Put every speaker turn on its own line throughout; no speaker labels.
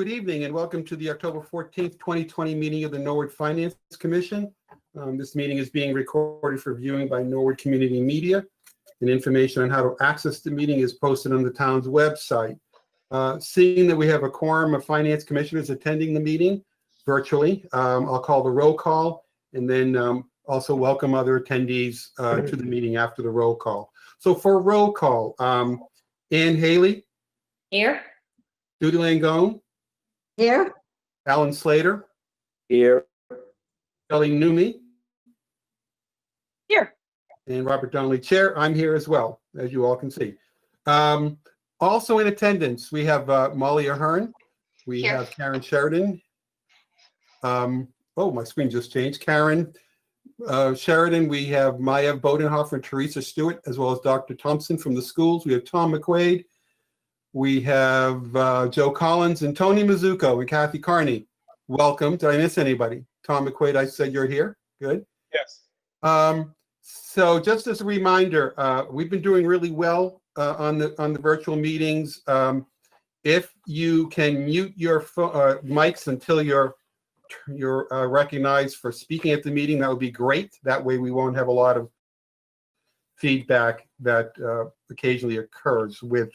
Good evening and welcome to the October 14th, 2020 meeting of the Norwood Finance Commission. This meeting is being recorded for viewing by Norwood Community Media, and information on how to access the meeting is posted on the town's website. Seeing that we have a quorum of finance commissioners attending the meeting virtually, I'll call the roll call and then also welcome other attendees to the meeting after the roll call. So for roll call, Ann Haley.
Here.
Judy Langone.
Here.
Alan Slater.
Here.
Kelly Newmy.
Here.
And Robert Donnelly, Chair. I'm here as well, as you all can see. Also in attendance, we have Molly Ahern. We
Here.
have Karen Sheridan. Oh, my screen just changed. Karen Sheridan. We have Maya Bodenhofer and Teresa Stewart, as well as Dr. Thompson from the schools. We have Tom McQuaid. We have Joe Collins and Tony Mizuko and Kathy Carney. Welcome. Did I miss anybody? Tom McQuaid, I said you're here. Good.
Yes.
So just as a reminder, we've been doing really well on the virtual meetings. If you can mute your mics until you're recognized for speaking at the meeting, that would be great. That way we won't have a lot of feedback that occasionally occurs with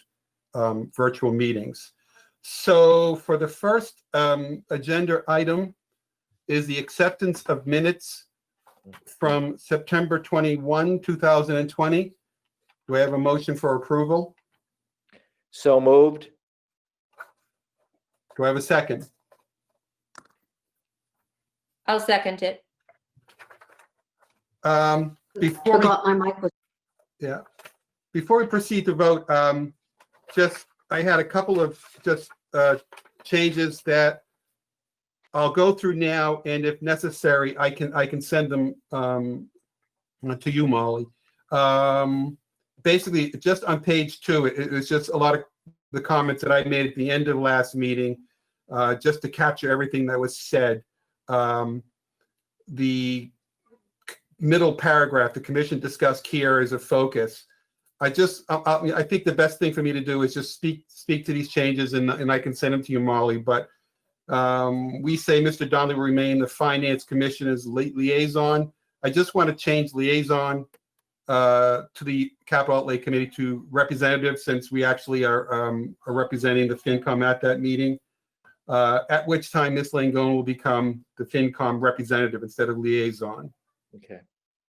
virtual meetings. So for the first agenda item is the acceptance of minutes from September 21, 2020. Do I have a motion for approval?
So moved.
Do I have a second?
I'll second it.
Before
Forgot my mic was.
before we proceed to vote, I had a couple of changes that I'll go through now, and if necessary, I can send them to you, Molly. Basically, just on page 2, it was just a lot of the comments that I made at the end of last meeting, just to capture everything that was said. The middle paragraph, the commission discussed key areas of focus. I think the best thing for me to do is just speak to these changes, and I can send them to you, Molly. But we say Mr. Donnelly will remain the Finance Commissioner's liaison. I just want to change liaison to the Capital Outlay Committee to representative, since we actually are representing the FinCom at that meeting. At which time Ms. Langone will become the FinCom representative instead of liaison.
Okay.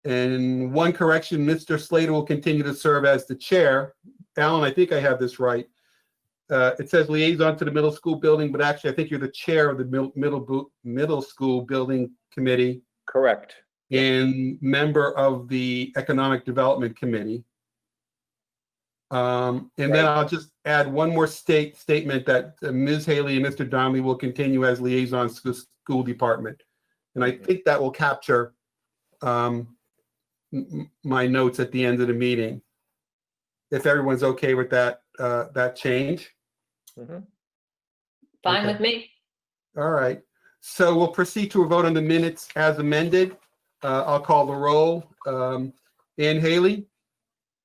And one correction, Mr. Slater will continue to serve as the chair. Alan, I think I have this right. It says liaison to the middle school building, but actually I think you're the chair of the middle school building committee.
Correct.
And member of the economic development committee. And then I'll just add one more statement that Ms. Haley and Mr. Donnelly will continue as liaisons to the school department. And I think that will capture my notes at the end of the meeting, if everyone's okay with that change.
Mm-hmm.
Fine
Okay.
with me.
All right, so we'll proceed to a vote on the minutes as amended. I'll call the roll. Ann Haley,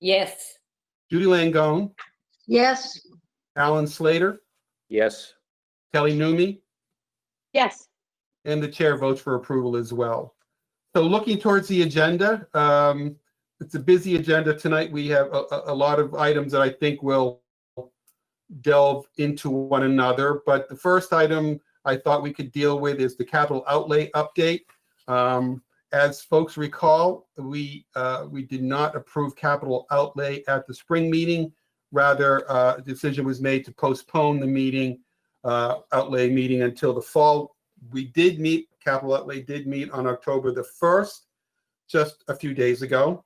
Yes.
Judy Langone,
Yes.
Alan Slater,
Yes.
Kelly Newmy,
Yes.
and the chair votes for approval as well. So looking towards the agenda, it's a busy agenda tonight. We have a lot of items that I think will delve into one another. But the first item I thought we could deal with is the capital outlay update. As folks recall, we did not approve capital outlay at the spring meeting. Rather, a decision was made to postpone the meeting, outlay meeting, until the fall. We did meet. Capital Outlay did meet on October the 1st, just a few days ago.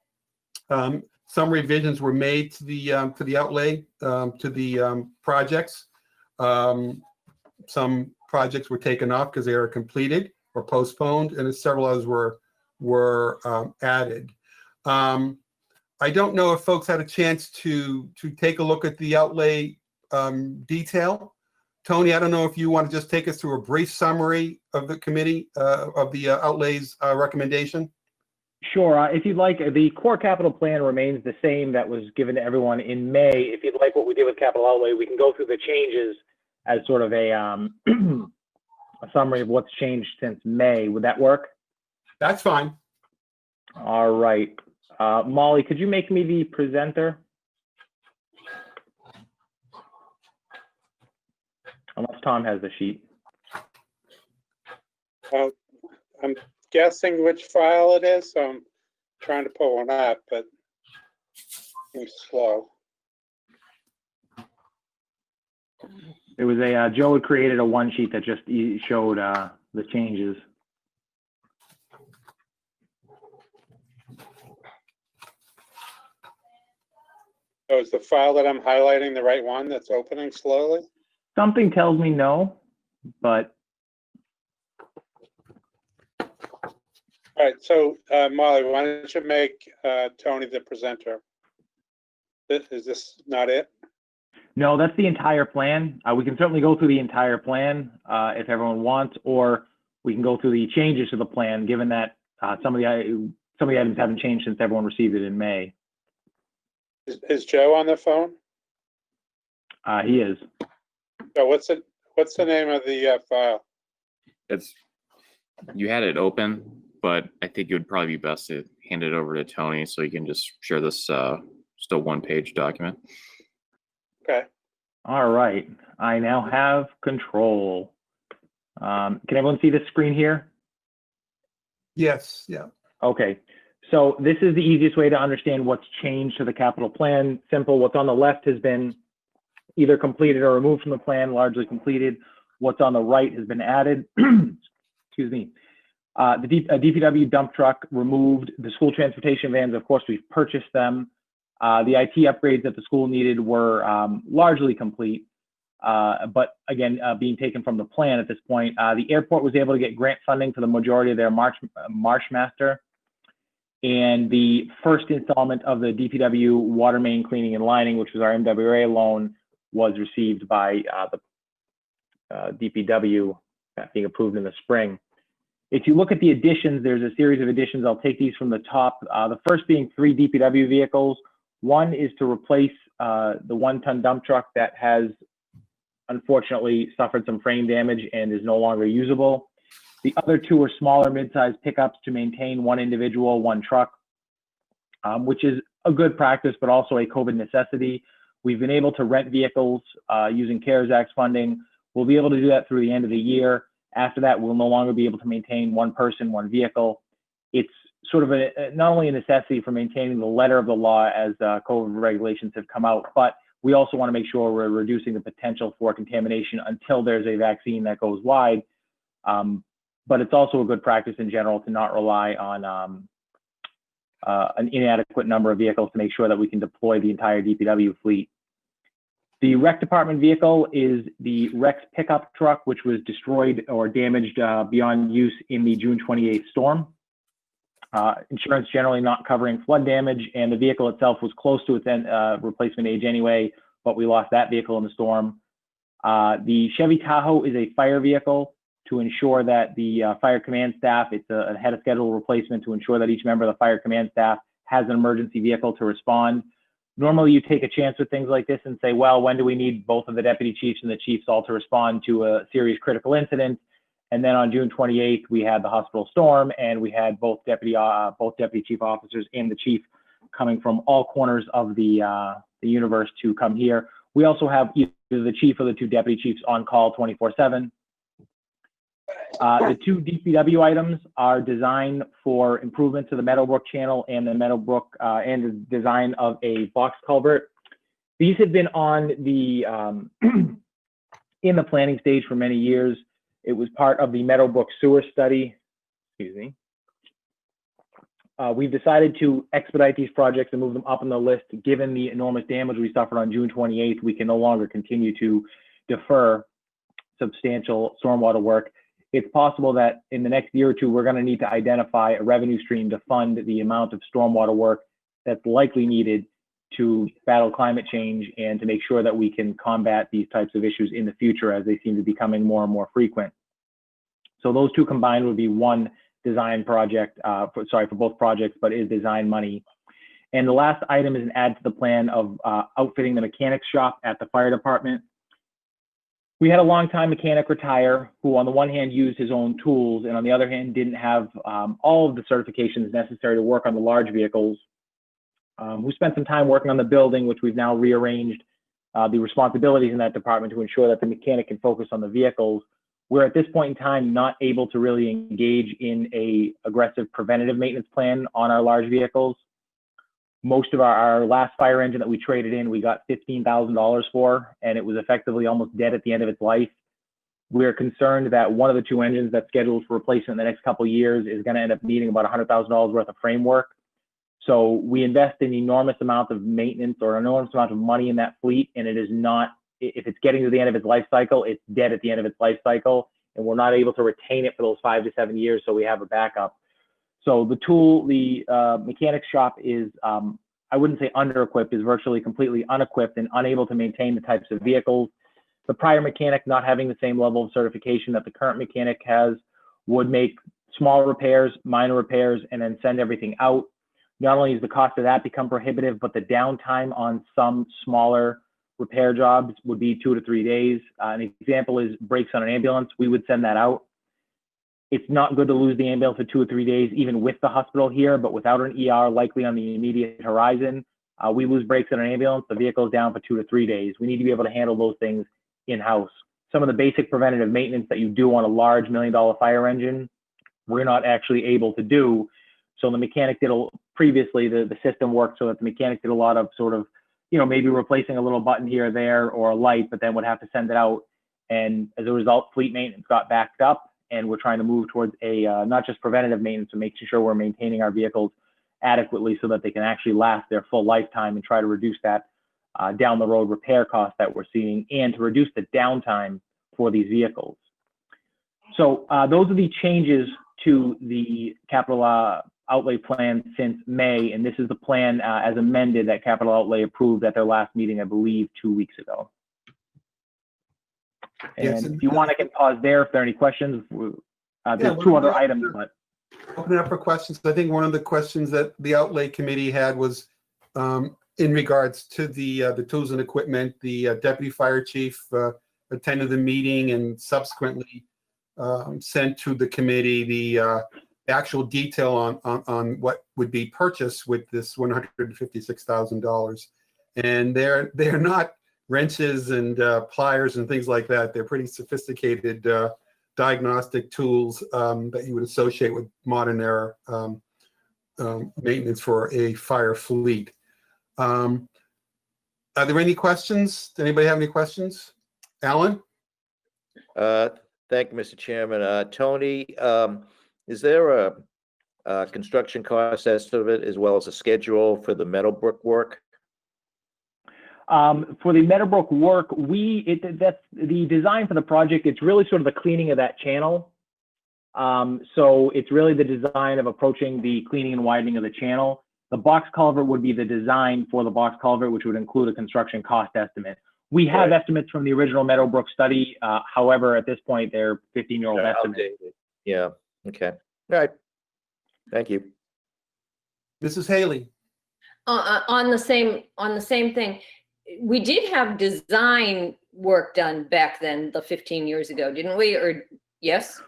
Some revisions were made to the outlay, to the projects. Some projects were taken off because they were completed or postponed, and several others were added. I don't know if folks had a chance to take a look at the outlay detail. Tony, I don't know if you want to just take us through a brief summary of the committee, of the outlays recommendation.
Sure. If you'd like, the core capital plan remains the same that was given to everyone in May. If you'd like what we did with capital outlay, we can go through the changes as sort of a, a summary of what's changed since May. Would that work?
That's fine.
All right. Molly, could you make me the presenter? Unless Tom has the sheet.
I'm guessing which file it is, so I'm trying to pull one up, but I'm slow.
It was a, Joe had created a one sheet that just showed the changes.
Oh, is the file that I'm highlighting the right one that's opening slowly?
Something tells me no, but
All right, so Molly, why don't you make Tony the presenter? Is this not it?
no, that's the entire plan. We can certainly go through the entire plan if everyone wants, or we can go through the changes to the plan, given that some of the items haven't changed since everyone received it in May.
Is Joe on the phone?
He is.
Oh, what's the name of the file?
You had it open, but I think it would probably be best to hand it over to Tony so he can just share this still one-page document.
Okay.
All right. I now have control. Can everyone see this screen here?
Yes, yeah.
Okay. So this is the easiest way to understand what's changed to the capital plan. Simple. What's on the left has been either completed or removed from the plan, largely completed. What's on the right has been added. Excuse me. A DPW dump truck removed. The school transportation vans, of course, we've purchased them. The IT upgrades that the school needed were largely complete, but again, being taken from the plan at this point. The airport was able to get grant funding for the majority of their Marshmaster. And the first installment of the DPW water main cleaning and lining, which was our MWA loan, was received by the DPW, being approved in the spring. If you look at the additions, there's a series of additions. I'll take these from the top. The first being 3 DPW vehicles. One is to replace the 1-ton dump truck that has unfortunately suffered some frame damage and is no longer usable. The other 2 are smaller mid-sized pickups to maintain 1 individual, 1 truck, which is a good practice, but also a COVID necessity. We've been able to rent vehicles using CARES Act funding. We'll be able to do that through the end of the year. After that, we'll no longer be able to maintain 1 person, 1 vehicle. It's sort of not only a necessity for maintaining the letter of the law as COVID regulations have come out, but we also want to make sure we're reducing the potential for contamination until there's a vaccine that goes wide. But it's also a good practice in general to not rely on an inadequate number of vehicles to make sure that we can deploy the entire DPW fleet. The rec department vehicle is the Rex pickup truck, which was destroyed or damaged beyond use in the June 28th storm. Insurance generally not covering flood damage, and the vehicle itself was close to its replacement age anyway, but we lost that vehicle in the storm. The Chevy Tahoe is a fire vehicle to ensure that the fire command staff, it's a ahead of schedule replacement to ensure that each member of the fire command staff has an emergency vehicle to respond. Normally you take a chance with things like this and say, well, when do we need both of the deputy chiefs and the chiefs all to respond to a serious critical incident? And then on June 28th, we had the hospital storm, and we had both deputy chief officers and the chief coming from all corners of the universe to come here. We also have either the chief or the 2 deputy chiefs on call 24/7. The 2 DPW items are designed for improvements to the Meadowbrook channel and the Meadowbrook and the design of a box culvert. These have been on the in the planning stage for many years. It was part of the Meadowbrook sewer study. Excuse me. We've decided to expedite these projects and move them up on the list. Given the enormous damage we suffered on June 28th, we can no longer continue to defer substantial stormwater work. It's possible that in the next year or 2, we're going to need to identify a revenue stream to fund the amount of stormwater work that's likely needed to battle climate change and to make sure that we can combat these types of issues in the future as they seem to be becoming more and more frequent. So those 2 combined would be 1 design project, for both projects, but is design money. And the last item is an add to the plan of outfitting the mechanics shop at the fire department. we had a longtime mechanic retire who on the one hand used his own tools and on the other hand didn't have all of the certifications necessary to work on the large vehicles, who spent some time working on the building, which we've now rearranged the responsibilities in that department to ensure that the mechanic can focus on the vehicles. We're at this point in time not able to really engage in a aggressive preventative maintenance plan on our large vehicles. Most of our last fire engine that we traded in, we got $15,000 for, and it was effectively almost dead at the end of its life. We're concerned that one of the two engines that's scheduled for replacement in the next couple of years is going to end up needing about $100,000 worth of framework. So we invest an enormous amount of maintenance or an enormous amount of money in that fleet, and it is not, if it's getting to the end of its life cycle, it's dead at the end of its life cycle, and we're not able to retain it for those 5 to 7 years, so we have a backup. So the mechanic shop is, I wouldn't say under-equipped, is virtually completely unequipped and unable to maintain the types of vehicles. The prior mechanic not having the same level of certification that the current mechanic has would make small repairs, minor repairs, and then send everything out. Not only has the cost of that become prohibitive, but the downtime on some smaller repair jobs would be 2 to 3 days. An example is brakes on an ambulance. We would send that out. It's not good to lose the ambulance for 2 or 3 days, even with the hospital here, but without an ER likely on the immediate horizon, we lose brakes on an ambulance, the vehicle is down for 2 to 3 days. We need to be able to handle those things in-house. Some of the basic preventative maintenance that you do on a large $1 million fire engine, we're not actually able to do. So the mechanic did, previously the system worked so that the mechanic did a lot of sort of, maybe replacing a little button here or there or a light, but then would have to send it out. And as a result, fleet maintenance got backed up. And we're trying to move towards a not just preventative maintenance, but making sure we're maintaining our vehicles adequately so that they can actually last their full lifetime and try to reduce that down the road repair cost that we're seeing and to reduce the downtime for these vehicles. So those are the changes to the capital outlay plan since May, and this is the plan as amended that capital outlay approved at their last meeting, I believe, 2 weeks ago. And
Yes,
if you want, I can pause there if there are any questions. There's
Yeah,
2 other items, but
Open it up for questions. I think one of the questions that the Outlay Committee had was in regards to the tools and equipment. The Deputy Fire Chief attended the meeting and subsequently sent to the committee the actual detail on what would be purchased with this $156,000. And they're not wrenches and pliers and things like that. They're pretty sophisticated diagnostic tools that you would associate with modern era maintenance for a fire fleet. Are there any questions? Does anybody have any questions? Alan?
Thank you, Mr. Chairman. Tony, is there a construction cost estimate as well as a schedule for the Meadowbrook work?
For the Meadowbrook work, that's the design for the project. It's really sort of the cleaning of that channel. So it's really the design of approaching the cleaning and widening of the channel. The box culvert would be the design for the box culvert, which would include a construction cost estimate. We have estimates from the original Meadowbrook study. However, at this point, they're 15-year-old estimates.
Outdated. Yeah. Okay. All right. Thank you.
Mrs. Haley?
On the same thing, we did have design work done back then, the 15 years ago, didn't we? Or yes?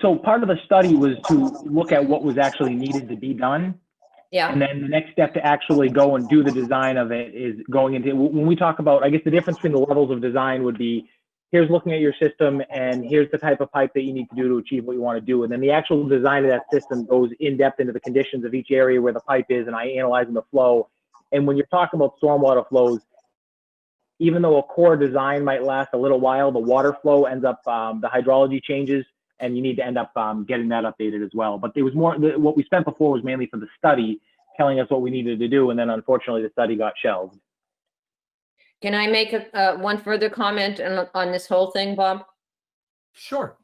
So part of the study was to look at what was actually needed to be done.
Yeah.
And then the next step to actually go and do the design of it is going into, when we talk about, I guess the difference between the levels of design would be, here's looking at your system and here's the type of pipe that you need to do to achieve what you want to do. And then the actual design of that system goes in depth into the conditions of each area where the pipe is, and I analyze the flow. And when you're talking about stormwater flows, even though a core design might last a little while, the water flow ends up, the hydrology changes, and you need to end up getting that updated as well. But it was more, what we spent before was mainly for the study, telling us what we needed to do, and then unfortunately the study got shelved.
Can I make one further comment on this whole thing, Bob?
Sure.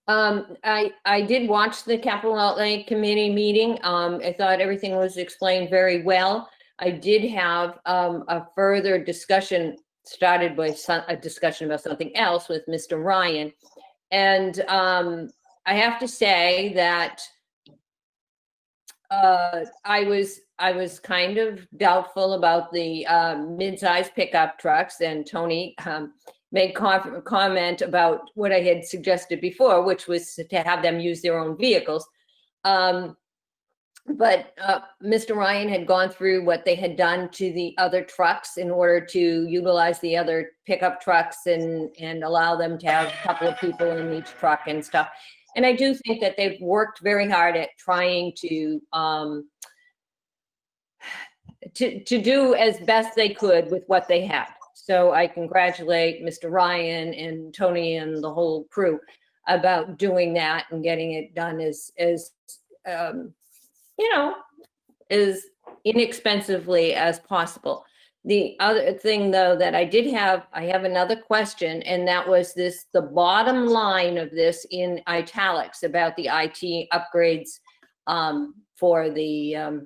I did watch the Capital Outlay Committee meeting. I thought everything was explained very well. I did have a further discussion started by a discussion about something else with Mr. Ryan. And I have to say that I was kind of doubtful about the mid-size pickup trucks, and Tony made comment about what I had suggested before, which was to have them use their own vehicles. But Mr. Ryan had gone through what they had done to the other trucks in order to utilize the other pickup trucks and allow them to have a couple of people in each truck and stuff. And I do think that they've worked very hard at trying to do as best they could with what they had. So I congratulate Mr. Ryan and Tony and the whole crew about doing that and getting it done as as inexpensively as possible. The other thing, though, that I have another question, and that was the bottom line of this in italics about the IT upgrades for the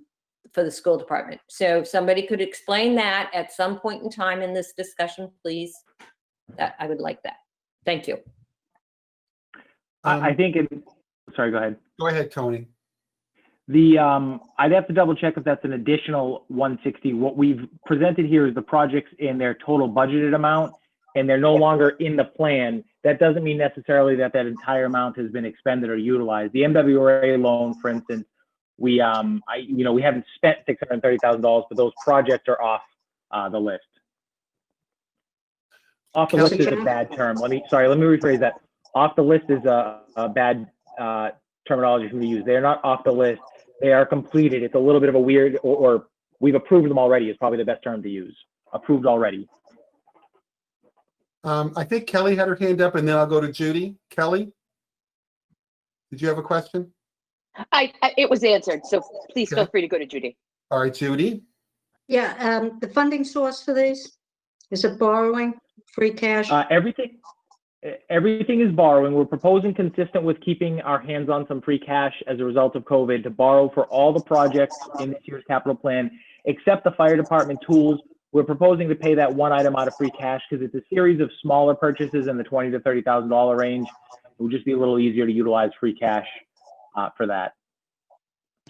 school department. So if somebody could explain that at some point in time in this discussion, please, I would like that. Thank you.
I think sorry, go ahead.
Go ahead, Tony.
I'd have to double check if that's an additional 160. What we've presented here is the projects in their total budgeted amount, and they're no longer in the plan. That doesn't mean necessarily that entire amount has been expended or utilized. The MWRA loan, for instance, we haven't spent $630,000, but those projects are off the list. Off the list is a bad term. Let me rephrase that. Off the list is a bad terminology for me to use. They're not off the list. They are completed. It's a little bit of a weird, or we've approved them already is probably the best term to use. Approved already.
I think Kelly had her hand up, and then I'll go to Judy. Kelly, did you have a question?
It was answered, so please feel
Okay.
free to go to Judy.
All right, Judy.
Yeah, the funding source for these, is it borrowing, free cash?
Everything is borrowing. We're proposing, consistent with keeping our hands on some free cash as a result of COVID, to borrow for all the projects in this year's capital plan, except the fire department tools. We're proposing to pay that one item out of free cash because it's a series of smaller purchases in the $20,000 to $30,000 range. It would just be a little easier to utilize free cash for that.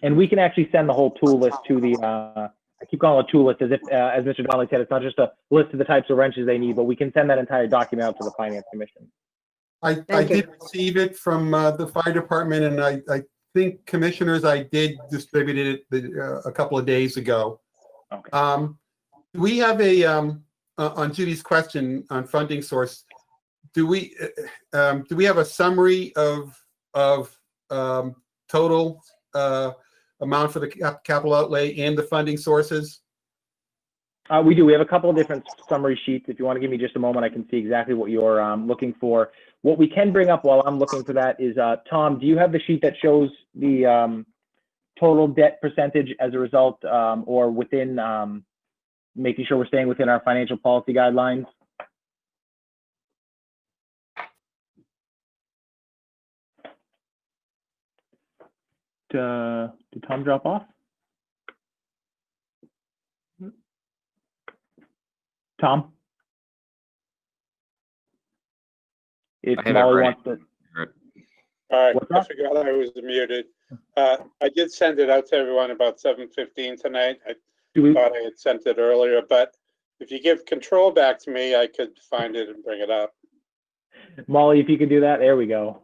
And we can actually send the whole tool list to the, I keep calling it a tool list as if, as Mr. Donnelly said, it's not just a list of the types of wrenches they need, but we can send that entire document out to the Finance Commission.
I did receive it from the fire department, and I think commissioners, I did distribute it a couple of days ago.
Okay.
We have on Judy's question on funding source, do we have a summary of total amount for the capital outlay and the funding sources?
We do. We have a couple of different summary sheets. If you want to give me just a moment, I can see exactly what you're looking for. What we can bring up while I'm looking for that is, Tom, do you have the sheet that shows the total debt percentage as a result, or within making sure we're staying within our financial policy guidelines? Did Tom drop off? Tom? If
I have it
Molly
ready.
wants to.
All right,
What's
I
that?
forgot I was muted. I did send it out to everyone about 7:15 tonight. I
Do we,
thought I had sent it earlier, but if you give control back to me, I could find it and bring it up.
Molly, if you could do that, there we go.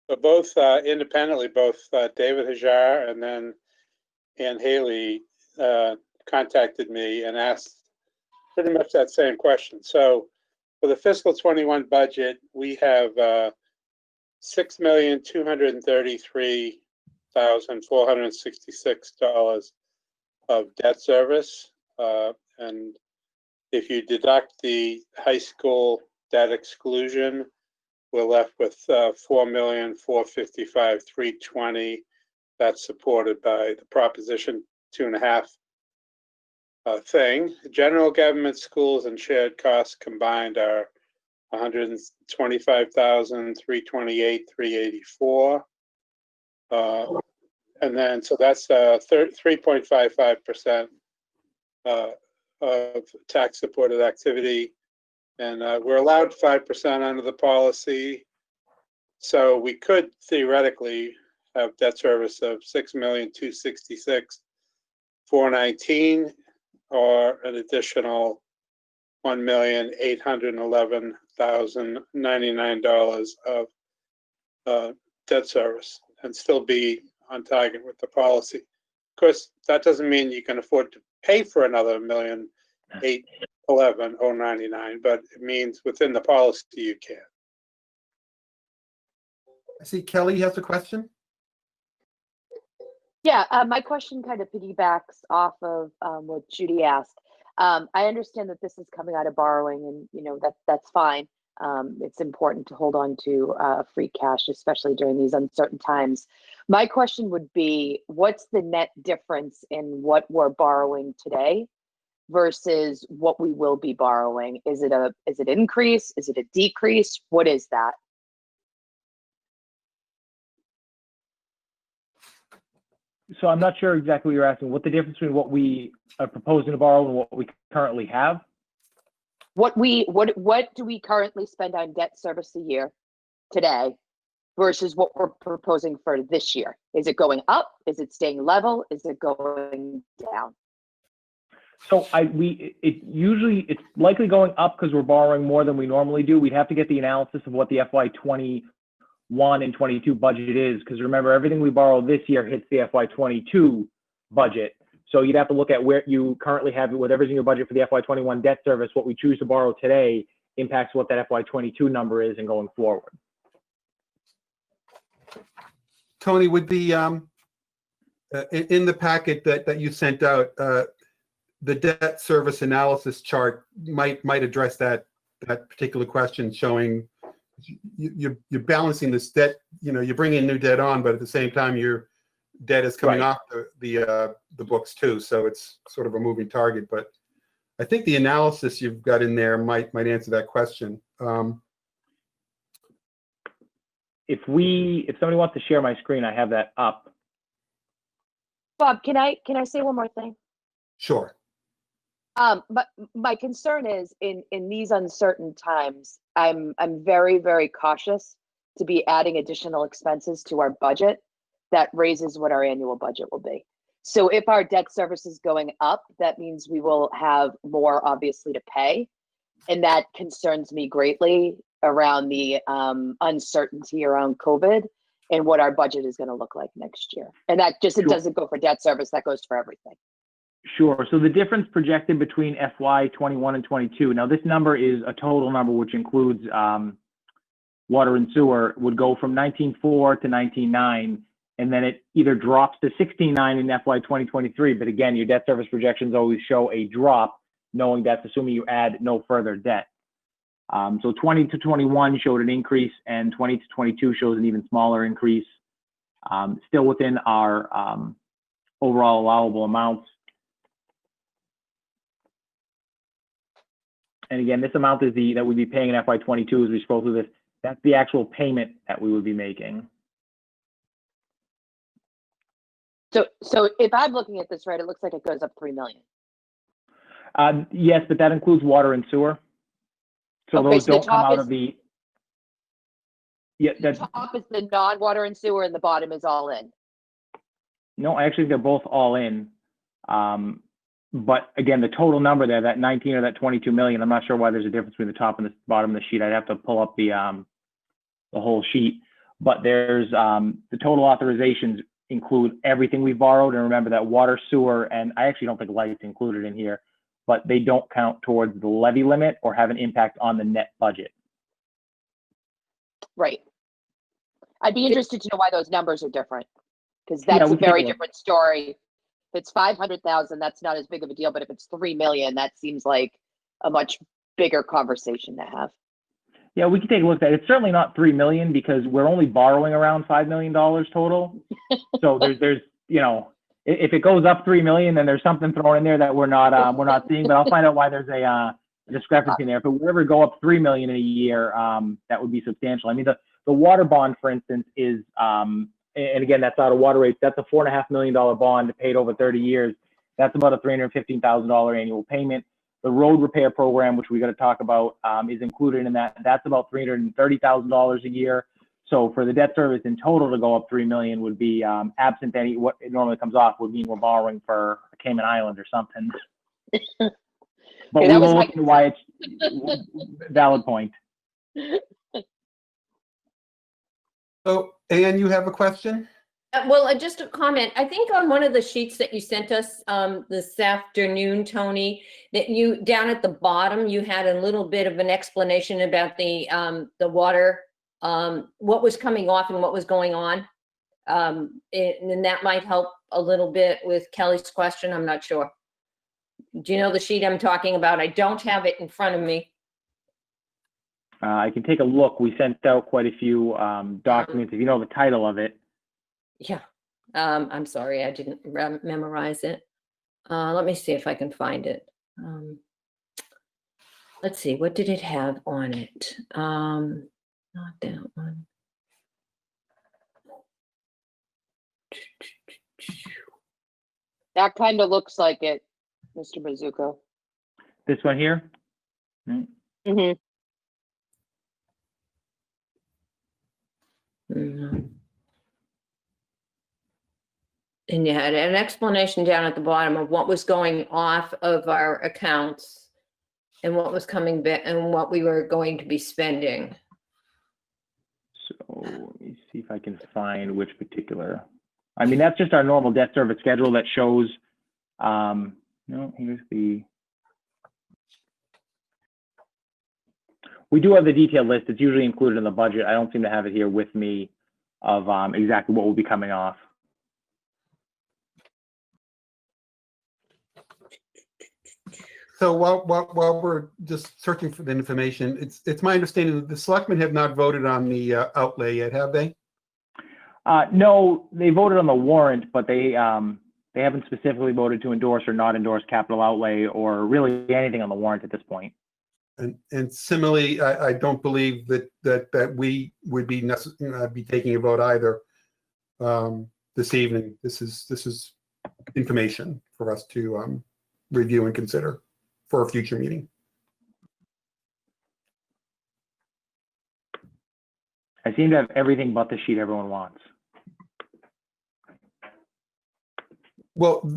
But both independently, both David Hajar and then Ann Haley contacted me and asked pretty much that same question. So for the fiscal 21 budget, we have $6,233,466 of debt service. And if you deduct the high school debt exclusion, we're left with $4,455,320. That's supported by the Proposition 2.5 thing. General government, schools, and shared costs combined are $125,328,384. And then, so that's 3.55% of tax-supported activity. And we're allowed 5% under the policy. So we could theoretically have debt service of $6,266,419 or an additional $1,811,099 of debt service and still be on target with the policy. Of course, that doesn't mean you can afford to pay for another $1,811,099, but it means within the policy you can.
I see Kelly has a question.
Yeah, my question kind of piggybacks off of what Judy asked. I understand that this is coming out of borrowing, and that's fine. It's important to hold on to free cash, especially during these uncertain times. My question would be, what's the net difference in what we're borrowing today versus what we will be borrowing? Is it an increase? Is it a decrease? What is that?
So I'm not sure exactly what you're asking. What the difference between what we are proposing to borrow and what we currently have?
What do we currently spend on debt service a year today versus what we're proposing for this year? Is it going up? Is it staying level? Is it going down?
So it's likely going up because we're borrowing more than we normally do. We'd have to get the analysis of what the FY21 and 22 budget is, because remember, everything we borrow this year hits the FY22 budget. So you'd have to look at where you currently have whatever's in your budget for the FY21 debt service. What we choose to borrow today impacts what that FY22 number is and going forward.
Tony, would the in the packet that you sent out, the debt service analysis chart might address that particular question, showing you're balancing this debt. You're bringing new debt on, but at the same time your debt is coming off the books too. So it's sort of a moving target. But I think the analysis you've got in there might answer that question.
If somebody wants to share my screen, I have that up.
Bob, can I say one more thing?
Sure.
But my concern is in these uncertain times, I'm very, very cautious to be adding additional expenses to our budget that raises what our annual budget will be. So if our debt service is going up, that means we will have more obviously to pay. And that concerns me greatly around the uncertainty around COVID and what our budget is going to look like next year. And that just, it doesn't go for debt service, that goes for everything.
Sure. So the difference projected between FY21 and 22, now this number is a total number which includes water and sewer, would go from 19.4 to 19.9, and then it either drops to 16.9 in FY 2023. But again, your debt service projections always show a drop, knowing that's assuming you add no further debt. So 20 to 21 showed an increase, and 20 to 22 shows an even smaller increase, still within our overall allowable amounts. And again, this amount is that we'd be paying in FY22 as we scroll through this. That's the actual payment that we would be making.
So if I'm looking at this right, it looks like it goes up $3 million.
Yes, but that includes water and sewer. So
Okay,
those
so the
don't come
top
out
is-
of the. Yeah,
The
that's
top is the non-water and sewer, and the bottom is all in.
no. Actually, they're both all in. But again, the total number there, that 19 or that 22 million, I'm not sure why there's a difference between the top and the bottom of the sheet. I'd have to pull up the whole sheet. But there's the total authorizations include everything we've borrowed. And remember that water, sewer, and I actually don't think light's included in here, but they don't count towards the levy limit or have an impact on the net budget.
Right. I'd be interested to know why those numbers are different, because that's
we
a
can
very
take a look.
different story. If it's 500,000, that's not as big of a deal, but if it's 3 million, that seems like a much bigger conversation to have.
Yeah, we can take a look at it. It's certainly not 3 million because we're only borrowing around $5 million total. So there's if it goes up 3 million, then there's something thrown in there that we're not seeing. But I'll find out why there's a discrepancy in there. If it would ever go up 3 million in a year, that would be substantial. I mean, the water bond, for instance, is and again, that's out of water rates. That's a $4.5 million bond paid over 30 years. That's about a $315,000 annual payment. The road repair program, which we got to talk about, is included in that. That's about $330,000 a year. So for the debt service in total to go up $3 million would be, absent any, what it normally comes off would mean we're borrowing for a Cayman Island or something. But
Okay,
we
that was
will
my
look into why it's valid point.
So, Ann, you have a question?
Well, just a comment. I think on one of the sheets that you sent us this afternoon, Tony, that you, down at the bottom, you had a little bit of an explanation about the water, what was coming off and what was going on. And that might help a little bit with Kelly's question. I'm not sure. Do you know the sheet I'm talking about? I don't have it in front of me.
I can take a look. We sent out quite a few documents. If you know the title of it.
Yeah, I'm sorry, I didn't memorize it. Let me see if I can find it. Let's see, what did it have on it? Not that one.
That kind of looks like it, Mr. Mizuko.
This one here.
Mm-hmm.
Mhm. And you had an explanation down at the bottom of what was going off of our accounts and what was coming back and what we were going to be spending.
So let me see if I can find which particular. I mean, that's just our normal debt service schedule that shows. No, here's the. We do have the detailed list. It's usually included in the budget. I don't seem to have it here with me of exactly what will be coming off.
So while we're just searching for the information, it's my understanding that the selectmen have not voted on the outlay yet, have they?
No, they voted on the warrant, but they haven't specifically voted to endorse or not endorse capital outlay or really anything on the warrant at this point.
And similarly, I don't believe that we would be taking a vote either this evening. This is information for us to review and consider for a future meeting.
I seem to have everything but the sheet everyone wants.
Well,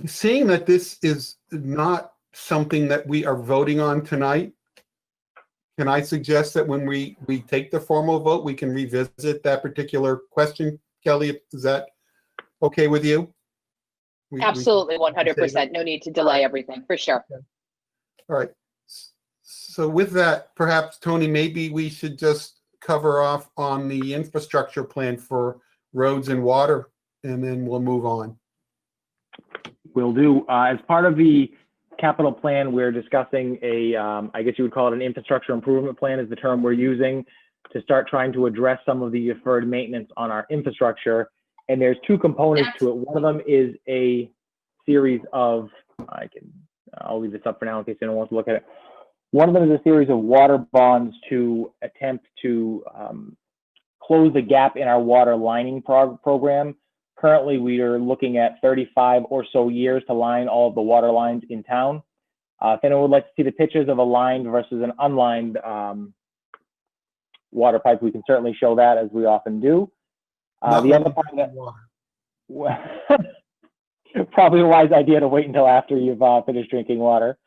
seeing that this is not something that we are voting on tonight, can I suggest that when we take the formal vote, we can revisit that particular question? Kelly, is that okay with you?
Absolutely, 100%. No need to delay everything, for sure.
All right. So with that, perhaps, Tony, maybe we should just cover off on the infrastructure plan for roads and water, and then we'll move on.
Will do. As part of the capital plan, we're discussing a, I guess you would call it an infrastructure improvement plan is the term we're using to start trying to address some of the deferred maintenance on our infrastructure. And there's two components to it. One of them is a series of, I'll leave this up for now in case anyone wants to look at it. One of them is a series of water bonds to attempt to close the gap in our water lining program. Currently, we are looking at 35 or so years to line all of the water lines in town. If anyone would like to see the pictures of a lined versus an unlined water pipe, we can certainly show that, as we often do. The other part of that, probably a wise idea to wait until after you've finished drinking water.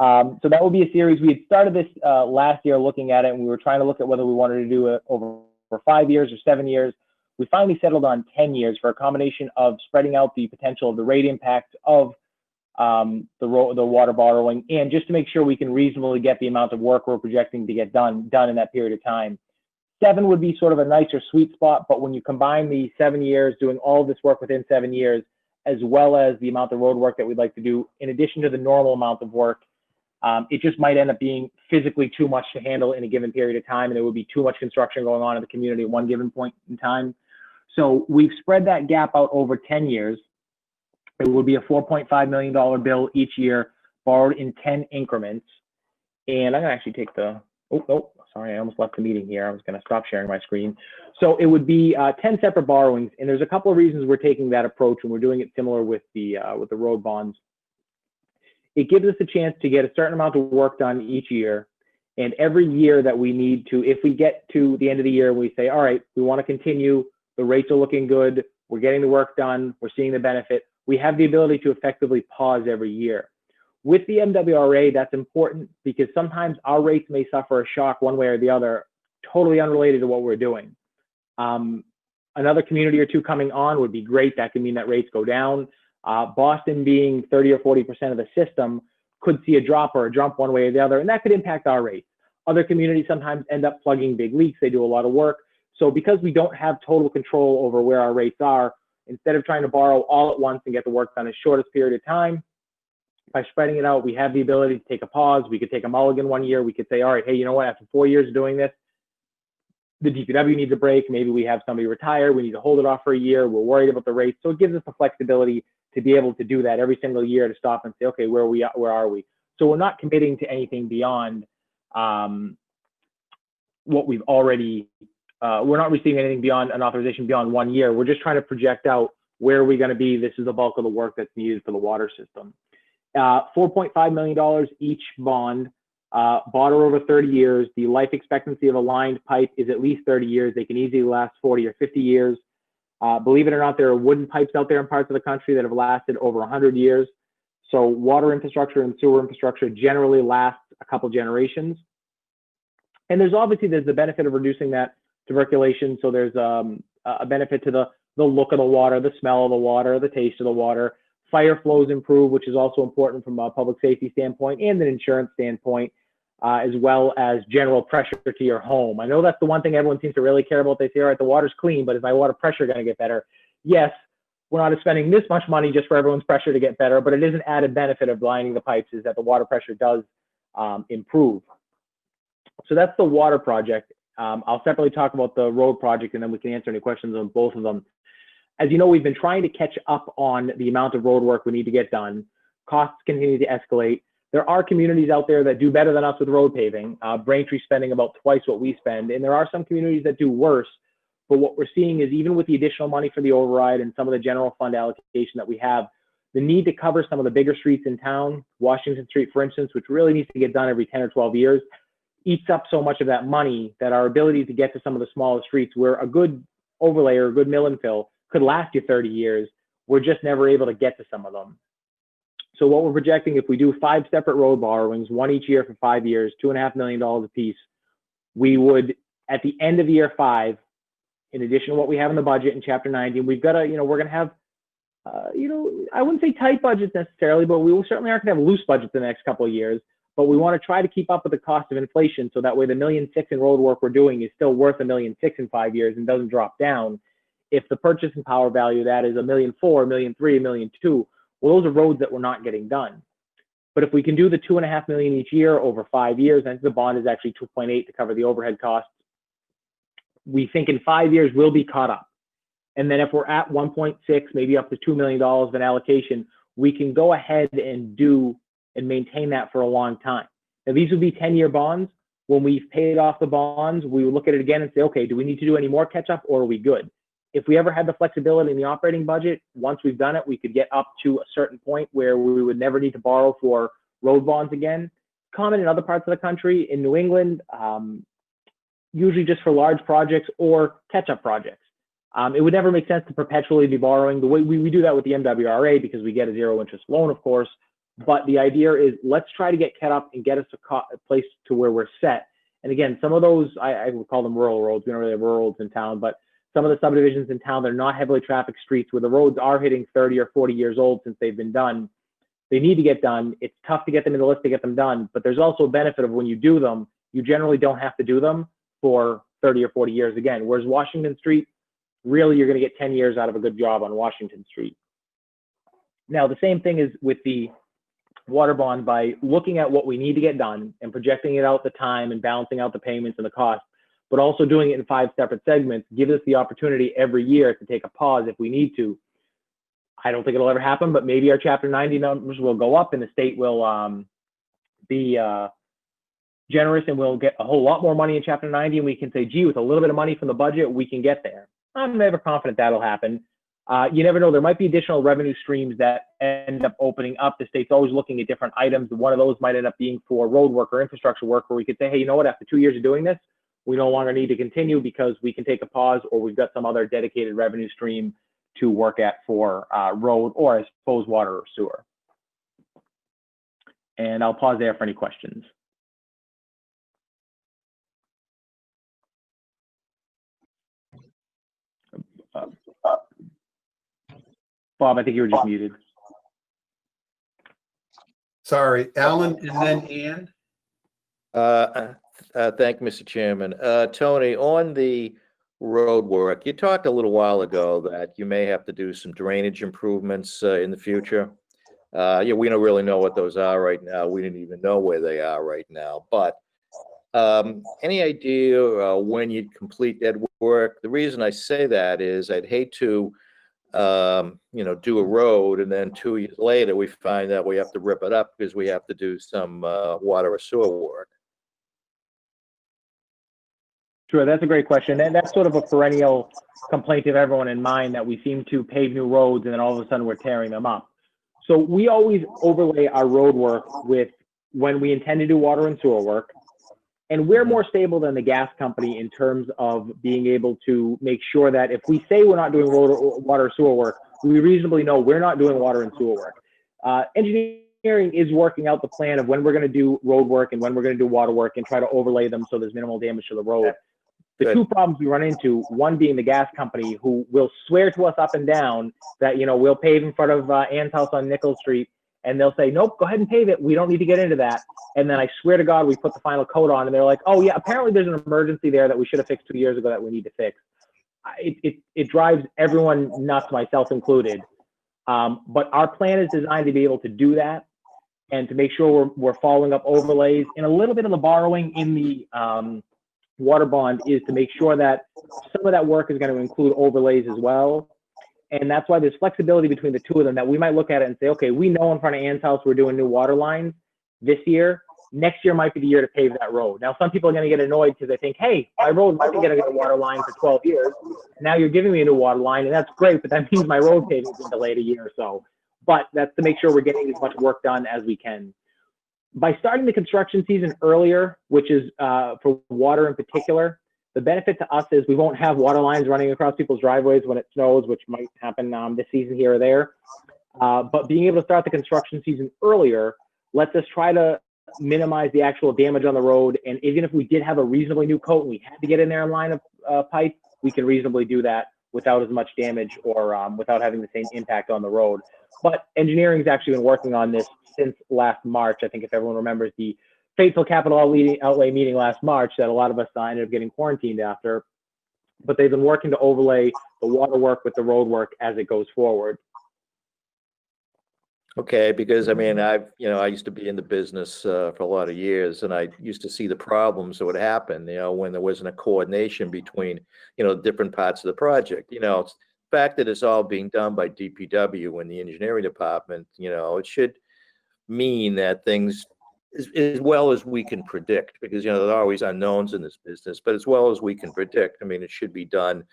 So that will be a series. We had started this last year looking at it, and we were trying to look at whether we wanted to do it over 5 years or 7 years. We finally settled on 10 years for a combination of spreading out the potential of the rate impact of the water borrowing, and just to make sure we can reasonably get the amount of work we're projecting to get done in that period of time. 7 would be sort of a nicer sweet spot, but when you combine the 7 years, doing all of this work within 7 years, as well as the amount of road work that we'd like to do, in addition to the normal amount of work, it just might end up being physically too much to handle in a given period of time, and there would be too much construction going on in the community at one given point in time. So we've spread that gap out over 10 years. It will be a $4.5 million bill each year, borrowed in 10 increments. And I'm gonna actually take the, sorry, I almost left the meeting here. I was gonna stop sharing my screen. So it would be 10 separate borrowings, and there's a couple of reasons we're taking that approach, and we're doing it similar with the road bonds. it gives us a chance to get a certain amount of work done each year. And every year that we need to, if we get to the end of the year and we say, all right, we want to continue, the rates are looking good, we're getting the work done, we're seeing the benefit, we have the ability to effectively pause every year. With the MWRA, that's important because sometimes our rates may suffer a shock one way or the other, totally unrelated to what we're doing. Another community or two coming on would be great. That could mean that rates go down. Boston being 30 or 40% of the system could see a drop or a jump one way or the other, and that could impact our rates. Other communities sometimes end up plugging big leaks. They do a lot of work. So because we don't have total control over where our rates are, instead of trying to borrow all at once and get the work done in the shortest period of time, by spreading it out, we have the ability to take a pause. We could take a mulligan one year. We could say, all right, hey, you know what? After 4 years of doing this, the DPW needs a break. Maybe we have somebody retire. We need to hold it off for a year. We're worried about the rates. So it gives us the flexibility to be able to do that every single year, to stop and say, okay, where are we? So we're not committing to anything beyond what we've already, we're not receiving anything beyond an authorization beyond 1 year. We're just trying to project out where are we going to be. This is the bulk of the work that's needed for the water system. $4.5 million each bond, bought over 30 years. The life expectancy of a lined pipe is at least 30 years. They can easily last 40 or 50 years. Believe it or not, there are wooden pipes out there in parts of the country that have lasted over 100 years. So water infrastructure and sewer infrastructure generally lasts a couple generations. And there's the benefit of reducing that tuberculation. So there's a benefit to the look of the water, the smell of the water, the taste of the water. Fire flows improve, which is also important from a public safety standpoint and an insurance standpoint, as well as general pressure to your home. I know that's the one thing everyone seems to really care about. They say, all right, the water's clean, but is my water pressure going to get better? Yes, we're not spending this much money just for everyone's pressure to get better, but it is an added benefit of lining the pipes is that the water pressure does improve. So that's the water project. I'll separately talk about the road project, and then we can answer any questions on both of them. As you know, we've been trying to catch up on the amount of road work we need to get done. Costs continue to escalate. There are communities out there that do better than us with road paving. Braintree spending about twice what we spend, and there are some communities that do worse. But what we're seeing is even with the additional money for the override and some of the general fund allocation that we have, the need to cover some of the bigger streets in town, Washington Street, for instance, which really needs to get done every 10 or 12 years, eats up so much of that money that our ability to get to some of the smaller streets where a good overlay or a good mill and fill could last you 30 years, we're just never able to get to some of them. So what we're projecting, if we do 5 separate road borrowings, one each year for 5 years, $2.5 million a piece, we would, at the end of year 5, in addition to what we have in the budget in Chapter 90, we've got to, we're going to have, I wouldn't say tight budgets necessarily, but we certainly aren't going to have loose budgets in the next couple of years. But we want to try to keep up with the cost of inflation so that way the $1.6 million in road work we're doing is still worth $1.6 million in 5 years and doesn't drop down. If the purchasing power value of that is $1.4 million, $1.3 million, $1.2 million, well, those are roads that we're not getting done. But if we can do the $2.5 million each year over 5 years, and the bond is actually 2.8 to cover the overhead costs, we think in 5 years we'll be caught up. And then if we're at 1.6, maybe up to $2 million of an allocation, we can go ahead and do and maintain that for a long time. Now, these would be 10-year bonds. When we've paid off the bonds, we would look at it again and say, okay, do we need to do any more catch up or are we good? If we ever had the flexibility in the operating budget, once we've done it, we could get up to a certain point where we would never need to borrow for road bonds again. Common in other parts of the country, in New England, usually just for large projects or catch-up projects. It would never make sense to perpetually be borrowing. The way we do that with the MWRA because we get a zero interest loan, of course. But the idea is let's try to get caught up and get us a place to where we're set. And again, some of those, I would call them rural roads. We don't really have rural roads in town, but some of the subdivisions in town, they're not heavily trafficked streets where the roads are hitting 30 or 40 years old since they've been done. They need to get done. It's tough to get them in the list to get them done, but there's also a benefit of when you do them, you generally don't have to do them for 30 or 40 years again. Whereas Washington Street, really you're going to get 10 years out of a good job on Washington Street. Now, the same thing is with the water bond. By looking at what we need to get done and projecting it out the time and balancing out the payments and the costs, but also doing it in 5 separate segments, gives us the opportunity every year to take a pause if we need to. I don't think it'll ever happen, but maybe our Chapter 90 numbers will go up and the state will be generous and we'll get a whole lot more money in Chapter 90 and we can say, gee, with a little bit of money from the budget, we can get there. I'm never confident that'll happen. You never know, there might be additional revenue streams that end up opening up. The state's always looking at different items. One of those might end up being for road work or infrastructure work, where we could say, hey, you know what, after 2 years of doing this, we no longer need to continue because we can take a pause, or we've got some other dedicated revenue stream to work at for road, or I suppose water or sewer. And I'll pause there for any questions. Bob, I think you were just muted.
Sorry, Alan, and then Ann.
Thank you, Mr. Chairman. Tony, on the road work, you talked a little while ago that you may have to do some drainage improvements in the future. Yeah, we don't really know what those are right now. We didn't even know where they are right now. But any idea when you'd complete that work? The reason I say that is I'd hate to, you know, do a road and then 2 years later we find that we have to rip it up because we have to do some water or sewer work.
Sure, that's a great question. And that's sort of a perennial complaint of everyone in mind, that we seem to pave new roads and then all of a sudden we're tearing them up. So we always overlay our road work with when we intend to do water and sewer work. And we're more stable than the gas company in terms of being able to make sure that if we say we're not doing water or sewer work, we reasonably know we're not doing water and sewer work. Engineering is working out the plan of when we're going to do road work and when we're going to do water work and try to overlay them so there's minimal damage to the road. The two problems we run into, one being the gas company, who will swear to us up and down that, you know, we'll pave in front of Ann's house on Nickel Street, and they'll say, nope, go ahead and pave it. We don't need to get into that. And then I swear to God, we put the final coat on and they're like, oh yeah, apparently there's an emergency there that we should have fixed 2 years ago that we need to fix. It drives everyone nuts, myself included. But our plan is designed to be able to do that and to make sure we're following up overlays. And a little bit of the borrowing in the water bond is to make sure that some of that work is going to include overlays as well. And that's why there's flexibility between the two of them, that we might look at it and say, okay, we know in front of Ann's house we're doing new water lines this year. Next year might be the year to pave that road. Now, some people are going to get annoyed because they think, hey, my road might be going to get a water line for 12 years. Now you're giving me a new water line, and that's great, but that means my road paving has been delayed a year or so. But that's to make sure we're getting as much work done as we can. By starting the construction season earlier, which is for water in particular, the benefit to us is we won't have water lines running across people's driveways when it snows, which might happen this season here or there. But being able to start the construction season earlier lets us try to minimize the actual damage on the road. And even if we did have a reasonably new coat and we had to get in there and line a pipe, we can reasonably do that without as much damage or without having the same impact on the road. But engineering's actually been working on this since last March. I think if everyone remembers the fateful capital outlay meeting last March that a lot of us ended up getting quarantined after, but they've been working to overlay the water work with the road work as it goes forward.
Okay, because I mean, I used to be in the business for a lot of years, and I used to see the problems that would happen, you know, when there wasn't a coordination between, you know, different parts of the project. You know, the fact that it's all being done by DPW and the engineering department, you know, it should mean that things, as well as we can predict, because, you know, there are always unknowns in this business, but as well as we can predict, I mean, it should be done,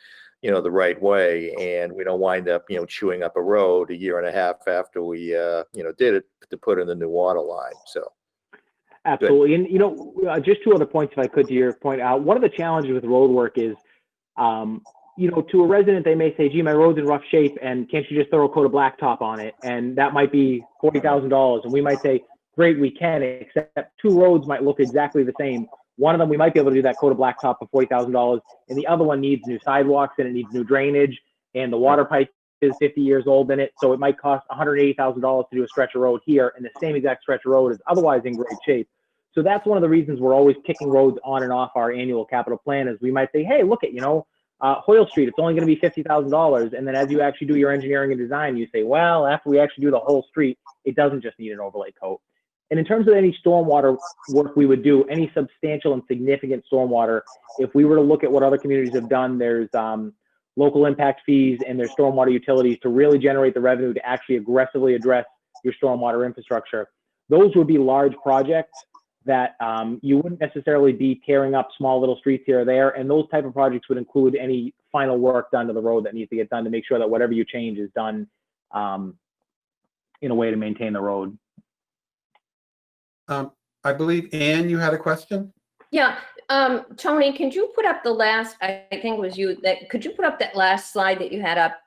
you know, the right way, and we don't wind up, you know, chewing up a road a year and a half after we, you know, did it to put in the new water line. So.
Absolutely. Good. And, you know, just two other points, if I could, to your point out, one of the challenges with road work is, you know, to a resident, they may say, gee, my road's in rough shape, and can't you just throw a coat of blacktop on it? And that might be $40,000. And we might say, great, we can, except two roads might look exactly the same. One of them, we might be able to do that coat of blacktop for $40,000, and the other one needs new sidewalks and it needs new drainage, and the water pipe is 50 years old in it, so it might cost $180,000 to do a stretch of road here, and the same exact stretch of road is otherwise in great shape. So that's one of the reasons we're always kicking roads on and off our annual capital plan, is we might say, hey, look at, you know, Hoyle Street, it's only going to be $50,000, and then as you actually do your engineering and design, you say, well, after we actually do the whole street, it doesn't just need an overlay coat. And in terms of any stormwater work we would do, any substantial and significant stormwater, if we were to look at what other communities have done, there's local impact fees and there's stormwater utilities to really generate the revenue to actually aggressively address your stormwater infrastructure. Those would be large projects that you wouldn't necessarily be tearing up small little streets here or there. And those type of projects would include any final work done to the road that needs to get done to make sure that whatever you change is done in a way to maintain the road.
I believe, Ann, you had a question?
Yeah, Tony, could you put up the last, I think it was you, could you put up that last slide that you had up?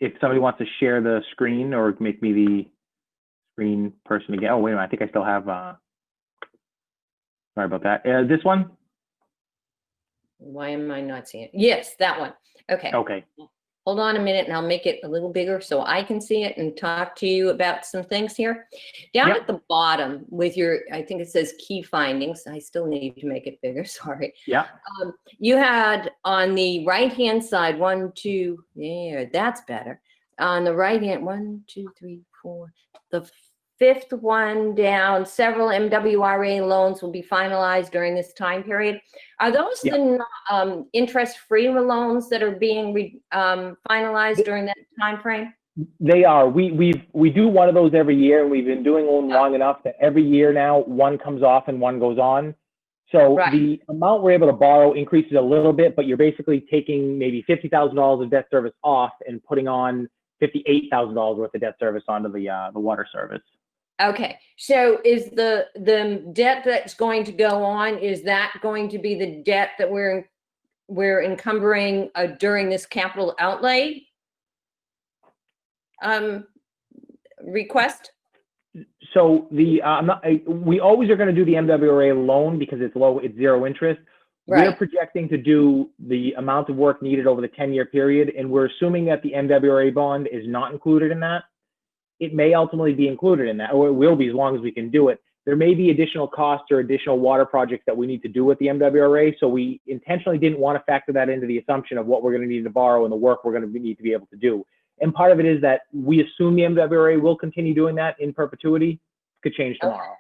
If somebody wants to share the screen or make me the screen person again. Oh, wait a minute, I think I still have, sorry about that. This one?
Why am I not seeing it? Yes, that one. Okay.
Okay.
Hold on a minute and I'll make it a little bigger so I can see it and talk to you about some things here. Down
Yep.
at the bottom with your, I think it says key findings. I still need to make it bigger, sorry.
Yeah.
You had on the right-hand side, 1, 2, yeah, that's better. On the right-hand, 1, 2, 3, 4, the fifth one down, several MWRA loans will be finalized during this time period. Are those the interest-free loans that are being finalized during that time frame?
They are. We do one of those every year, and we've been doing one long enough that every year now one comes off and one goes on. So
Right.
the amount we're able to borrow increases a little bit, but you're basically taking maybe $50,000 of debt service off and putting on $58,000 worth of debt service onto the water service.
Okay, so is the debt that's going to go on, is that going to be the debt that we're encumbering during this capital outlay request?
So we always are going to do the MWRA loan because it's low, it's zero interest. We're
Right.
projecting to do the amount of work needed over the 10-year period, and we're assuming that the MWRA bond is not included in that. It may ultimately be included in that, or it will be as long as we can do it. There may be additional costs or additional water projects that we need to do with the MWRA, so we intentionally didn't want to factor that into the assumption of what we're going to need to borrow and the work we're going to need to be able to do. And part of it is that we assume the MWRA will continue doing that in perpetuity. Could change tomorrow.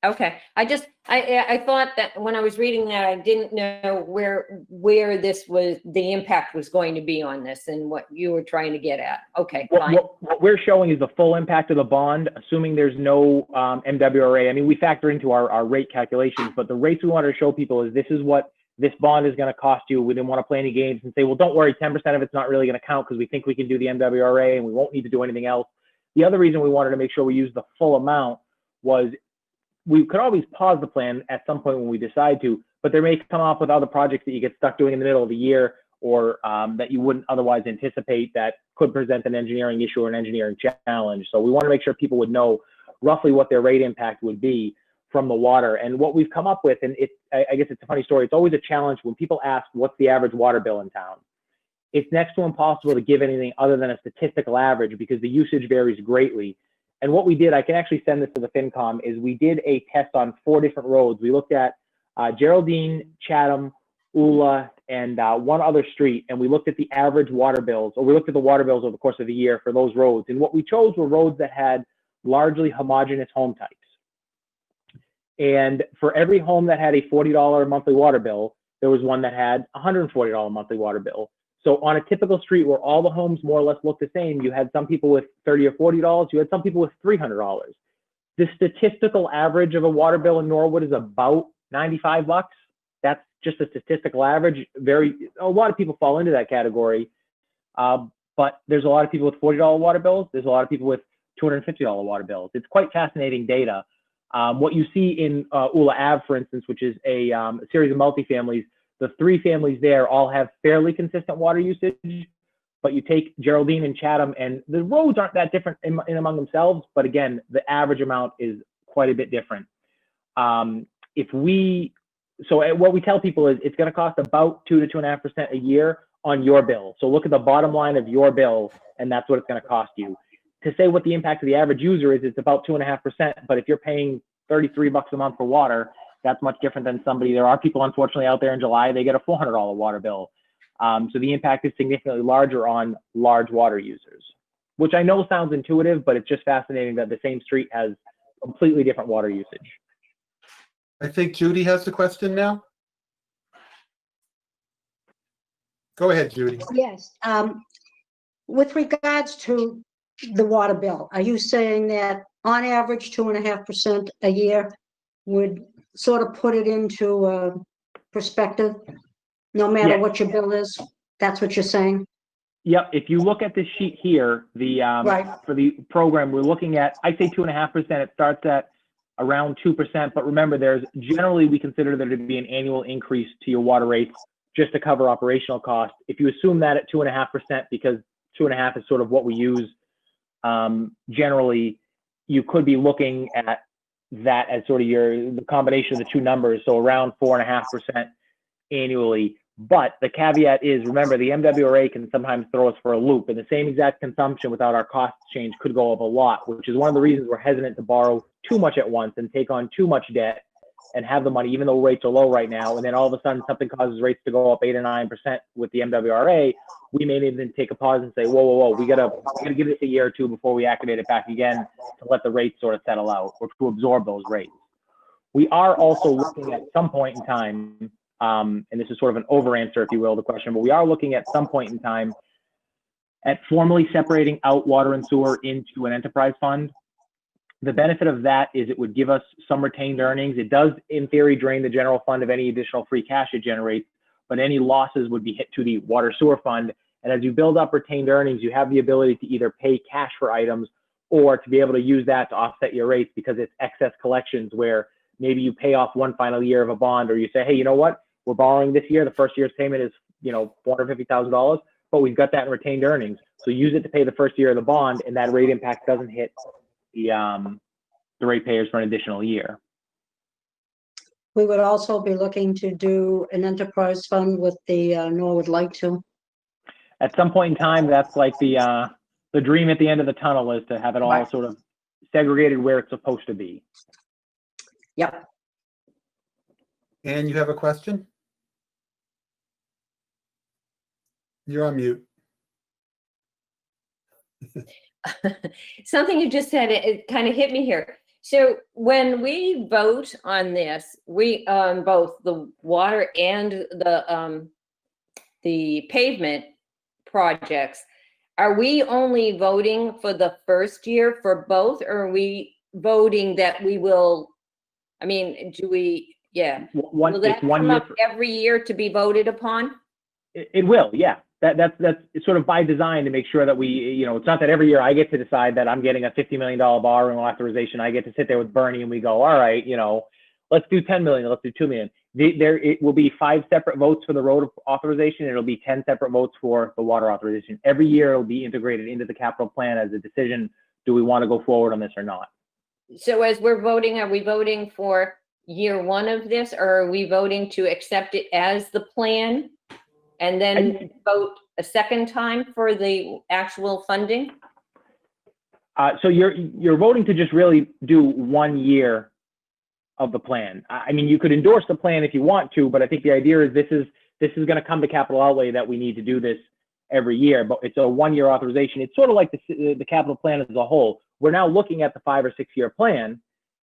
Okay, I thought that when I was reading that, I didn't know where this was, the impact was going to be on this and what you were trying to get at. Okay, fine.
What we're showing is the full impact of the bond, assuming there's no MWRA. I mean, we factor into our rate calculations, but the rates we wanted to show people is this is what this bond is going to cost you. We didn't want to play any games and say, well, don't worry, 10% of it's not really going to count because we think we can do the MWRA and we won't need to do anything else. The other reason we wanted to make sure we use the full amount was we could always pause the plan at some point when we decide to, but there may come up with other projects that you get stuck doing in the middle of the year or that you wouldn't otherwise anticipate that could present an engineering issue or an engineering challenge. So we want to make sure people would know roughly what their rate impact would be from the water. And what we've come up with, and I guess it's a funny story, it's always a challenge when people ask, what's the average water bill in town? It's next to impossible to give anything other than a statistical average because the usage varies greatly. And what we did, I can actually send this to the FinCom, is we did a test on 4 different roads. We looked at Geraldine, Chatham, Ula, and one other street, and we looked at the average water bills, or we looked at the water bills over the course of the year for those roads. And what we chose were roads that had largely homogeneous home types. And for every home that had a $40 monthly water bill, there was one that had a $140 monthly water bill. So on a typical street where all the homes more or less look the same, you had some people with $30 or $40, you had some people with $300. The statistical average of a water bill in Norwood is about $95. That's just a statistical average. A lot of people fall into that category, but there's a lot of people with $40 water bills. There's a lot of people with $250 water bills. It's quite fascinating data. What you see in Ula Ave, for instance, which is a series of multifamilies, the 3 families there all have fairly consistent water usage, but you take Geraldine and Chatham, and the roads aren't that different in among themselves, but again, the average amount is quite a bit different. So what we tell people is it's going to cost about 2 to 2.5% a year on your bill. So look at the bottom line of your bill, and that's what it's going to cost you. To say what the impact of the average user is, it's about 2.5%, but if you're paying $33 a month for water, that's much different than somebody. There are people, unfortunately, out there in July, they get a $400 water bill. So the impact is significantly larger on large water users, which I know sounds intuitive, but it's just fascinating that the same street has completely different water usage.
I think Judy has the question now. Go ahead, Judy.
Yes. With regards to the water bill, are you saying that on average 2.5% a year would sort of put it into perspective? No matter
Yeah.
what your bill is, that's what you're saying?
Yep, if you look at the sheet here,
Right.
for the program, we're looking at, I'd say 2.5%. It starts at around 2%, but remember, there's generally, we consider there to be an annual increase to your water rates just to cover operational costs. If you assume that at 2.5%, because 2.5 is sort of what we use generally, you could be looking at that as sort of the combination of the two numbers, so around 4.5% annually. But the caveat is, remember, the MWRA can sometimes throw us for a loop, and the same exact consumption without our costs change could go up a lot, which is one of the reasons we're hesitant to borrow too much at once and take on too much debt and have the money, even though rates are low right now, and then all of a sudden something causes rates to go up 8 or 9% with the MWRA. We may need to take a pause and say, whoa, we gotta give this a year or two before we activate it back again to let the rates sort of settle out or to absorb those rates. We are also looking at some point in time, and this is sort of an over answer, if you will, the question, but we are looking at some point in time at formally separating out water and sewer into an enterprise fund. The benefit of that is it would give us some retained earnings. It does, in theory, drain the general fund of any additional free cash it generates, but any losses would be hit to the water sewer fund. And as you build up retained earnings, you have the ability to either pay cash for items or to be able to use that to offset your rates, because it's excess collections where maybe you pay off one final year of a bond, or you say, hey, you know what? We're borrowing this year. The first year's payment is, $450,000, but we've got that in retained earnings. So use it to pay the first year of the bond, and that rate impact doesn't hit the ratepayers for an additional year.
We would also be looking to do an enterprise fund with the Norwood Light too.
At some point in time, that's like the dream at the end of the tunnel, is to have it all
Right.
sort of segregated where it's supposed to be.
Yep.
And you have a question? You're on mute.
Something you just said, it kind of hit me here. So when we vote on this, we both the water and the pavement projects, are we only voting for the first year for both, or are we voting that we will, do we, yeah. Will that come up every year to be voted upon?
It will, yeah. That's it's sort of by design to make sure that we, it's not that every year I get to decide that I'm getting a $50 million borrowing authorization. I get to sit there with Bernie and we go, all right, let's do 10 million, let's do 2 million. It will be 5 separate votes for the road authorization. It'll be 10 separate votes for the water authorization. Every year it'll be integrated into the capital plan as a decision. Do we want to go forward on this or not?
So as we're voting, are we voting for year 1 of this, or are we voting to accept it as the plan and then vote a second time for the actual funding?
So you're voting to just really do 1 year of the plan. You could endorse the plan if you want to, but I think the idea is this is going to come to capital outlay that we need to do this every year, but it's a 1-year authorization. It's sort of like the capital plan as a whole. We're now looking at the 5 or 6 year plan,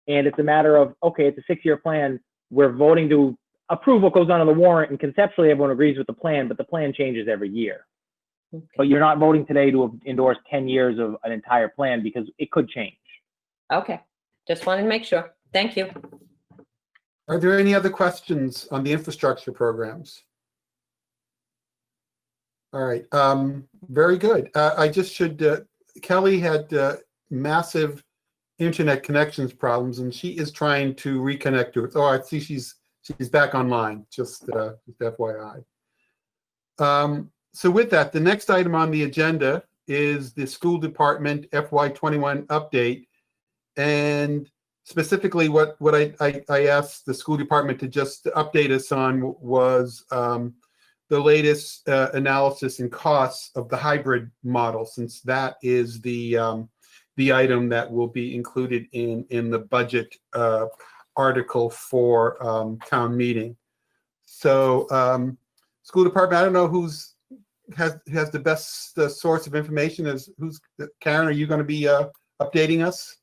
and it's a matter of, okay, it's a 6-year plan. We're voting to approve what goes on in the warrant, and conceptually everyone agrees with the plan, but the plan changes every year. Okay. But you're not voting today to endorse 10 years of an entire plan because it could change.
Okay, just wanted to make sure. Thank you.
Are there any other questions on the infrastructure programs? All right, very good. I just should, Kelly had massive internet connections problems, and she is trying to reconnect to it. Oh, I see she's back online, just FYI. So with that, the next item on the agenda is the school department FY21 update. And specifically what I asked the school department to just update us on was the latest analysis and costs of the hybrid model, since that is the item that will be included in the budget article for town meeting. So school department, I don't know who has the best source of information. Karen, are you going to be updating us?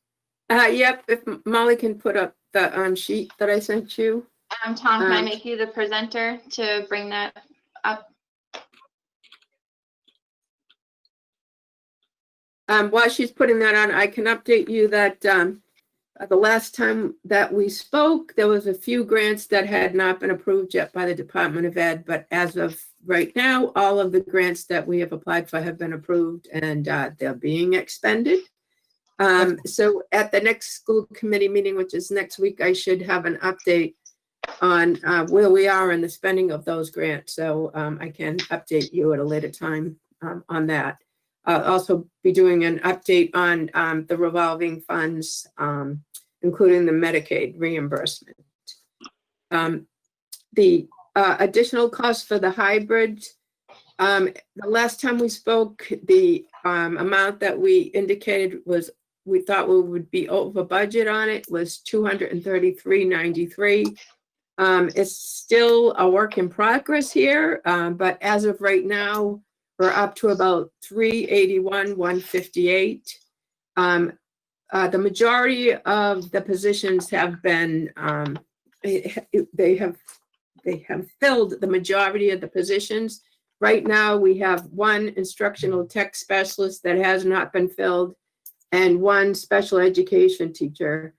Yep, if Molly can put up the sheet that I sent you.
Tom, can I make you the presenter to bring that up?
While she's putting that on, I can update you that the last time that we spoke, there was a few grants that had not been approved yet by the Department of Ed, but as of right now, all of the grants that we have applied for have been approved and they're being expended. So at the next school committee meeting, which is next week, I should have an update on where we are in the spending of those grants. So I can update you at a later time on that. I'll also be doing an update on the revolving funds, including the Medicaid reimbursement. The additional cost for the hybrid, the last time we spoke, the amount that we indicated was, we thought we would be over budget on it, was $233.93. It's still a work in progress here, but as of right now, we're up to about $381,158. The majority of the positions have been, they have filled the majority of the positions. Right now, we have one instructional tech specialist that has not been filled and one special education teacher.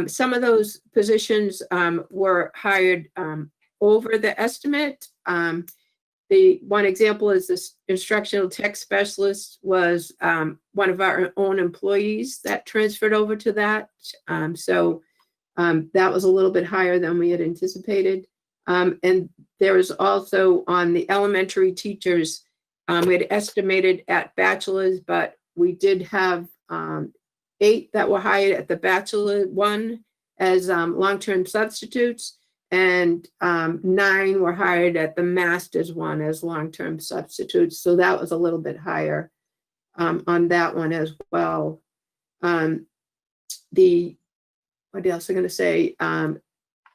Some of those positions were hired over the estimate. The one example is this instructional tech specialist was one of our own employees that transferred over to that. So that was a little bit higher than we had anticipated. And there was also on the elementary teachers, we had estimated at bachelor's, but we did have 8 that were hired at the bachelor one as long-term substitutes, and 9 were hired at the master's one as long-term substitutes. So that was a little bit higher on that one as well. What else I'm going to say?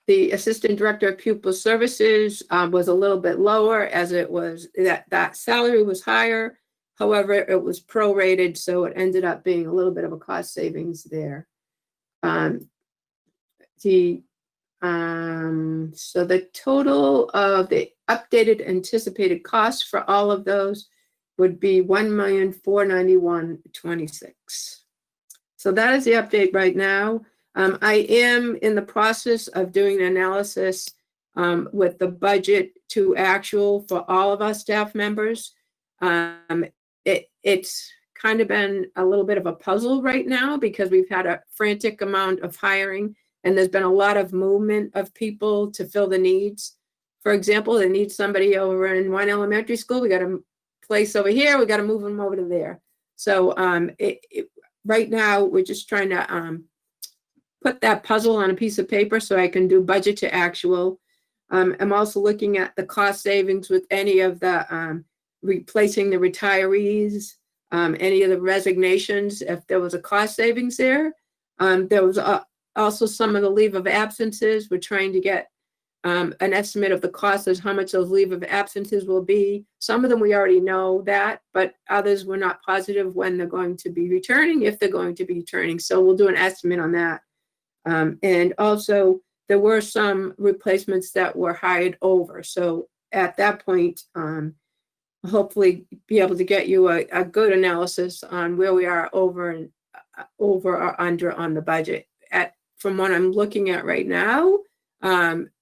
The assistant director of pupil services was a little bit lower, as it was that salary was higher. However, it was prorated, so it ended up being a little bit of a cost savings there. So the total of the updated anticipated costs for all of those would be $1,491,26. So that is the update right now. I am in the process of doing an analysis with the budget to actual for all of our staff members. It's kind of been a little bit of a puzzle right now because we've had a frantic amount of hiring and there's been a lot of movement of people to fill the needs. For example, they need somebody over in one elementary school. We got a place over here. We got to move them over to there. So right now we're just trying to put that puzzle on a piece of paper so I can do budget to actual. I'm also looking at the cost savings with any of the replacing the retirees, any of the resignations, if there was a cost savings there. There was also some of the leave of absences. We're trying to get an estimate of the cost of how much those leave of absences will be. Some of them we already know that, but others we're not positive when they're going to be returning, if they're going to be returning. So we'll do an estimate on that. And also there were some replacements that were hired over. So at that point, hopefully be able to get you a good analysis on where we are over or under on the budget. From what I'm looking at right now,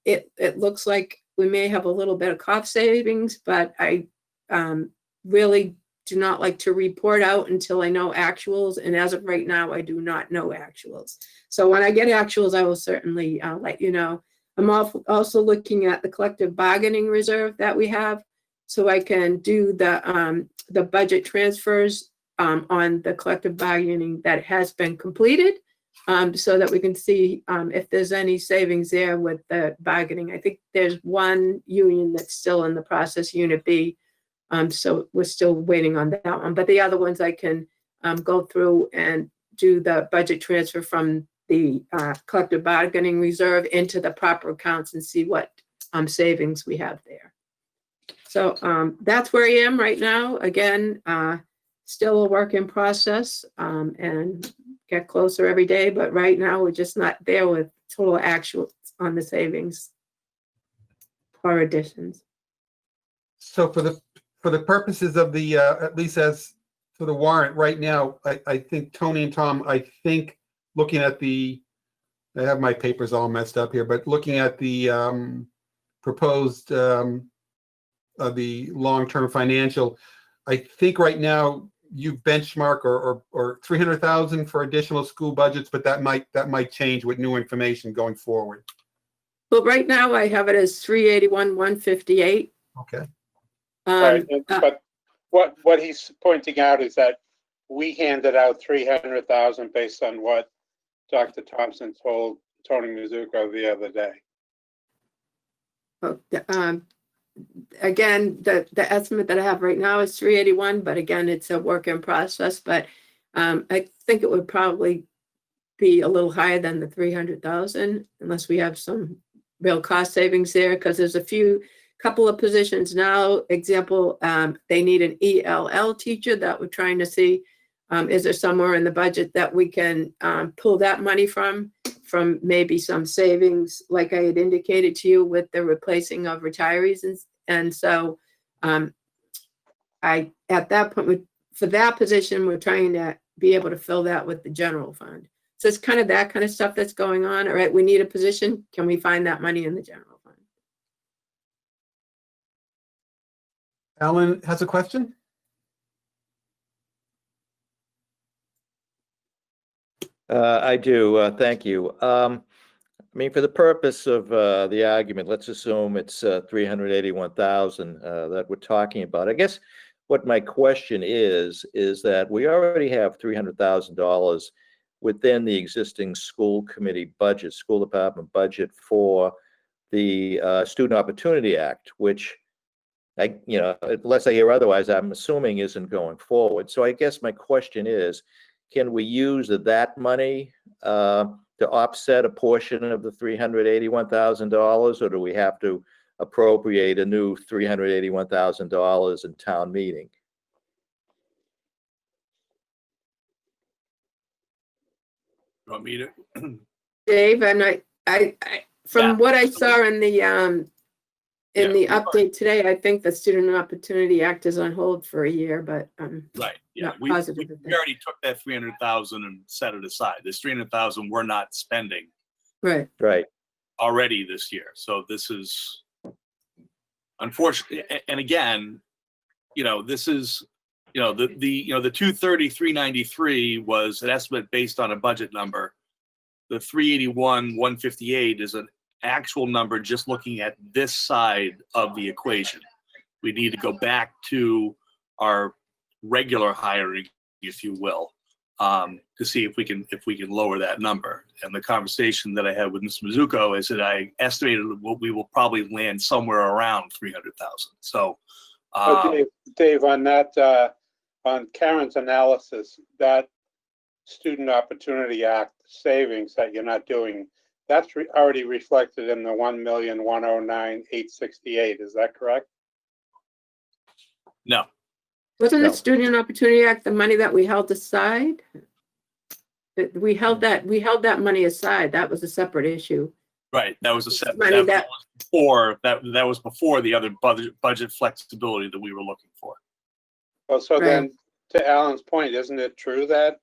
it looks like we may have a little bit of cost savings, but I really do not like to report out until I know actuals. And as of right now, I do not know actuals. So when I get actuals, I will certainly let you know. I'm also looking at the collective bargaining reserve that we have, so I can do the budget transfers on the collective bargaining that has been completed, so that we can see if there's any savings there with the bargaining. I think there's one union that's still in the process, Unit B. So we're still waiting on that one. But the other ones I can go through and do the budget transfer from the collective bargaining reserve into the proper accounts and see what savings we have there. So that's where I am right now. Again, still a work in process and get closer every day. But right now, we're just not there with total actual on the savings or additions.
So for the purposes of the, at least as for the warrant right now, I think Tony and Tom, I think looking at the I have my papers all messed up here, but looking at the proposed the long-term financial, I think right now you benchmark or 300,000 for additional school budgets, but that might change with new information going forward.
Well, right now I have it as 381, 158.
Okay.
Right, but what he's pointing out is that we handed out 300,000 based on what Dr. Thompson told Tony Mizuko the other day.
Again, the estimate that I have right now is 381, but again, it's a work in process. But I think it would probably be a little higher than the 300,000 unless we have some real cost savings there, because there's couple of positions now. Example, they need an ELL teacher that we're trying to see. Is there somewhere in the budget that we can pull that money from maybe some savings, like I had indicated to you with the replacing of retirees. And so at that point, for that position, we're trying to be able to fill that with the general fund. So it's kind of that kind of stuff that's going on. All right, we need a position. Can we find that money in the general fund?
Alan has a question.
I do. Thank you. I mean, for the purpose of the argument, let's assume it's 381,000 that we're talking about. I guess what my question is that we already have $300,000 within the existing school committee budget, school department budget for the Student Opportunity Act, which unless I hear otherwise, I'm assuming isn't going forward. So I guess my question is, can we use that money to offset a portion of the $381,000, or do we have to appropriate a new $381,000 in town meeting?
You want me to?
Dave, and from what I saw in the update today, I think the Student Opportunity Act is on hold for a year, but
right. Yeah,
not
we
positive of that.
already took that 300,000 and set it aside. This 300,000 we're not spending
Right.
already this year. So this is unfortunate. And again, this is the 230, 393 was an estimate based on a budget number. The 381, 158 is an actual number just looking at this side of the equation. We need to go back to our regular hiring, if you will, to see if we can lower that number. And the conversation that I had with Mr. Mizuko is that I estimated we will probably land somewhere around 300,000. So,
Dave, on that, on Karen's analysis, that Student Opportunity Act savings that you're not doing, that's already reflected in the 1,109,868. Is that correct?
no.
Wasn't
No.
the Student Opportunity Act the money that we held aside? We held that money aside. That was a separate issue.
Right. That was a set.
Money
That was before the other budget flexibility that we were looking for.
Well, so
Right.
then, to Alan's point, isn't it true that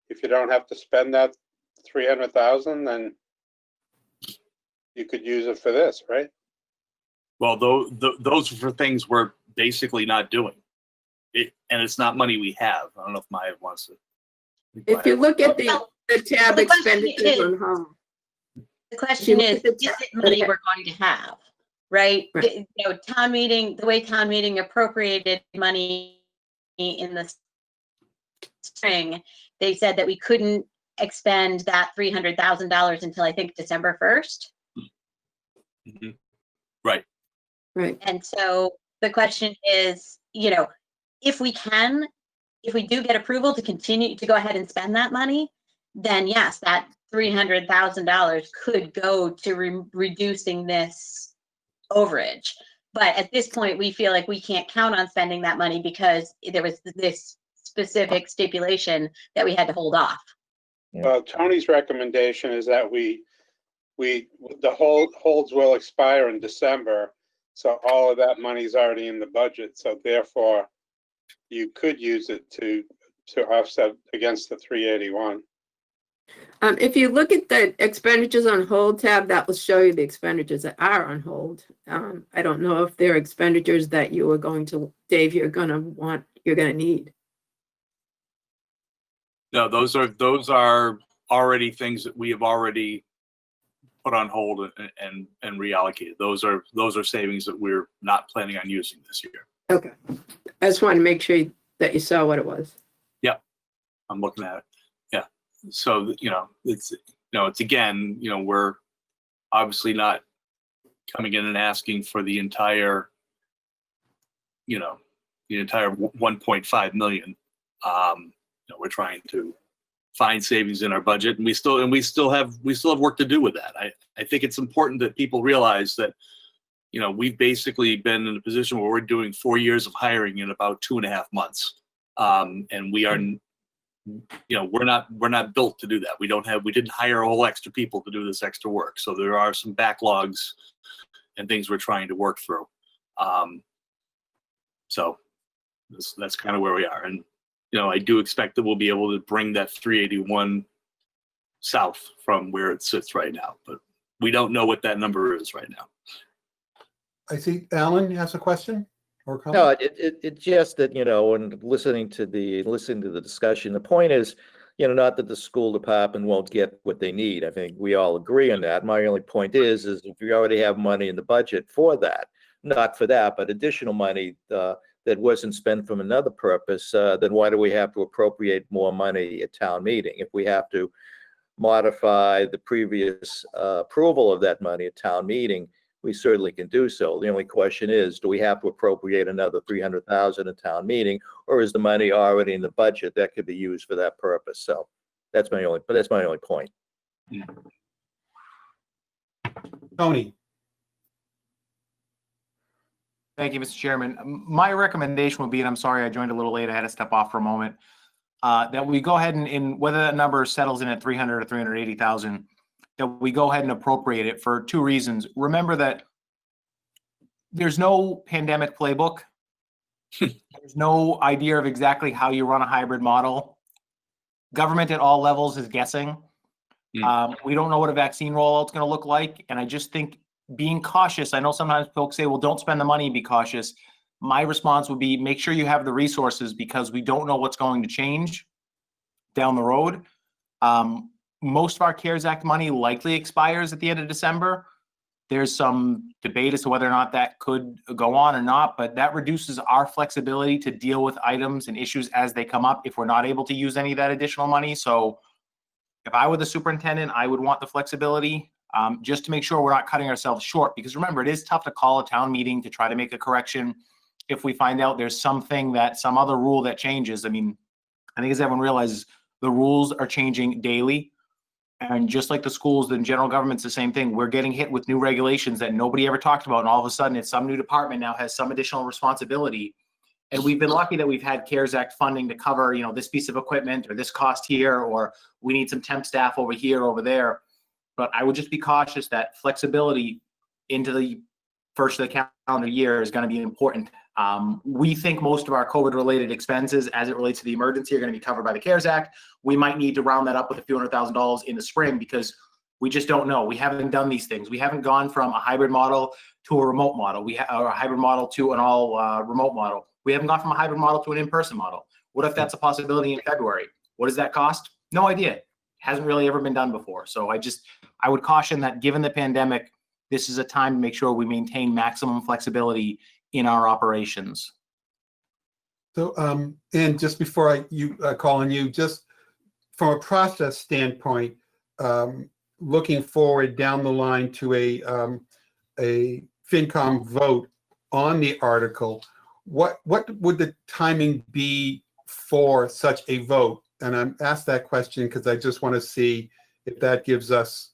if you don't have to spend that 300,000, then you could use it for this, right?
Well, those are for things we're basically not doing. And it's not money we have. I don't know if Maya wants to.
If you look at the tab
the question
expenditures
is-
on home.
The question
If
is,
you look at
is
the
it money
tab-
we're going to have, right?
Right.
Town meeting, the way town meeting appropriated money in the spring, they said that we couldn't expend that $300,000 until I think December 1st.
Mm-hmm. Right.
Right.
And so the question is, if we do get approval to continue to go ahead and spend that money, then yes, that $300,000 could go to reducing this overage. But at this point, we feel like we can't count on spending that money because there was this specific stipulation that we had to hold off.
Well, Tony's recommendation is that the holds will expire in December. So all of that money is already in the budget. So therefore, you could use it to offset against the 381.
If you look at the expenditures on hold tab, that will show you the expenditures that are on hold. I don't know if they're expenditures that you are going to, Dave, you're gonna need.
No, those are already things that we have already put on hold and reallocated. Those are savings that we're not planning on using this year.
Okay. I just wanted to make sure that you saw what it was.
Yep. I'm looking at it. Yeah. So, it's again, we're obviously not coming in and asking for the entire 1.5 million. We're trying to find savings in our budget, and we still have work to do with that. I think it's important that people realize that, we've basically been in a position where we're doing 4 years of hiring in about 2.5 months. And we are, we're not built to do that. We didn't hire a whole extra people to do this extra work. So there are some backlogs and things we're trying to work through. So that's kind of where we are. And, I do expect that we'll be able to bring that 381 south from where it sits right now, but we don't know what that number is right now.
I see Alan has a question or comment.
No, it's just that, when listening to the discussion, the point is, not that the school department won't get what they need. I think we all agree on that. My only point is if we already have money in the budget for that, not for that, but additional money that wasn't spent from another purpose, then why do we have to appropriate more money at town meeting? If we have to modify the previous approval of that money at town meeting, we certainly can do so. The only question is, do we have to appropriate another $300,000 at town meeting, or is the money already in the budget that could be used for that purpose? So that's my only point.
Tony.
Thank you, Mr. Chairman. My recommendation would be, and I'm sorry I joined a little late, I had to step off for a moment, that we go ahead and whether that number settles in at 300 or 380,000, that we go ahead and appropriate it for two reasons. Remember that there's no pandemic playbook. There's no idea of exactly how you run a hybrid model. Government at all levels is guessing. We don't know what a vaccine rollout is going to look like. And I just think being cautious, I know sometimes folks say, well, don't spend the money and be cautious. My response would be make sure you have the resources, because we don't know what's going to change down the road. Most of our CARES Act money likely expires at the end of December. There's some debate as to whether or not that could go on or not, but that reduces our flexibility to deal with items and issues as they come up if we're not able to use any of that additional money. So if I were the superintendent, I would want the flexibility just to make sure we're not cutting ourselves short, because remember, it is tough to call a town meeting to try to make a correction if we find out there's some other rule that changes. I mean, I think as everyone realizes, the rules are changing daily. And just like the schools, the general government's the same thing. We're getting hit with new regulations that nobody ever talked about. And all of a sudden, it's some new department now has some additional responsibility. And we've been lucky that we've had CARES Act funding to cover, this piece of equipment or this cost here, or we need some temp staff over here, over there. But I would just be cautious that flexibility into the first of the calendar year is going to be important. We think most of our COVID-related expenses as it relates to the emergency are going to be covered by the CARES Act. We might need to round that up with a few $100,000 in the spring, because we just don't know. We haven't done these things. We haven't gone from a hybrid model to a remote model. Or a hybrid model to an all remote model. We haven't gone from a hybrid model to an in-person model. What if that's a possibility in February? What does that cost? No idea. Hasn't really ever been done before. So I would caution that given the pandemic, this is a time to make sure we maintain maximum flexibility in our operations.
So, and just before you call on you, just from a process standpoint, looking forward down the line to a FinCom vote on the article, what would the timing be for such a vote? And I'm asked that question because I just want to see if that gives us,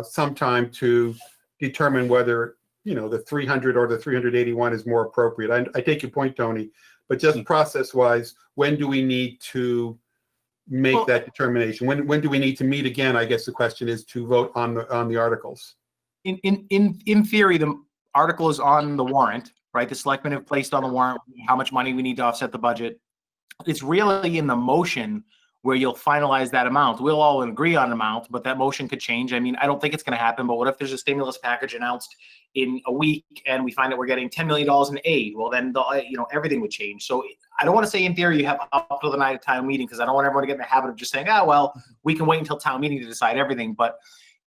some time to determine whether, the 300 or the 381 is more appropriate. I take your point, Tony, but just process-wise, when do we need to make that determination? When do we need to meet again? I guess the question is to vote on the articles.
In theory, the article is on the warrant, right? The selectmen have placed on the warrant how much money we need to offset the budget. It's really in the motion where you'll finalize that amount. We'll all agree on an amount, but that motion could change. I mean, I don't think it's going to happen, but what if there's a stimulus package announced in a week and we find that we're getting $10 million in aid? Well, then everything would change. So I don't want to say in theory you have up to the night of town meeting, because I don't want everyone to get in the habit of just saying, well, we can wait until town meeting to decide everything. But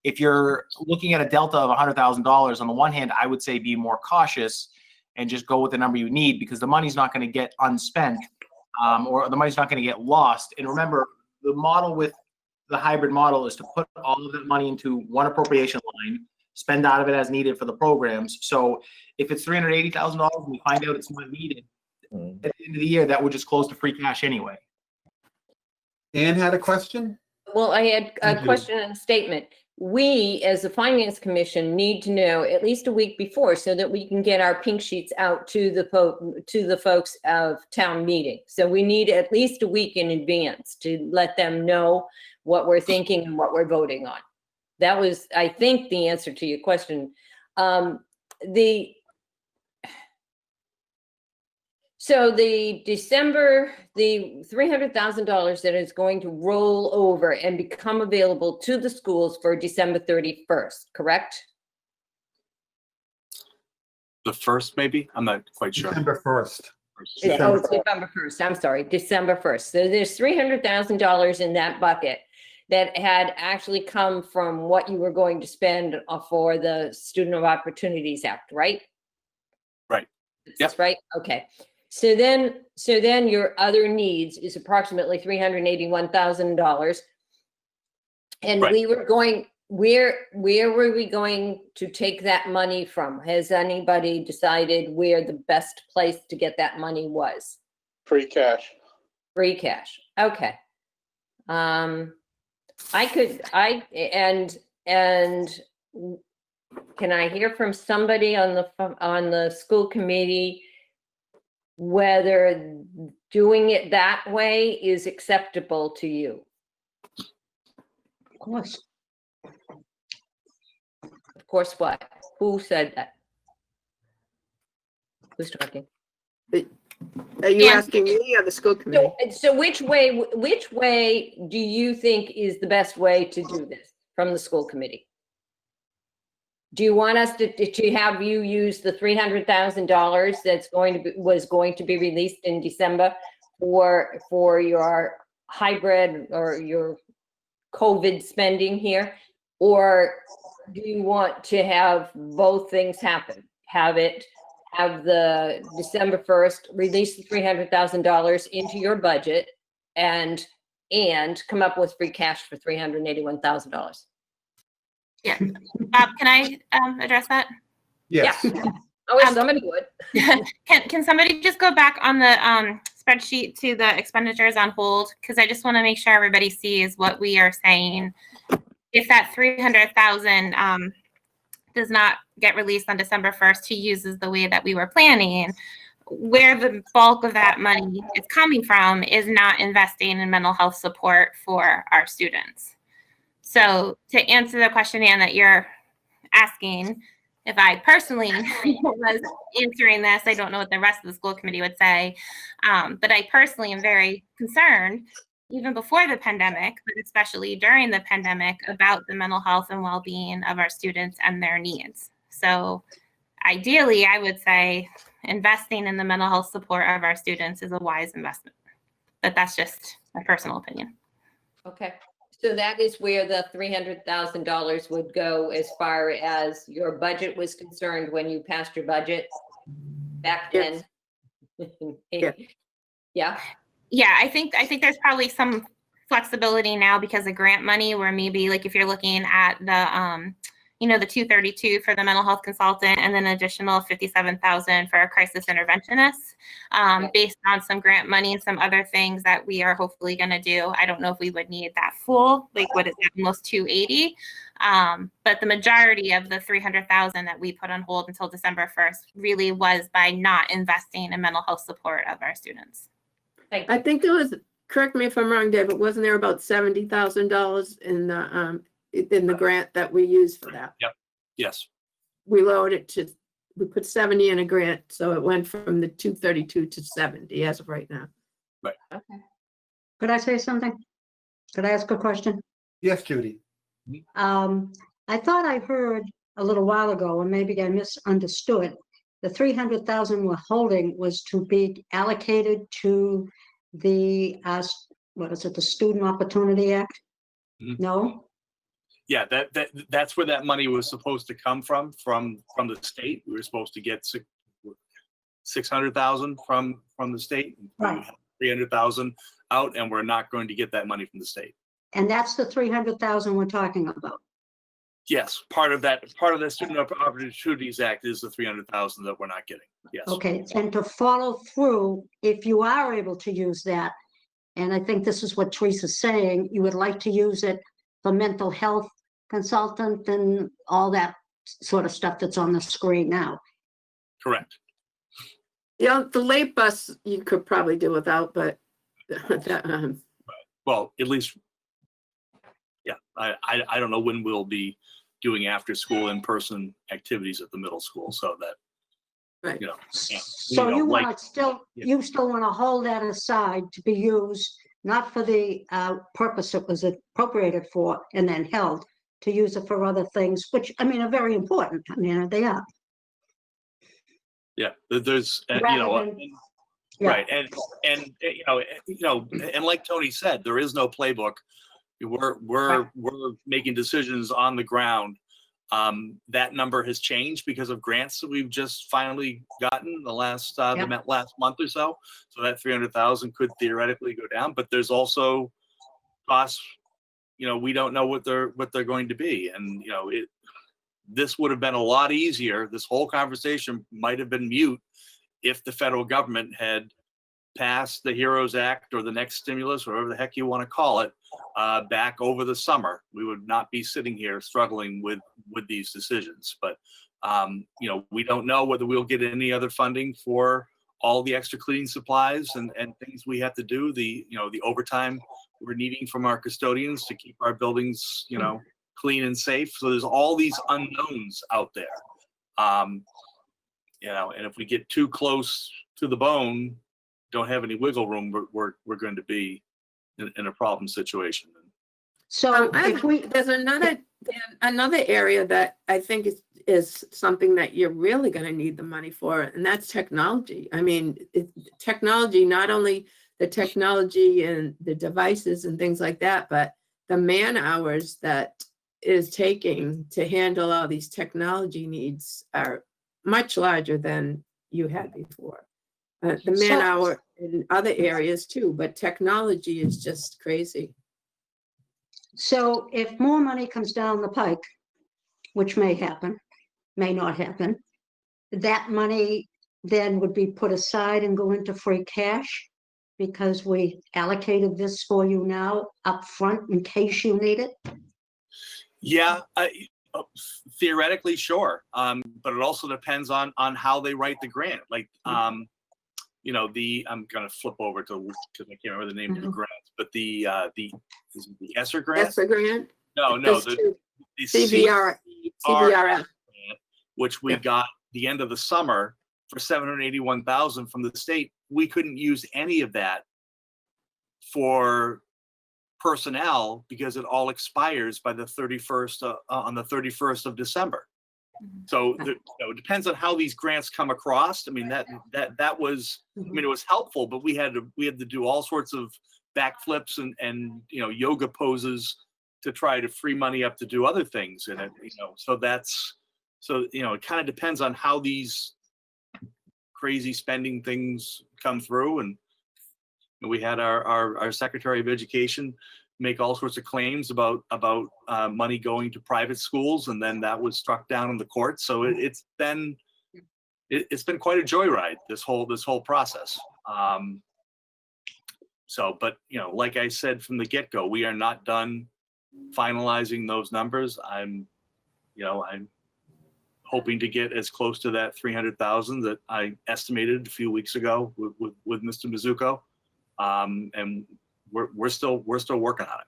if you're looking at a delta of $100,000, on the one hand, I would say be more cautious and just go with the number you need, because the money's not going to get unspent, or the money's not going to get lost. And remember, the model with the hybrid model is to put all of that money into one appropriation line, spend out of it as needed for the programs. So if it's $380,000 and we find out it's not needed at the end of the year, that would just close to free cash anyway.
Ann had a question?
Well, I had a question and a statement. We, as a finance commission, need to know at least a week before so that we can get our pink sheets out to the folks of town meeting. So we need at least a week in advance to let them know what we're thinking and what we're voting on. That was, I think, the answer to your question. So the $300,000 that is going to roll over and become available to the schools for December 31st, correct?
The first, maybe? I'm not quite sure.
December 1st.
Oh, it's November 1st. I'm sorry, December 1st. So there's $300,000 in that bucket that had actually come from what you were going to spend for the Student of Opportunities Act, right?
Right.
That's right. Okay. So then your other needs is approximately $381,000. And
Right.
we were going, where were we going to take that money from? Has anybody decided where the best place to get that money was?
Free cash.
Free cash. Okay. And can I hear from somebody on the school committee whether doing it that way is acceptable to you?
Of course.
Of course, what? Who said that? Who's talking?
Are you
Yeah.
asking me or the school committee?
So which way do you think is the best way to do this from the school committee? Do you want us to have you use the $300,000 that's was going to be released in December for your hybrid or your COVID spending here? Or do you want to have both things happen? Have the December 1st, release the $300,000 into your budget and come up with free cash for $381,000?
Yeah. Bob, can I address that?
Yes.
Oh, if somebody would.
Can somebody just go back on the spreadsheet to the expenditures on hold? Because I just want to make sure everybody sees what we are saying. If that 300,000 does not get released on December 1st to use as the way that we were planning, where the bulk of that money is coming from is not investing in mental health support for our students. So to answer the question, Ann, that you're asking, if I personally was answering this, I don't know what the rest of the school committee would say, but I personally am very concerned, even before the pandemic, but especially during the pandemic, about the mental health and well-being of our students and their needs. So ideally, I would say investing in the mental health support of our students is a wise investment, but that's just my personal opinion.
Okay. So that is where the $300,000 would go as far as your budget was concerned when you passed your budget back then?
Yes.
Yeah.
Yeah, I think there's probably some flexibility now because of grant money where maybe like if you're looking at the the 232 for the mental health consultant and then additional 57,000 for a crisis interventionist, based on some grant money and some other things that we are hopefully going to do. I don't know if we would need that full, like what is it, almost 280. But the majority of the 300,000 that we put on hold until December 1st really was by not investing in mental health support of our students.
I think there was, correct me if I'm wrong, Dave, but wasn't there about $70,000 in the grant that we used for that?
Yep. Yes.
We lowered it to, we put 70 in a grant, so it went from the 232 to 70 as of right now.
Right.
Okay.
Could I say something? Could I ask a question?
Yes, Judy.
I thought I heard a little while ago, and maybe I misunderstood, the 300,000 we're holding was to be allocated to the, what is it, the Student Opportunity Act?
Mhm.
No?
Yeah, that's where that money was supposed to come from the state. We were supposed to get 600,000 from the state.
Right.
300,000 out, and we're not going to get that money from the state.
And that's the 300,000 we're talking about.
Yes, part of the Student Opportunities Act is the 300,000 that we're not getting. Yes.
Okay, and to follow through, if you are able to use that, and I think this is what Teresa's saying, you would like to use it for mental health consultant and all that sort of stuff that's on the screen now.
Correct.
Yeah, the late bus you could probably do without, but that,
Well, at least, yeah, I don't know when we'll be doing after school in-person activities at the middle school, so that,
right.
you know. Yeah,
So you
like-
want to still,
yeah.
you still want to hold that aside to be used, not for the purpose it was appropriated for and then held, to use it for other things, which, I mean, are very important. I mean, they are.
Yeah, there's, you
Rather
know,
than- Yeah.
right, and and like Tony said, there is no playbook. We're making decisions on the ground. That number has changed because of grants that we've just finally gotten the last month or so. So that 300,000 could theoretically go down, but there's also costs. You know, we don't know what they're going to be, and you know, this would have been a lot easier. This whole conversation might have been mute if the federal government had passed the HEROES Act or the next stimulus, or whatever the heck you want to call it, back over the summer. We would not be sitting here struggling with these decisions. But you know, we don't know whether we'll get any other funding for all the extra cleaning supplies and things we have to do. The overtime we're needing from our custodians to keep our buildings, you know, clean and safe. So there's all these unknowns out there. You know, and if we get too close to the bone, don't have any wiggle room, we're going to be in a problem situation.
So if we,
There's another area that I think is something that you're really going to need the money for, and that's technology. I mean, technology, not only the technology and the devices and things like that, but the man hours that is taking to handle all these technology needs are much larger than you had before. The man hour in other areas too, but technology is just crazy.
so if more money comes down the pike, which may happen, may not happen, that money then would be put aside and go into free cash because we allocated this for you now up front in case you need it?
Yeah, theoretically, sure. But it also depends on how they write the grant. Like, you know, I'm gonna flip over to, because I can't remember the name of the grant, but the ESSER grant?
ESSER grant?
No, the
CVRF.
grant, which we got the end of the summer for 781,000 from the state. We couldn't use any of that for personnel because it all expires by the 31st on the 31st of December. So it depends on how these grants come across. I mean, that was, I mean, it was helpful, but we had to do all sorts of backflips and you know, yoga poses to try to free money up to do other things in it. You know, so you know, it kind of depends on how these crazy spending things come through. And we had our Secretary of Education make all sorts of claims about money going to private schools, and then that was struck down in the courts. So it's been quite a joyride, this whole process. So, but you know, like I said from the get-go, we are not done finalizing those numbers. I'm hoping to get as close to that 300,000 that I estimated a few weeks ago with Mr. Mizuko, and we're still working on it.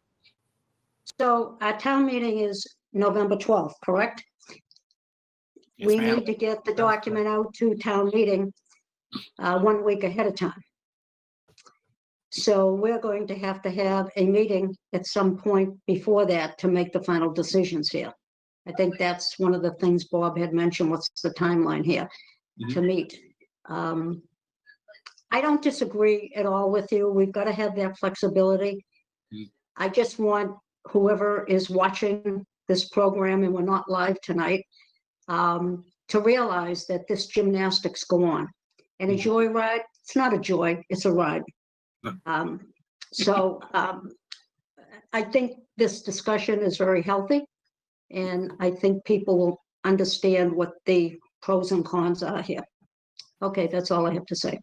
So our town meeting is November 12th, correct?
Yes,
We
ma'am.
need to get the document out to town meeting 1 week ahead of time. So we're going to have a meeting at some point before that to make the final decisions here. I think that's one of the things Bob had mentioned, what's the timeline here to meet. I don't disagree at all with you. We've got to have that flexibility. I just want whoever is watching this program, and we're not live tonight, to realize that this gymnastics go on. And a joyride, it's not a joy, it's a ride. I think this discussion is very healthy, and I think people will understand what the pros and cons are here. Okay, that's all I have to say.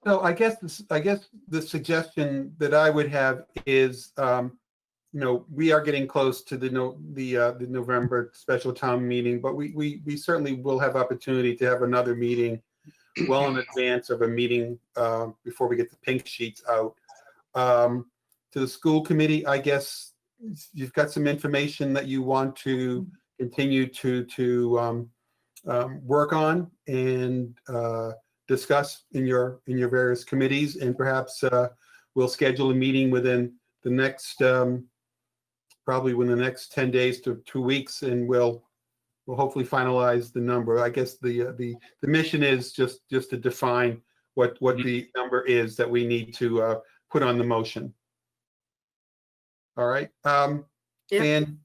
So I guess the suggestion that I would have is, we are getting close to the November special town meeting, but we certainly will have opportunity to have another meeting well in advance of a meeting before we get the pink sheets out. To the school committee, I guess you've got some information that you want to continue to work on and discuss in your various committees, and perhaps we'll schedule a meeting within the next probably within the next 10 days to 2 weeks, and we'll hopefully finalize the number. I guess the mission is just to define what the number is that we need to put on the motion. All right. And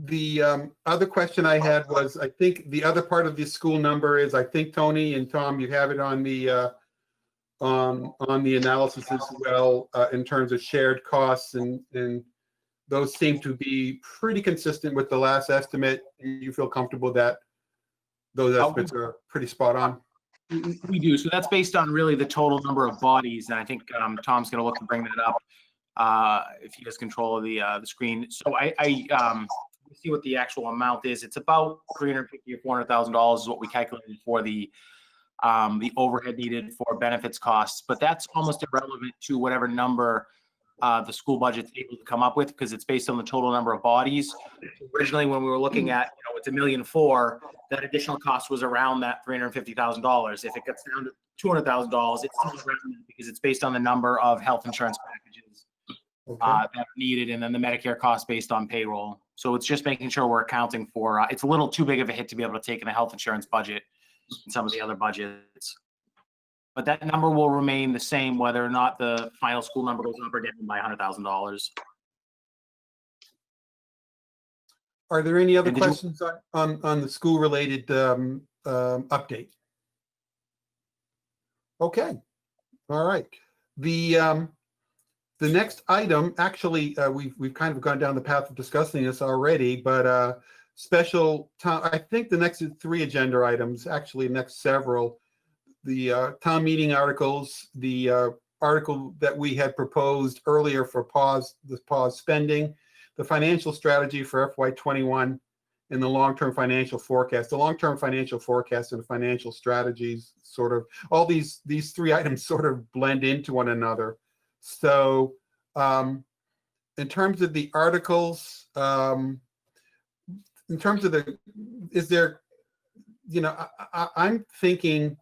the other question I had was, I think the other part of the school number is, I think Tony and Tom, you have it on the analysis as well, in terms of shared costs, and those seem to be pretty consistent with the last estimate. You feel comfortable that those estimates are pretty spot on?
We do. So that's based on really the total number of bodies, and I think Tom's going to look to bring that up if he has control of the screen. So I see what the actual amount is. It's about $350,000 or $400,000 is what we calculated for the overhead needed for benefits costs, but that's almost irrelevant to whatever number the school budget's able to come up with, because it's based on the total number of bodies. Originally, when we were looking at, it's $1.4 million, that additional cost was around that $350,000. If it gets down to $200,000, it's still around that, because it's based on the number of health insurance packages that are needed, and then the Medicare cost based on payroll. So it's just making sure we're accounting for, it's a little too big of a hit to be able to take in the health insurance budget and some of the other budgets. But that number will remain the same whether or not the final school number goes up or down by $100,000.
Are there any other questions on the school related update? Okay. All right. The next item, actually, we've kind of gone down the path of discussing this already, but special town, I think the next 3 agenda items, actually next several, the town meeting articles, the article that we had proposed earlier for the pause spending, the financial strategy for FY21, and the long-term financial forecast. The long-term financial forecast and the financial strategies, sort of, all these 3 items sort of blend into one another. So in terms of the articles, in terms of is there, I'm thinking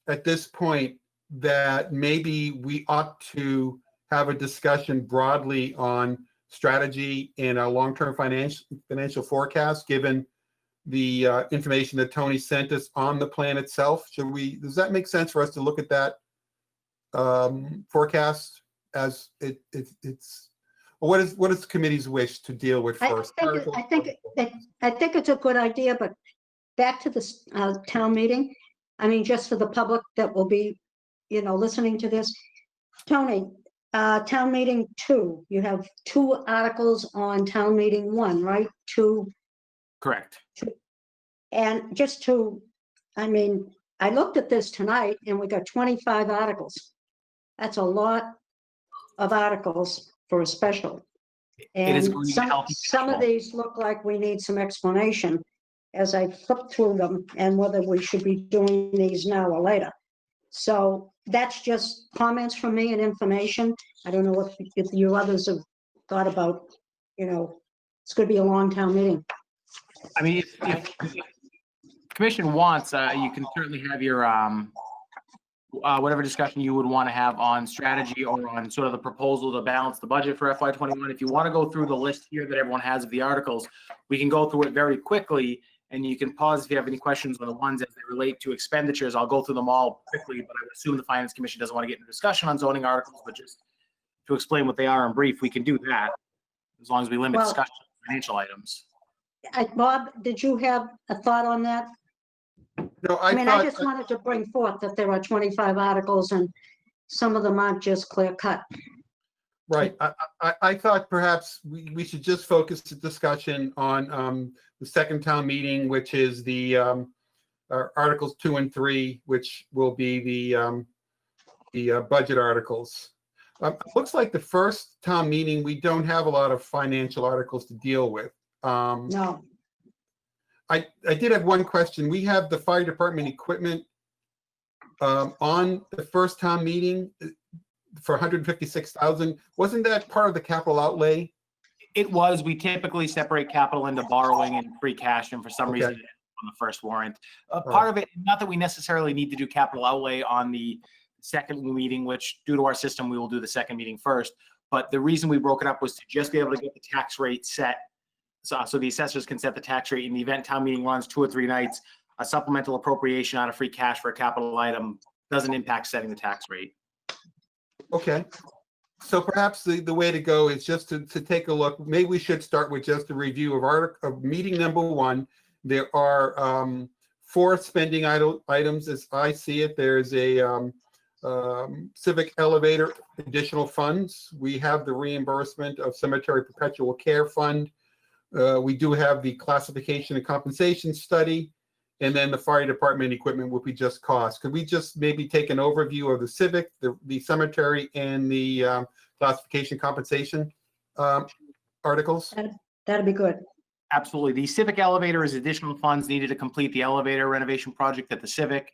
at this point that maybe we ought to have a discussion broadly on strategy and our long-term financial forecast, given the information that Tony sent us on the plan itself. Does that make sense for us to look at that forecast as it's, or what is the committee's wish to deal with first?
I think it's a good idea, but back to the town meeting. I mean, just for the public that will be, listening to this, Tony, town meeting 2, you have 2 articles on town meeting 1, right? 2.
Correct.
2. And just I looked at this tonight and we got 25 articles. That's a lot of articles for a special. And some of these look like we need some explanation as I flip through them, and whether we should be doing these now or later. So that's just comments from me and information. I don't know if you others have thought about, it's going to be a long town meeting.
I mean, if the commission wants, you can certainly have your whatever discussion you would want to have on strategy or on sort of the proposal to balance the budget for FY21. If you want to go through the list here that everyone has of the articles, we can go through it very quickly, and you can pause if you have any questions on the ones as they relate to expenditures. I'll go through them all quickly, but I would assume the Finance Commission doesn't want to get into discussion on zoning articles, but just to explain what they are in brief, we can do that as long as we limit
Well-
discussion to financial items.
Bob, did you have a thought on that?
No,
I mean, I
thought,
just wanted to bring forth that there are 25 articles and some of them aren't just clear cut.
right. I thought perhaps we should just focus the discussion on the second town meeting, which is the Articles 2 and 3, which will be the budget articles. Looks like the first town meeting, we don't have a lot of financial articles to deal with.
No,
I did have one question. We have the fire department equipment on the first town meeting for 156,000. Wasn't that part of the capital outlay?
It was. We typically separate capital into borrowing and free cash, and for some reason,
Okay.
it on the first warrant. Part of it, not that we necessarily need to do capital outlay on the second meeting, which due to our system, we will do the second meeting first. But the reason we broke it up was to just be able to get the tax rate set. So the assessors can set the tax rate in the event town meeting runs 2 or 3 nights. A supplemental appropriation out of free cash for a capital item doesn't impact setting the tax rate.
Okay. So perhaps the way to go is just to take a look. Maybe we should start with just a review of meeting number 1. There are 4 spending items as I see it. There's a Civic Elevator additional funds. We have the reimbursement of Cemetery Perpetual Care Fund. We do have the classification and compensation study, and then the fire department equipment will be just cost. Could we just maybe take an overview of the civic, the cemetery, and the classification compensation articles?
that'd be good.
Absolutely. The Civic Elevator is additional funds needed to complete the elevator renovation project at the Civic.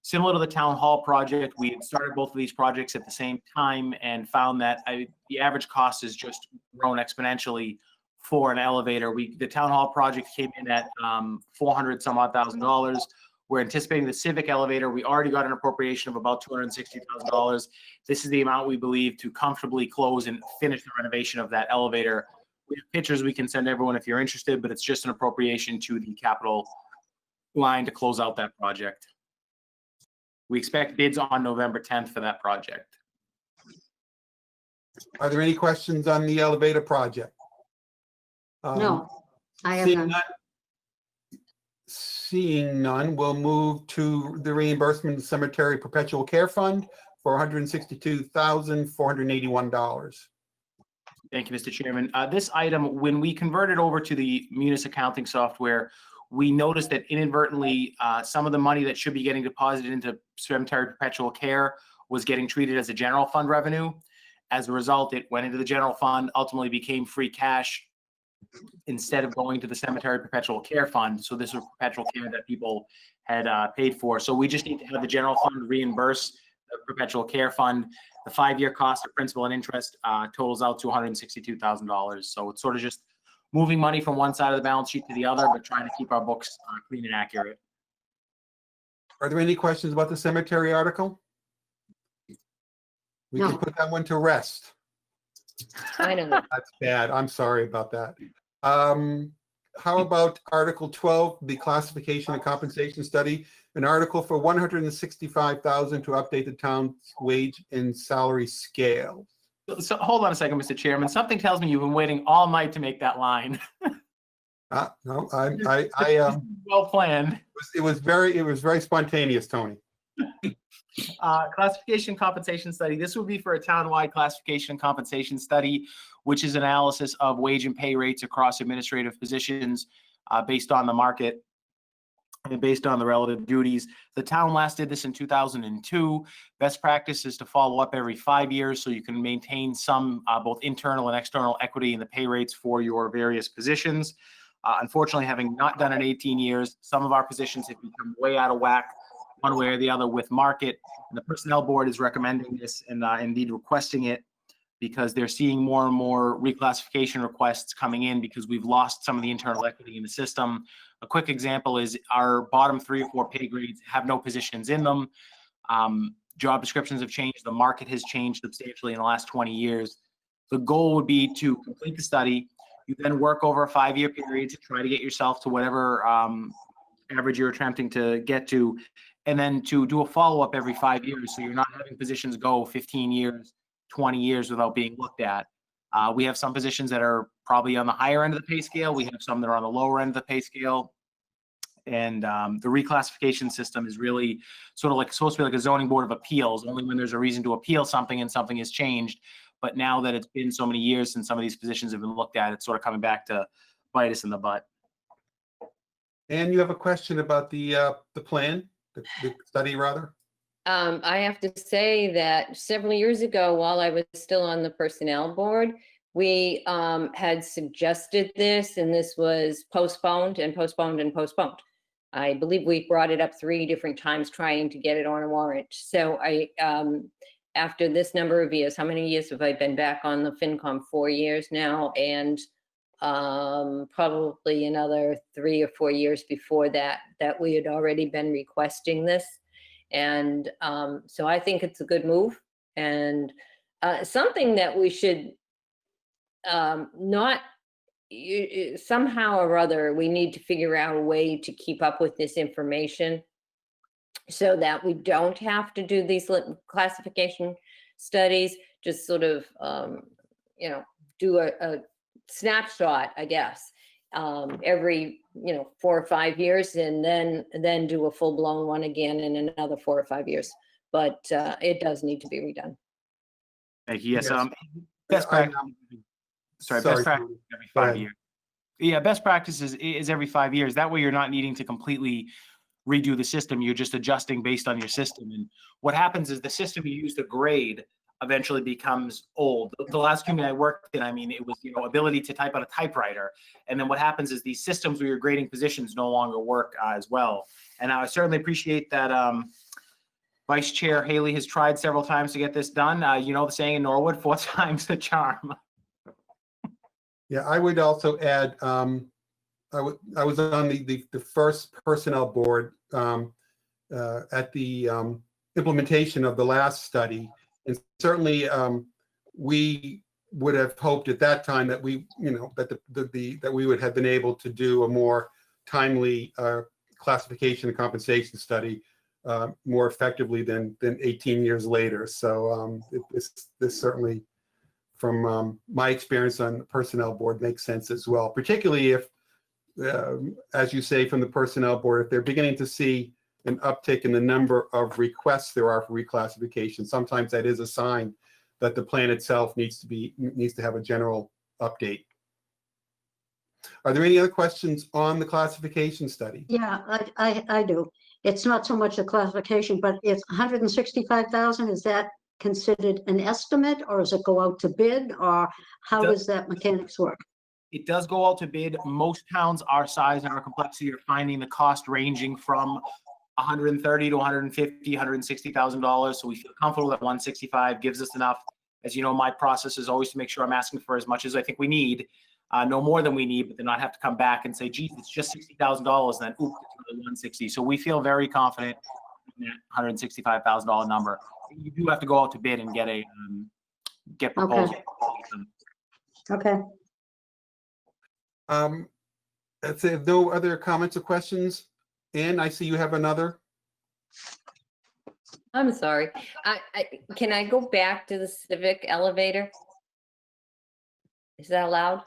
Similar to the Town Hall project, we had started both of these projects at the same time and found that the average cost has just grown exponentially for an elevator. The Town Hall project came in at $400 some odd thousand. We're anticipating the Civic Elevator. We already got an appropriation of about $260,000. This is the amount we believe to comfortably close and finish the renovation of that elevator. We have pictures we can send everyone if you're interested, but it's just an appropriation to the capital line to close out that project. We expect bids on November 10th for that project.
Are there any questions on the elevator project?
No, I have
Seeing
none.
none, seeing none, we'll move to the reimbursement of Cemetery Perpetual Care Fund for $162,481.
Thank you, Mr. Chairman. This item, when we converted over to the Munis accounting software, we noticed that inadvertently, some of the money that should be getting deposited into Cemetery Perpetual Care was getting treated as a general fund revenue. As a result, it went into the general fund, ultimately became free cash instead of going to the Cemetery Perpetual Care Fund. So this was perpetual care that people had paid for. So we just need to have the general fund reimburse the Perpetual Care Fund. The 5-year cost of principal and interest totals out to $162,000. So it's sort of just moving money from one side of the balance sheet to the other, but trying to keep our books clean and accurate.
Are there any questions about the cemetery article? We can
No.
put that one to rest.
I know.
That's bad. I'm sorry about that. How about Article 12, the classification and compensation study, an article for $165,000 to update the town's wage and salary scale.
So hold on a second, Mr. Chairman. Something tells me you've been waiting all night to make that line.
No, I
Well planned.
it was very spontaneous, Tony.
Classification compensation study. This would be for a townwide classification compensation study, which is analysis of wage and pay rates across administrative positions based on the market and based on the relative duties. The town last did this in 2002. Best practice is to follow up every 5 years so you can maintain some both internal and external equity in the pay rates for your various positions. Unfortunately, having not done it 18 years, some of our positions have become way out of whack one way or the other with market. And the personnel board is recommending this and indeed requesting it because they're seeing more and more reclassification requests coming in because we've lost some of the internal equity in the system. A quick example is our bottom 3 or 4 pay grades have no positions in them. job descriptions have changed. The market has changed substantially in the last 20 years. The goal would be to complete the study. You then work over a 5-year period to try to get yourself to whatever average you're attempting to get to, and then to do a follow-up every 5 years. So you're not having positions go 15 years, 20 years without being looked at. We have some positions that are probably on the higher end of the pay scale. We have some that are on the lower end of the pay scale. And the reclassification system is really sort of like supposed to be like a zoning board of appeals, only when there's a reason to appeal something and something has changed. But now that it's been so many years since some of these positions have been looked at, it's sort of coming back to bite us in the butt.
And you have a question about the plan, the study rather?
I have to say that several years ago, while I was still on the personnel board, we had suggested this, and this was postponed and postponed and postponed. I believe we brought it up 3 different times trying to get it on a warrant. So after this number of years, how many years have I been back on the FinCom? 4 years now, and probably another 3 or 4 years before that we had already been requesting this. And so I think it's a good move, and something that we should not somehow or other, we need to figure out a way to keep up with this information so that we don't have to do these classification studies, just sort of, do a snapshot, I guess, every, 4 or 5 years, and then do a full blown one again in another 4 or 5 years. But it does need to be redone.
Thank you. Yes.
Yes.
Best practice. Best practice every 5 years. Yeah, best practice is every 5 years. That way you're not needing to completely redo the system. You're just adjusting based on your system. And what happens is the system you use to grade eventually becomes old. The last company I worked in, it was, ability to type on a typewriter. And then what happens is these systems where you're grading positions no longer work as well. And I certainly appreciate that Vice Chair Haley has tried several times to get this done. The saying in Norwood, 4 times the charm.
Yeah, I would also add, I was on the first personnel board at the implementation of the last study. And certainly we would have hoped at that time that we, that we would have been able to do a more timely classification and compensation study more effectively than 18 years later. So this certainly, from my experience on the personnel board, makes sense as well, particularly if, as you say, from the personnel board, if they're beginning to see an uptick in the number of requests there are for reclassification. Sometimes that is a sign that the plan itself needs to have a general update. Are there any other questions on the classification study?
Yeah, I do. It's not so much a classification, but it's 165,000. Is that considered an estimate, or does it go out to bid, or how does that mechanics work?
It does go out to bid. Most towns our size and our complexity are finding the cost ranging from $130,000 to $150,000, $160,000. So we feel comfortable that 165 gives us enough. As you know, my process is always to make sure I'm asking for as much as I think we need, no more than we need, but then not have to come back and say, geez, it's just $60,000, and then oops, it's really 160. So we feel very confident in that $165,000 number. You do have to go out to bid and get proposals.
Okay.
Let's say if no other comments or questions. Ann, I see you have another.
I'm sorry. Can I go back to the Civic Elevator? Is that allowed?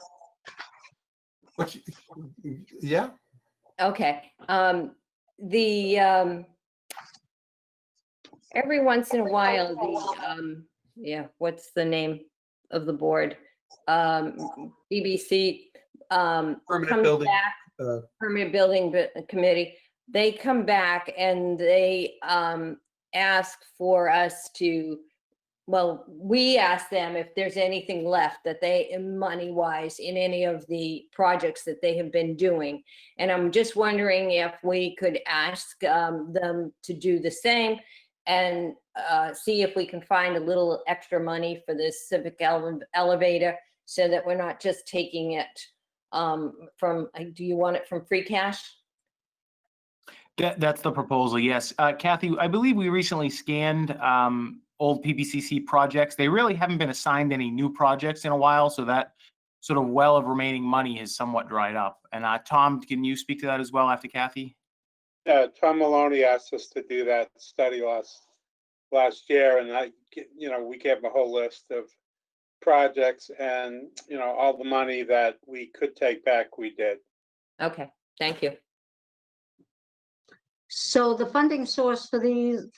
Yeah.
Okay. Every once in a while, what's the name of the board? BBC
Permanent Building.
Permanent Building Committee. They come back and they ask for us to, we ask them if there's anything left that they, money-wise, in any of the projects that they have been doing. And I'm just wondering if we could ask them to do the same and see if we can find a little extra money for this Civic Elevator, so that we're not just taking it from, do you want it from free cash?
That's the proposal, yes. Kathy, I believe we recently scanned old PPCC projects. They really haven't been assigned any new projects in a while, so that sort of well of remaining money has somewhat dried up. And Tom, can you speak to that as well after Kathy?
Tom Maloney asked us to do that study last year, and we gave him a whole list of projects, and all the money that we could take back, we did.
Okay, thank you.
So the funding source for these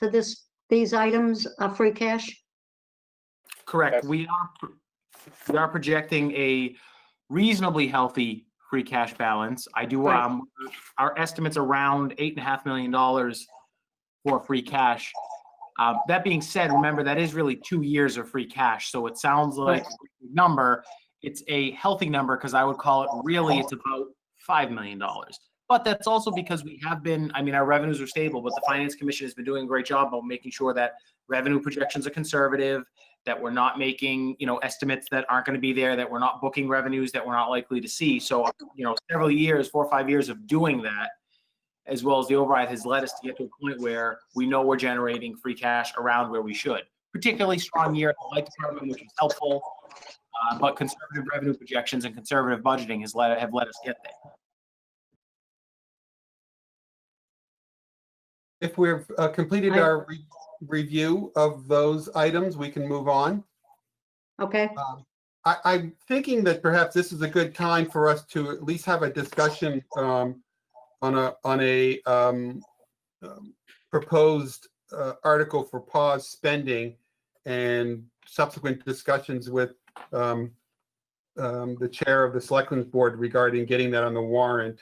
items are free cash?
Correct.
Yes.
We are projecting a reasonably healthy free cash balance. I do,
Right.
Our estimate's around $8.5 million for free cash. That being said, remember, that is really 2 years of free cash. So it sounds like a number. It's a healthy number because I would call it really, it's about $5 million. But that's also because we have been, I mean, our revenues are stable, but the Finance Commission has been doing a great job of making sure that revenue projections are conservative, that we're not making, estimates that aren't going to be there, that we're not booking revenues that we're not likely to see. So, several years, 4 or 5 years of doing that, as well as the override, has led us to get to a point where we know we're generating free cash around where we should. Particularly strong year at the Light Department, which is helpful, but conservative revenue projections and conservative budgeting have let us get there.
If we've completed our review of those items, we can move on.
Okay,
I'm thinking that perhaps this is a good time for us to at least have a discussion on a proposed article for pause spending and subsequent discussions with the chair of the Selectmen's Board regarding getting that on the warrant.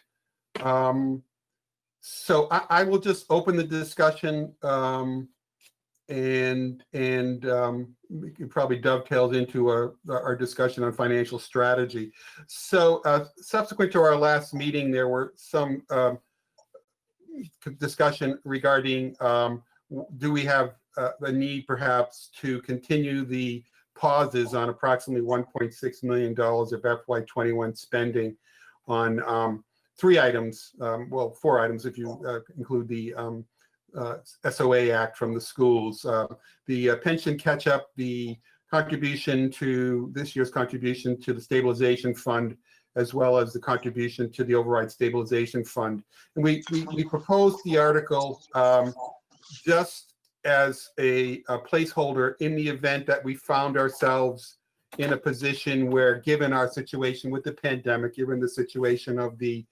So I will just open the discussion, and we can probably dovetails into our discussion on financial strategy. So subsequent to our last meeting, there were some discussion regarding do we have a need perhaps to continue the pauses on approximately $1.6 million of FY21 spending on 3 items, well, 4 items if you include the SOA Act from the schools, the pension catch-up, the contribution to this year's contribution to the stabilization fund, as well as the contribution to the override stabilization fund. And we proposed the article just as a placeholder in the event that we found ourselves in a position where, given our situation with the pandemic, given the situation of the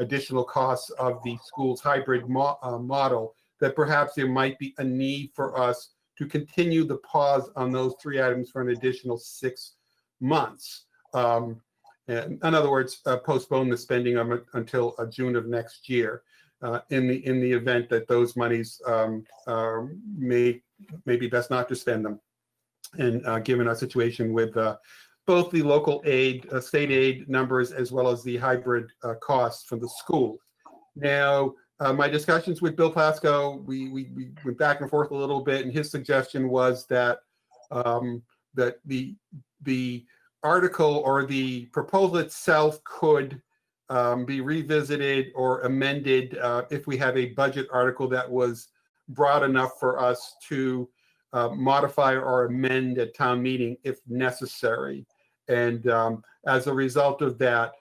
additional costs of the school's hybrid model, that perhaps there might be a need for us to continue the pause on those 3 items for an additional 6 months. And in other words, postpone the spending until June of next year, in the event that those monies may be best not to spend them. And given our situation with both the local aid, state aid numbers, as well as the hybrid costs from the school. Now, my discussions with Bill Pasco, we went back and forth a little bit, and his suggestion was that that the article or the proposal itself could be revisited or amended if we have a budget article that was broad enough for us to modify or amend at town meeting if necessary. And as a result of that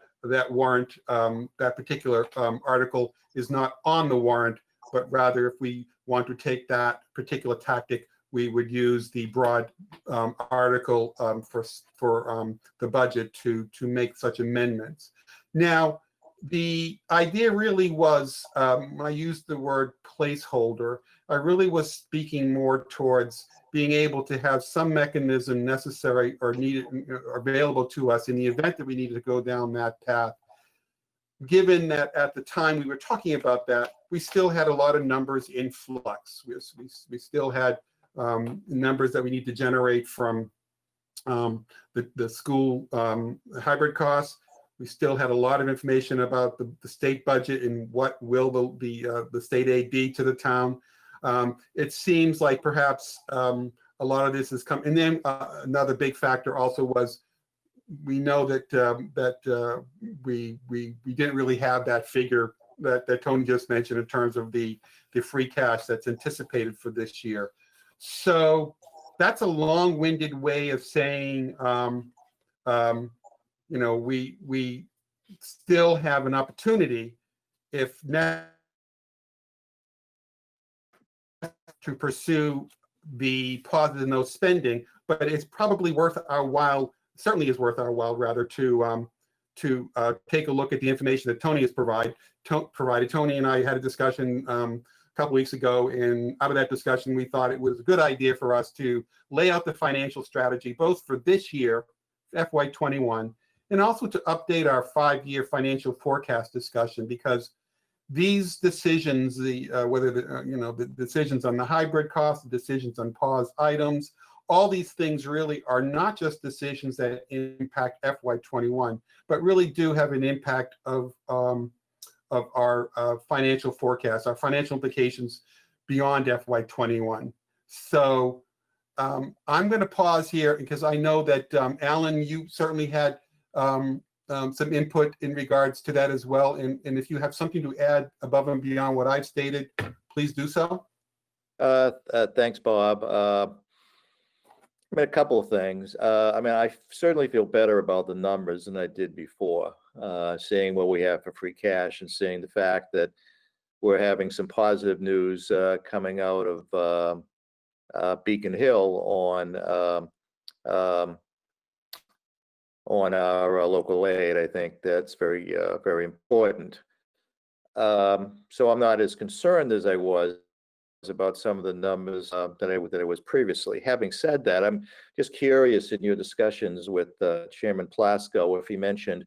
warrant, that particular article is not on the warrant, but rather if we want to take that particular tactic, we would use the broad article for the budget to make such amendments. Now, the idea really was, when I used the word placeholder, I really was speaking more towards being able to have some mechanism necessary or needed or available to us in the event that we needed to go down that path. Given that at the time we were talking about that, we still had a lot of numbers in flux. We still had numbers that we need to generate from the school hybrid costs. We still had a lot of information about the state budget and what will the state aid be to the town. It seems like perhaps a lot of this has come. And then another big factor also was we know that we didn't really have that figure that Tony just mentioned in terms of the free cash that's anticipated for this year. So that's a long-winded way of saying, you know, we still have an opportunity, if necessary, to pursue the positive note spending, but it's probably worth our while, certainly is worth our while, rather, to take a look at the information that Tony has provided. Tony and I had a discussion a couple weeks ago, and out of that discussion, we thought it was a good idea for us to lay out the financial strategy, both for this year, FY21, and also to update our 5-year financial forecast discussion, because these decisions, whether the decisions on the hybrid costs, the decisions on pause items, all these things really are not just decisions that impact FY21, but really do have an impact of our financial forecast, our financial implications beyond FY21. So I'm going to pause here because I know that Alan, you certainly had some input in regards to that as well. And if you have something to add above and beyond what I've stated, please do so.
Thanks, Bob. I mean, a couple of things. I mean, I certainly feel better about the numbers than I did before, seeing what we have for free cash and seeing the fact that we're having some positive news coming out of Beacon Hill on our local aid. I think that's very, very important. So I'm not as concerned as I was about some of the numbers that I was previously. Having said that, I'm just curious in your discussions with Chairman Plasko, if he mentioned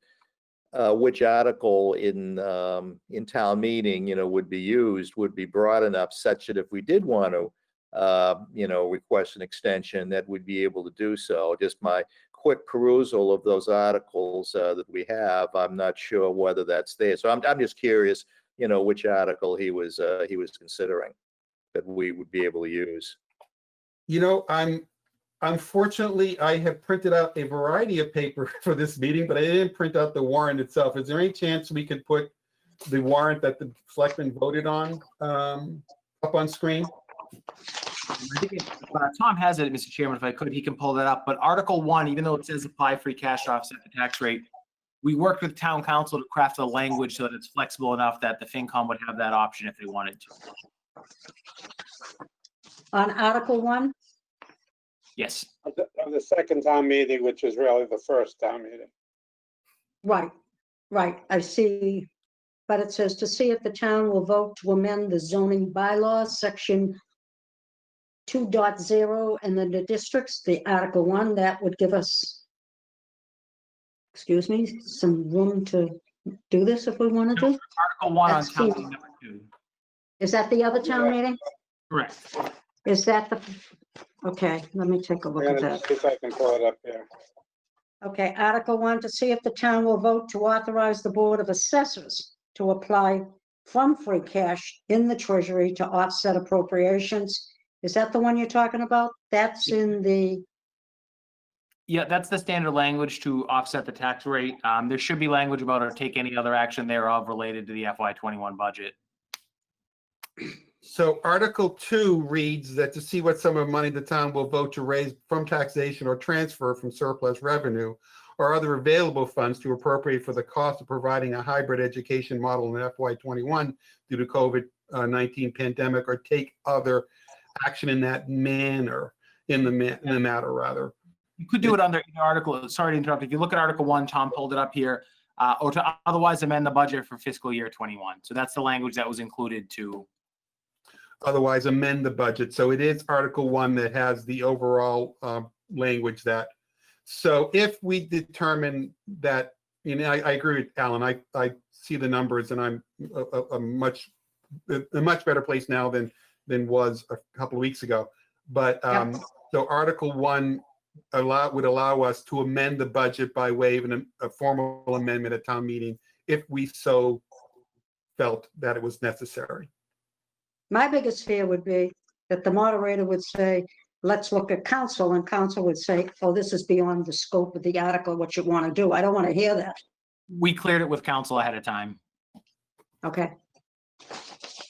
which article in town meeting, would be broad enough such that if we did want to, request an extension, that we'd be able to do so. Just my quick perusal of those articles that we have, I'm not sure whether that's there. So I'm just curious, which article he was considering that we would be able to use.
Unfortunately, I have printed out a variety of paper for this meeting, but I didn't print out the warrant itself. Is there any chance we could put the warrant that the selectmen voted on up on screen?
I think Tom has it, Mr. Chairman. If I could, he can pull that up. But Article 1, even though it says apply free cash to offset the tax rate, we worked with town council to craft a language so that it's flexible enough that the FinCom would have that option if they wanted to.
On Article 1?
Yes.
Of the second town meeting, which is really the first town meeting.
Right, I see. But it says to see if the town will vote to amend the zoning bylaws, section 2.0, and then the districts, the Article 1, that would give us, excuse me, some room to do this if we wanted to.
Article 1 on town meeting number 2.
Is that the other town meeting?
Correct.
Is that the, okay, let me take a look at that.
See if I can pull it up here.
Okay, Article 1, to see if the town will vote to authorize the Board of Assessors to apply from free cash in the treasury to offset appropriations. Is that the one you're talking about? That's in the...
Yeah, that's the standard language to offset the tax rate. There should be language about or take any other action thereof related to the FY21 budget.
So Article 2 reads that to see what sum of money the town will vote to raise from taxation or transfer from surplus revenue or other available funds to appropriate for the cost of providing a hybrid education model in FY21 due to COVID-19 pandemic, or take other action in that manner, in the matter rather.
You could do it under the article. Sorry to interrupt. If you look at Article 1, Tom pulled it up here, or to otherwise amend the budget for fiscal year 21. So that's the language that was included to
otherwise amend the budget. So it is Article 1 that has the overall language that. So if we determine that, I agree with Alan. I see the numbers, and I'm a much better place now than was a couple of weeks ago. But so Article 1 would allow us to amend the budget by way of a formal amendment at town meeting if we so felt that it was necessary.
My biggest fear would be that the moderator would say, let's look at council, and council would say, oh, this is beyond the scope of the article, what you want to do. I don't want to hear that.
We cleared it with council ahead of time.
Okay,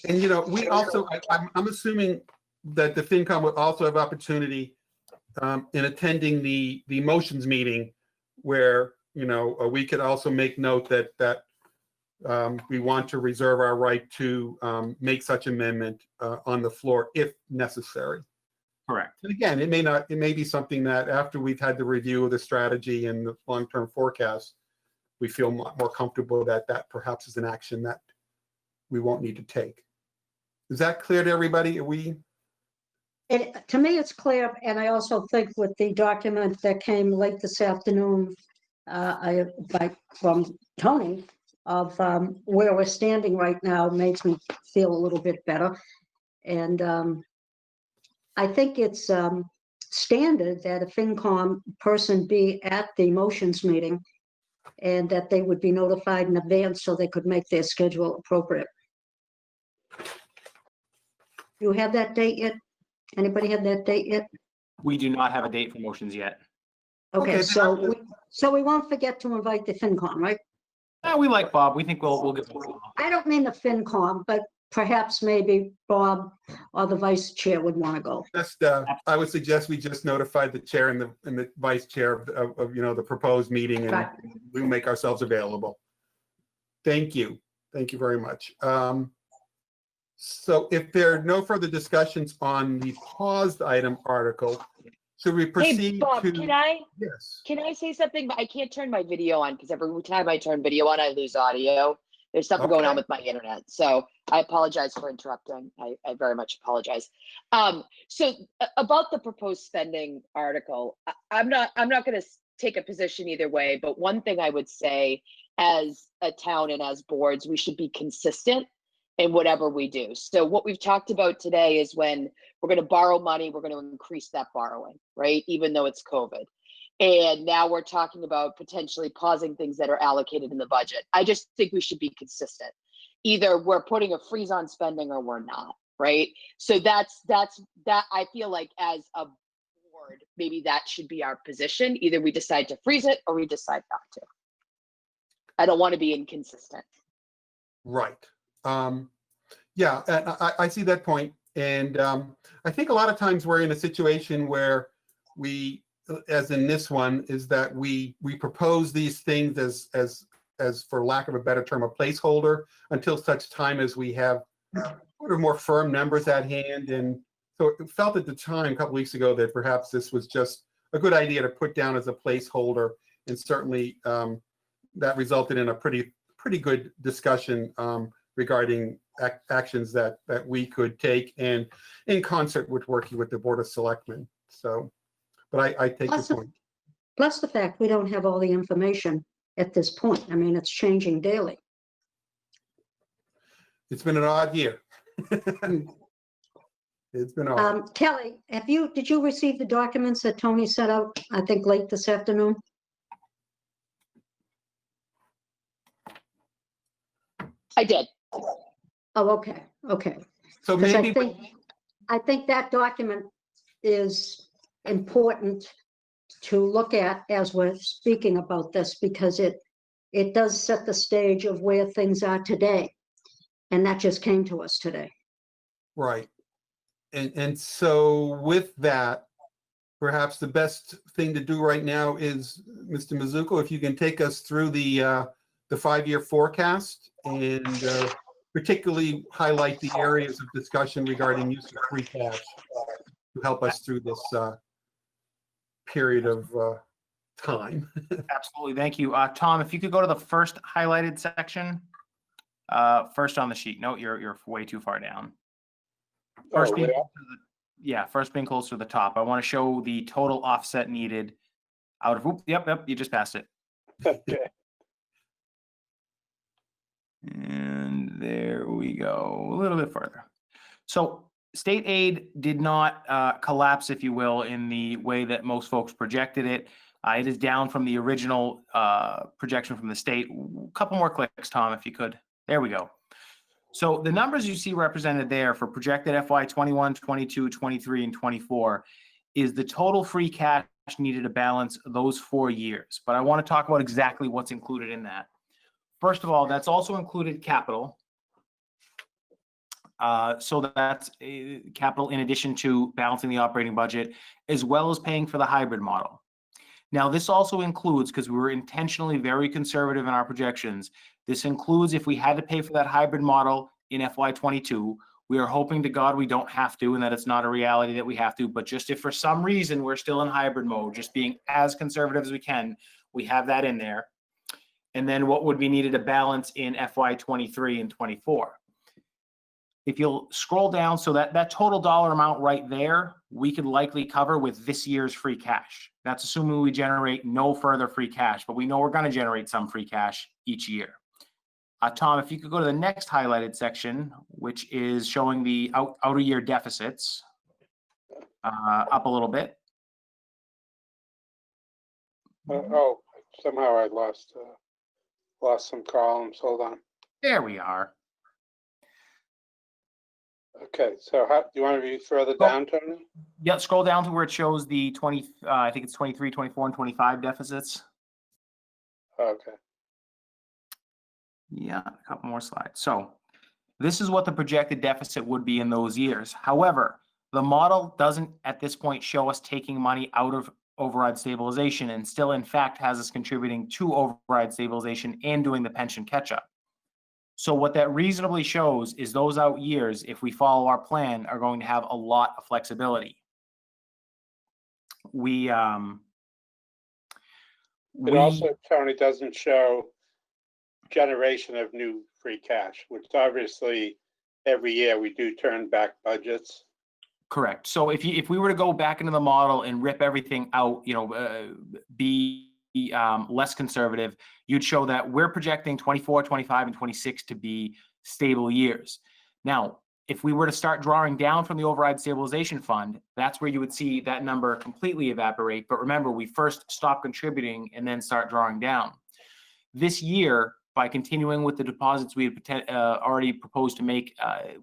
And, you know, we also, I'm assuming that the FinCom would also have opportunity in attending the motions meeting where, you know, we could also make note that we want to reserve our right to make such amendment on the floor if necessary.
Correct.
And again, it may be something that after we've had the review of the strategy and the long-term forecast, we feel more comfortable that perhaps is an action that we won't need to take. Is that clear to everybody?
To me, it's clear, and I also think with the document that came late this afternoon from Tony of where we're standing right now makes me feel a little bit better. And I think it's standard that a FinCom person be at the motions meeting and that they would be notified in advance so they could make their schedule appropriate. You have that date yet? Anybody have that date yet?
We do not have a date for motions yet.
Okay, so we won't forget to invite the FinCom, right?
We like Bob. We think we'll get.
I don't mean the FinCom, but perhaps maybe Bob or the vice chair would want to go.
Just, I would suggest we just notify the chair and the vice chair of you know, the proposed meeting, and
Right.
we'll make ourselves available. Thank you. Thank you very much. So if there are no further discussions on the paused item article, should we proceed
Hey, Bob,
to?
can I
Yes.
say something? But I can't turn my video on because every time I turn video on, I lose audio. There's something going on
Okay.
with my internet. So I apologize for interrupting. I very much apologize. So about the proposed spending article, I'm not going to take a position either way, but one thing I would say as a town and as boards, we should be consistent in whatever we do. So what we've talked about today is when we're going to borrow money, we're going to increase that borrowing, right? Even though it's COVID. And now we're talking about potentially pausing things that are allocated in the budget. I just think we should be consistent. Either we're putting a freeze on spending or we're not, right? So that's that. I feel like as a board, maybe that should be our position. Either we decide to freeze it or we decide not to. I don't want to be inconsistent.
Right. Yeah, and I see that point. And I think a lot of times we're in a situation where we, as in this one, is that we propose these things as for lack of a better term, a placeholder until such time as we have sort of more firm numbers at hand. And so it felt at the time, a couple weeks ago, that perhaps this was just a good idea to put down as a placeholder. And certainly that resulted in a pretty good discussion regarding actions that we could take, and in concert with working with the Board of Selectmen. So, but I take your point.
Plus the fact we don't have all the information at this point. I mean, it's changing daily.
It's been an odd year. It's been odd.
Kelly, did you receive the documents that Tony sent out, I think late this afternoon?
I did.
Oh, okay, okay.
So
'Cause
maybe
I think that document is important to look at as we're speaking about this, because it does set the stage of where things are today. And that just came to us today.
right. And so with that, perhaps the best thing to do right now is, Mr. Mizuko, if you can take us through the 5-year forecast and particularly highlight the areas of discussion regarding use of free cash to help us through this period of time.
Absolutely. Thank you. Tom, if you could go to the first highlighted section, first on the sheet. No, you're way too far down. First being first being close to the top. I want to show the total offset needed out of, yep, you just passed it.
Okay.
And there we go, a little bit further. So state aid did not collapse, if you will, in the way that most folks projected it. It is down from the original projection from the state. A couple more clicks, Tom, if you could. There we go. So the numbers you see represented there for projected FY 21, 22, 23, and 24 is the total free cash needed to balance those 4 years. But I want to talk about exactly what's included in that. First of all, that's also included capital. So that's capital in addition to balancing the operating budget, as well as paying for the hybrid model. Now, this also includes, because we were intentionally very conservative in our projections, this includes if we had to pay for that hybrid model in FY22. We are hoping to God we don't have to, and that it's not a reality that we have to, but just if for some reason we're still in hybrid mode, just being as conservative as we can, we have that in there. And then what would be needed to balance in FY23 and 24. If you'll scroll down, so that total dollar amount right there, we could likely cover with this year's free cash. That's assuming we generate no further free cash, but we know we're going to generate some free cash each year. Tom, if you could go to the next highlighted section, which is showing the outer year deficits, up a little bit.
Oh, somehow I lost some columns. Hold on.
There we are.
Okay, so how do you want to read further down, Tony?
Yeah, scroll down to where it shows the 20, I think it's 23, 24, and 25 deficits.
Okay.
Yeah, a couple more slides. So this is what the projected deficit would be in those years. However, the model doesn't at this point show us taking money out of override stabilization, and still in fact has us contributing to override stabilization and doing the pension catch-up. So what that reasonably shows is those out years, if we follow our plan, are going to have a lot of flexibility.
It also, Tony, doesn't show generation of new free cash, which obviously every year we do turn back budgets.
Correct. So if we were to go back into the model and rip everything out, be less conservative, you'd show that we're projecting 24, 25, and 26 to be stable years. Now, if we were to start drawing down from the override stabilization fund, that's where you would see that number completely evaporate. But remember, we first stop contributing and then start drawing down. This year, by continuing with the deposits we had already proposed to make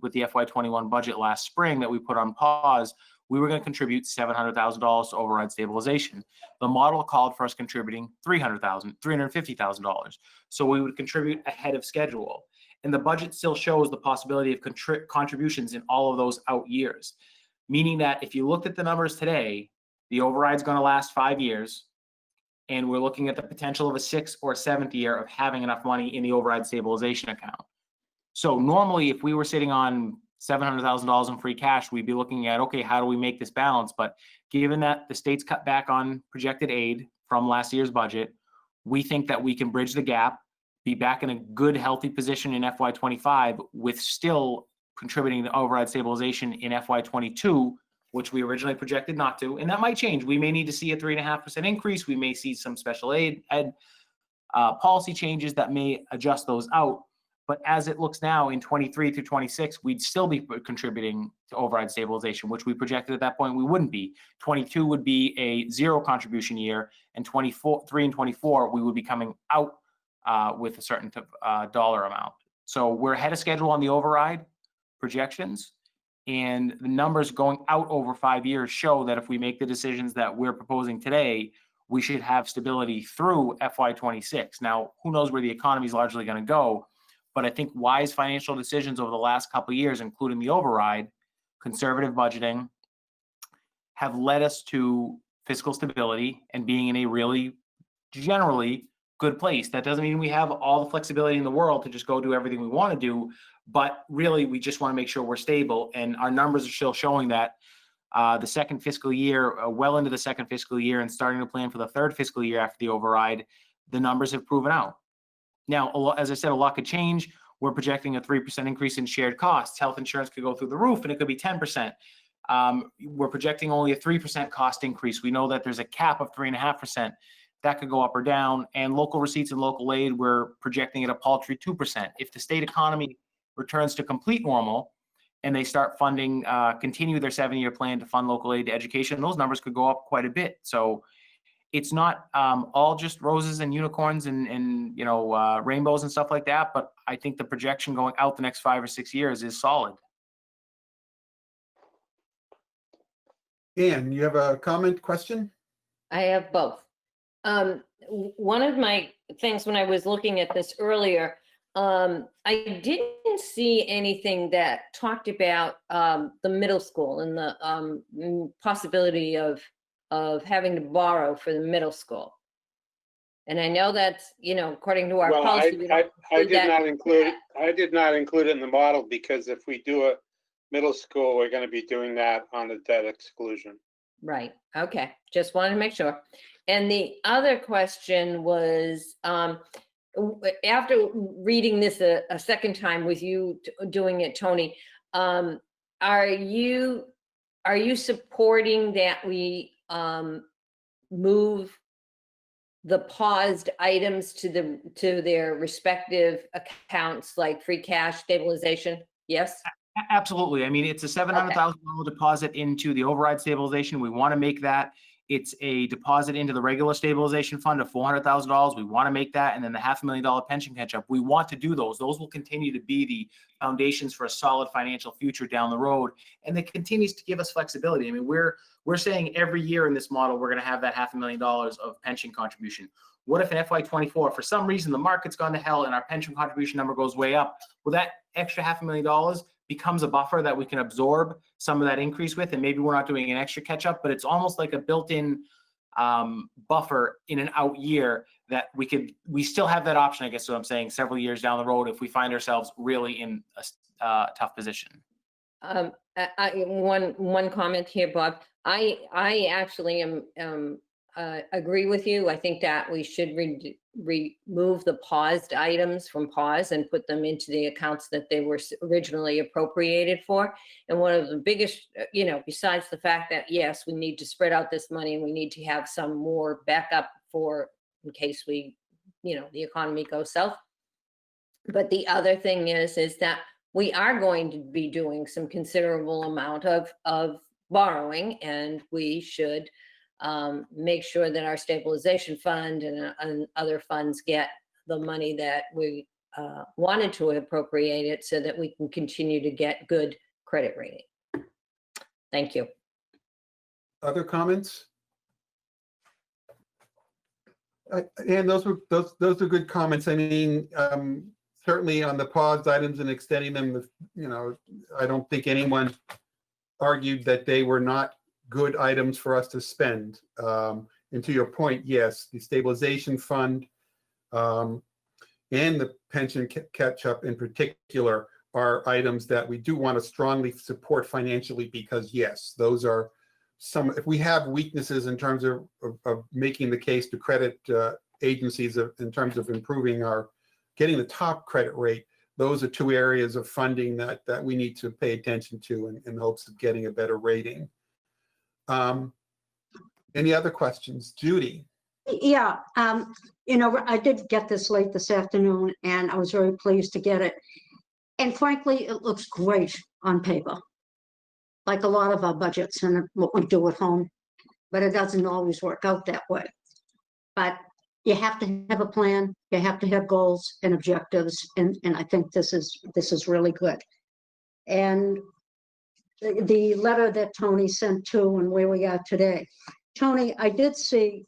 with the FY21 budget last spring that we put on pause, we were going to contribute $700,000 to override stabilization. The model called for us contributing $350,000. So we would contribute ahead of schedule. And the budget still shows the possibility of contributions in all of those out years, meaning that if you looked at the numbers today, the override's going to last 5 years, and we're looking at the potential of a 6th or 7th year of having enough money in the override stabilization account. So normally, if we were sitting on $700,000 in free cash, we'd be looking at, okay, how do we make this balance? But given that the state's cut back on projected aid from last year's budget, we think that we can bridge the gap, be back in a good, healthy position in FY25 with still contributing to override stabilization in FY22, which we originally projected not to. And that might change. We may need to see a 3.5% increase. We may see some special ed policy changes that may adjust those out. But as it looks now in 23 through 26, we'd still be contributing to override stabilization, which we projected at that point we wouldn't be. 22 would be a 0 contribution year, and 23 and 24, we would be coming out with a certain dollar amount. So we're ahead of schedule on the override projections, and the numbers going out over 5 years show that if we make the decisions that we're proposing today, we should have stability through FY26. Now, who knows where the economy is largely going to go, but I think wise financial decisions over the last couple of years, including the override, conservative budgeting, have led us to fiscal stability and being in a really generally good place. That doesn't mean we have all the flexibility in the world to just go do everything we want to do, but really we just want to make sure we're stable, and our numbers are still showing that the second fiscal year, well into the second fiscal year, and starting to plan for the third fiscal year after the override, the numbers have proven out. Now, as I said, a lot could change. We're projecting a 3% increase in shared costs. Health insurance could go through the roof, and it could be 10%. We're projecting only a 3% cost increase. We know that there's a cap of 3.5%. That could go up or down. And local receipts and local aid, we're projecting at a paltry 2%. If the state economy returns to complete normal and they start funding, continue their 7-year plan to fund local aid to education, those numbers could go up quite a bit. So it's not all just roses and unicorns and rainbows and stuff like that, but I think the projection going out the next 5 or 6 years is solid.
Ann, you have a comment, question?
I have both. One of my things when I was looking at this earlier, I didn't didn't see anything that talked about the middle school and the possibility of having to borrow for the middle school. And I know that's, according to our
Well,
policy, we don't
I
include
did
that.
not include, I did not include it in the model because if we do a middle school, we're going to be doing that on the debt exclusion.
Right, okay, just wanted to make sure. And the other question was, after reading this a second time with you doing it, Tony, are you supporting that we move the paused items to their respective accounts, like free cash stabilization? Yes?
Absolutely. I mean, it's a $700,000 deposit into the override stabilization. We want to make that. It's a deposit into the regular stabilization fund of $400,000. We want to make that. And then the $500,000 pension catch up. We want to do those. Those will continue to be the foundations for a solid financial future down the road. And it continues to give us flexibility. I mean, we're saying every year in this model, we're going to have that $500,000 of pension contribution. What if in FY24, for some reason, the market's gone to hell and our pension contribution number goes way up? Well, that extra $500,000 becomes a buffer that we can absorb some of that increase with, and maybe we're not doing an extra catch up, but it's almost like a built-in buffer in an out year that we still have that option, I guess what I'm saying, several years down the road if we find ourselves really in a tough position.
One comment here, Bob. I actually am agree with you. I think that we should remove the paused items from pause and put them into the accounts that they were originally appropriated for. And one of the biggest, besides the fact that, yes, we need to spread out this money and we need to have some more backup for in case we, the economy goes south. But the other thing is that we are going to be doing some considerable amount of borrowing, and we should make sure that our stabilization fund and other funds get the money that we wanted to appropriate it so that we can continue to get good credit rating. Thank you.
Other comments? And those are good comments. I mean, certainly on the paused items and extending them, I don't think anyone argued that they were not good items for us to spend. And to your point, yes, the stabilization fund and the pension catch-up in particular are items that we do want to strongly support financially because, yes, those are some, if we have weaknesses in terms of making the case to credit agencies in terms of improving getting the top credit rate, those are two areas of funding that we need to pay attention to in hopes of getting a better rating. Any other questions? Judy?
Yeah, I did get this late this afternoon and I was very pleased to get it. And frankly, it looks great on paper, like a lot of our budgets and what we do at home, but it doesn't always work out that way. But you have to have a plan, you have to have goals and objectives, and I think this is really good. And the letter that Tony sent to and where we are today. Tony, I did see,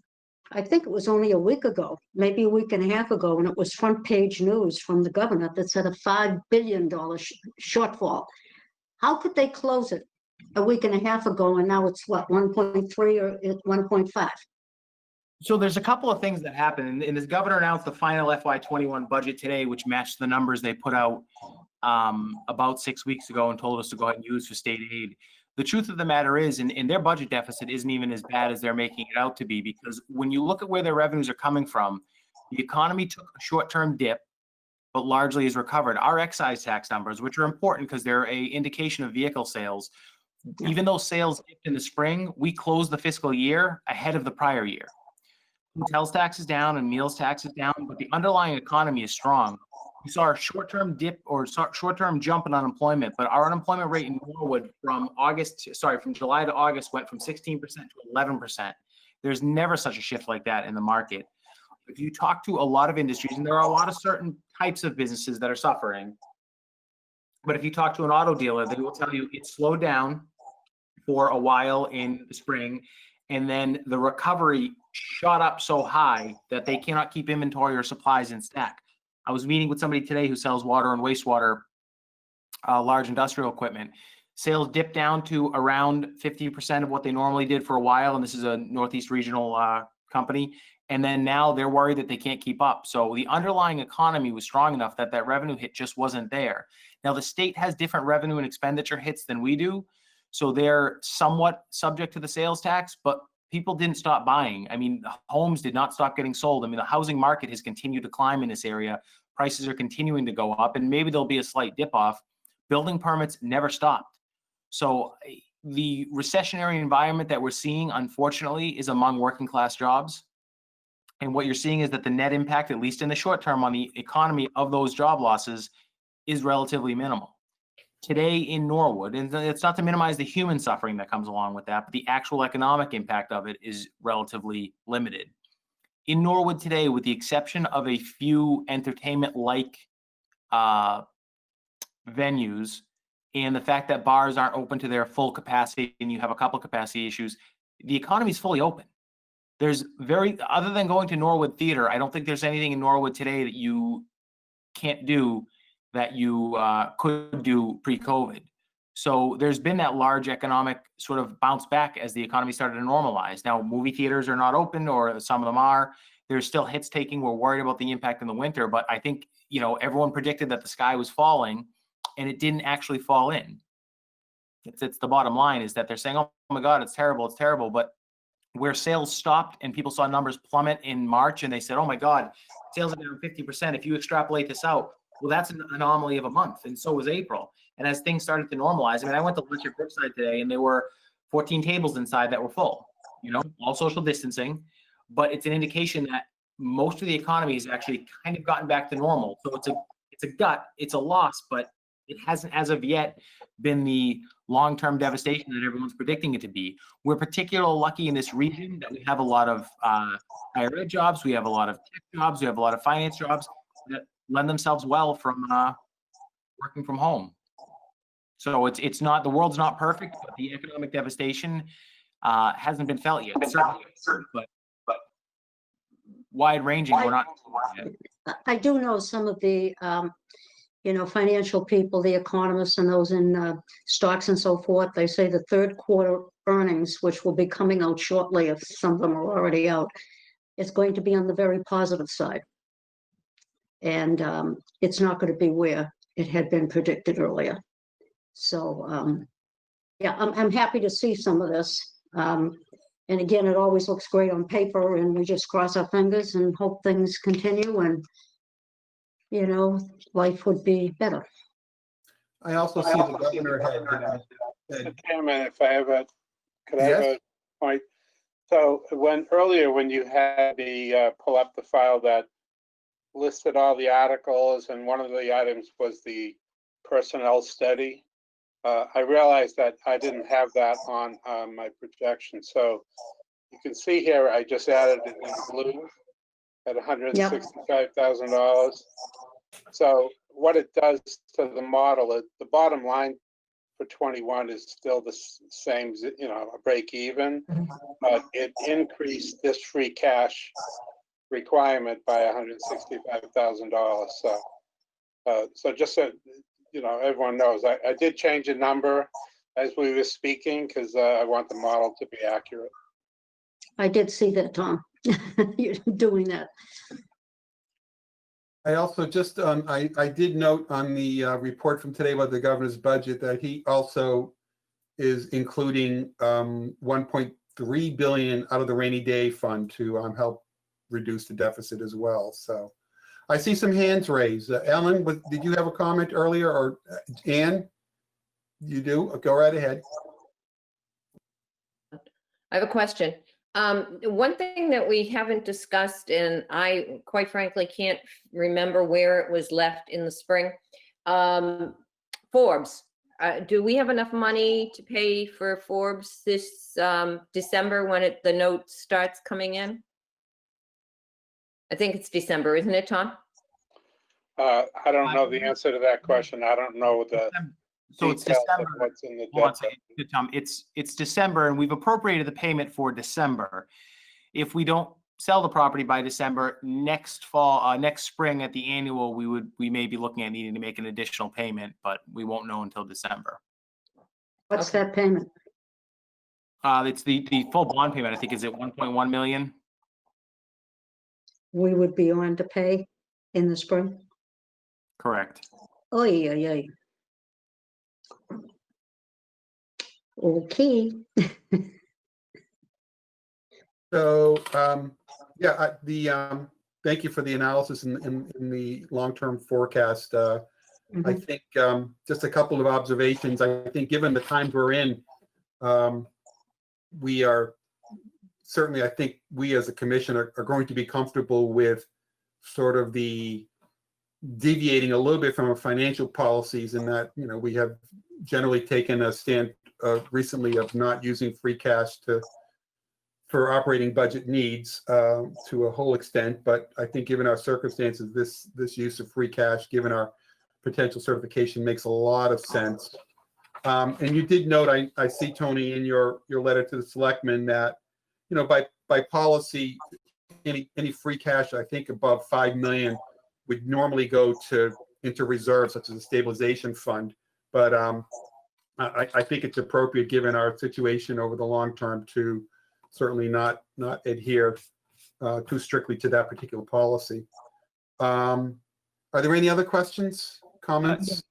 I think it was only a week ago, maybe a week and a half ago, and it was front page news from the governor that said a $5 billion shortfall. How could they close it a week and a half ago and now it's what, 1.3 or 1.5?
So there's a couple of things that happened, and this governor announced the final FY21 budget today, which matched the numbers they put out about 6 weeks ago and told us to go ahead and use for state aid. The truth of the matter is, in their budget deficit isn't even as bad as they're making it out to be, because when you look at where their revenues are coming from, the economy took a short-term dip, but largely has recovered. Our excise tax numbers, which are important because they're an indication of vehicle sales, even though sales dipped in the spring, we closed the fiscal year ahead of the prior year. Hotels tax is down and meals tax is down, but the underlying economy is strong. We saw a short-term dip or short-term jump in unemployment, but our unemployment rate in Norwood from July to August went from 16% to 11%. There's never such a shift like that in the market. If you talk to a lot of industries, and there are a lot of certain types of businesses that are suffering, but if you talk to an auto dealer, they will tell you it slowed down for a while in the spring, and then the recovery shot up so high that they cannot keep inventory or supplies in stack. I was meeting with somebody today who sells water and wastewater large industrial equipment. Sales dipped down to around 50% of what they normally did for a while, and this is a Northeast regional company. And then now they're worried that they can't keep up. So the underlying economy was strong enough that that revenue hit just wasn't there. Now the state has different revenue and expenditure hits than we do, so they're somewhat subject to the sales tax, but people didn't stop buying. I mean, homes did not stop getting sold. I mean, the housing market has continued to climb in this area. Prices are continuing to go up, and maybe there'll be a slight dip off. Building permits never stopped. So the recessionary environment that we're seeing, unfortunately, is among working class jobs. And what you're seeing is that the net impact, at least in the short term, on the economy of those job losses is relatively minimal. Today in Norwood, and it's not to minimize the human suffering that comes along with that, but the actual economic impact of it is relatively limited. In Norwood today, with the exception of a few entertainment-like venues, and the fact that bars aren't open to their full capacity and you have a couple capacity issues, the economy is fully open. There's other than going to Norwood Theater, I don't think there's anything in Norwood today that you can't do that you could do pre-COVID. So there's been that large economic sort of bounce back as the economy started to normalize. Now, movie theaters are not open, or some of them are. There's still hits taking. We're worried about the impact in the winter, but I think, you know, everyone predicted that the sky was falling, and it didn't actually fall in. It's the bottom line, is that they're saying, oh my God, it's terrible. But where sales stopped and people saw numbers plummet in March, and they said, oh my God, sales are down 50%. If you extrapolate this out, well, that's an anomaly of a month, and so was April. And as things started to normalize, I mean, I went to lunch at Brookside today, and there were 14 tables inside that were full, you know, all social distancing, but it's an indication that most of the economy has actually kind of gotten back to normal. So it's a loss, but it hasn't as of yet been the long-term devastation that everyone's predicting it to be. We're particularly lucky in this region that we have a lot of higher ed jobs, we have a lot of tech jobs, we have a lot of finance jobs that lend themselves well from working from home. So it's not, the world's not perfect, but the economic devastation hasn't been felt yet. Certainly, but wide-ranging, we're not.
I do know some of the, financial people, the economists and those in stocks and so forth. They say the third quarter earnings, which will be coming out shortly, if some of them are already out, is going to be on the very positive side. And it's not going to be where it had been predicted earlier. So, yeah, I'm happy to see some of this. And again, it always looks great on paper, and we just cross our fingers and hope things continue, and, you know, life would be better.
I also see the governor had
Chairman, if I have could I have
Yes.
a point? So when you had the pull up the file that listed all the articles, and one of the items was the personnel study, I realized that I didn't have that on my projection. So you can see here, I just added it in blue at $165,000. So what it does to the model, the bottom line for 21 is still the same, you know, a break even, but it increased this free cash requirement by $165,000. So just so you know, everyone knows, I did change a number as we were speaking, because I want the model to be accurate.
I did see that, Tom. You're doing that.
I also just, I did note on the report from today about the governor's budget that he also is including 1.3 billion out of the rainy day fund to help reduce the deficit as well. So I see some hands raised. Ellen, did you have a comment earlier, or Ann? You do? Go right ahead.
I have a question. One thing that we haven't discussed, and I quite frankly can't remember where it was left in the spring, Forbes. Do we have enough money to pay for Forbes this December when the note starts coming in? I think it's December, isn't it, Tom?
I don't know the answer to that question. I don't know the
So it's
details of
December.
what's in the
Hold on a
debt.
second, Tom. It's December, and we've appropriated the payment for December. If we don't sell the property by December, next fall, next spring at the annual, we may be looking at needing to make an additional payment, but we won't know until December.
What's that payment?
It's the full bond payment, I think, is at 1.1 million.
We would be on to pay in the spring?
Correct.
Oh, yeah. Okay.
So, thank you for the analysis in the long-term forecast. I
Mhm.
think just a couple of observations. I think given the times we're in, we are certainly, I think we as a commission are going to be comfortable with sort of the deviating a little bit from our financial policies, in that, you know, we have generally taken a stand recently of not using free cash for operating budget needs to a whole extent. But I think given our circumstances, this use of free cash, given our potential certification, makes a lot of sense. And you did note, I see, Tony, in your letter to the selectmen that, you know, by policy, any free cash, I think above 5 million would normally go into reserves such as a stabilization fund. But I think it's appropriate, given our situation over the long term, to certainly not adhere too strictly to that particular policy. Are there any other questions, comments?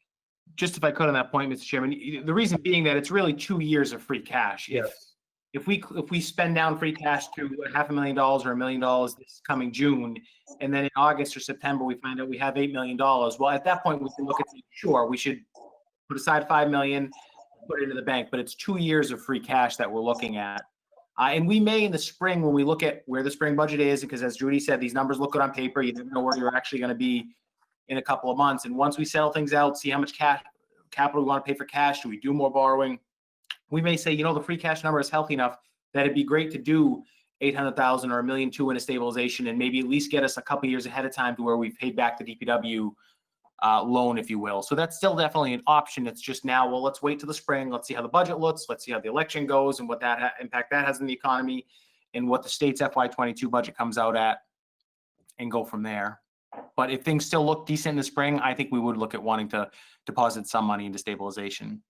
Just if I could on that point, Mr. Chairman, the reason being that it's really 2 years of free cash.
Yes.
If we spend down free cash to $500,000 or $1 million this coming June, and then in August or September we find out we have $8 million, well, at that point we can look at sure, we should put aside $5 million, put it into the bank. But it's 2 years of free cash that we're looking at. And we may in the spring, when we look at where the spring budget is, because as Judy said, these numbers look good on paper. You never know where you're actually going to be in a couple of months. And once we settle things out, see how much capital we want to pay for cash, do we do more borrowing? We may say, you know, the free cash number is healthy enough that it'd be great to do 800,000 or $1.2 million in a stabilization, and maybe at least get us a couple years ahead of time to where we've paid back the DPW loan, if you will. So that's still definitely an option. It's just now, well, let's wait till the spring. Let's see how the budget looks. Let's see how the election goes and what that impact that has on the economy, and what the state's FY22 budget comes out at, and go from there. But if things still look decent in the spring, I think we would look at wanting to deposit some money into stabilization.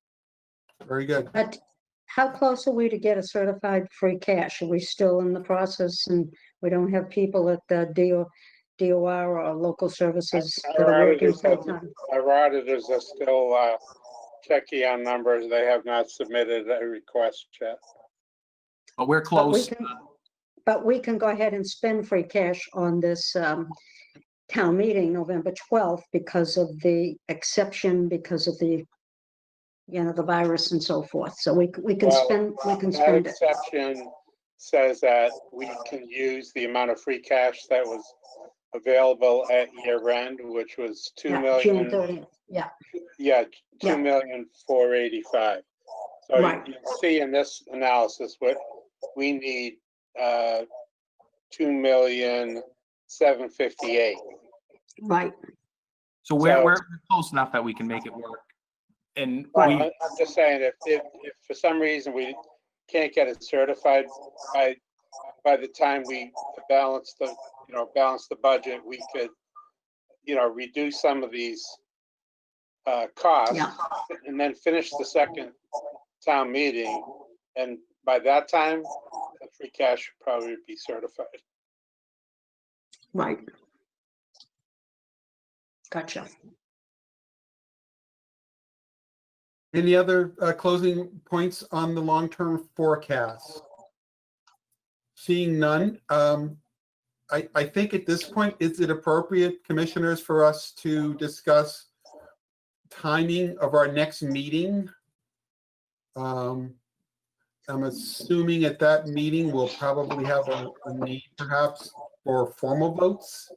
Very good.
But how close are we to get a certified free cash? Are we still in the process, and we don't have people at the DOR or local services that are working full-time?
Our auditors are still checking on numbers. They have not submitted a request yet.
But we're close.
But we can go ahead and spend free cash on this town meeting, November 12th, because of the exception, because of the, you know, the virus and so forth. So we can spend
That
it.
exception says that we can use the amount of free cash that was available at year end, which was $2
June
million.
30th. Yeah.
Yeah,
Yeah.
2,485,000. So
Right.
you can see in this analysis what we need, 2,758,000.
Right.
So we're close enough that we can make it work. And
Well, I'm just saying, if for some reason we can't get it certified by the time we balance the budget, we could, you know, reduce some of these costs,
Yeah.
and then finish the second town meeting, and by that time, the free cash should probably be certified.
Right. Gotcha.
Any other closing points on the long-term forecast? Seeing none, I think at this point, is it appropriate, commissioners, for us to discuss timing of our next meeting? I'm assuming at that meeting, we'll probably have a need perhaps for formal votes.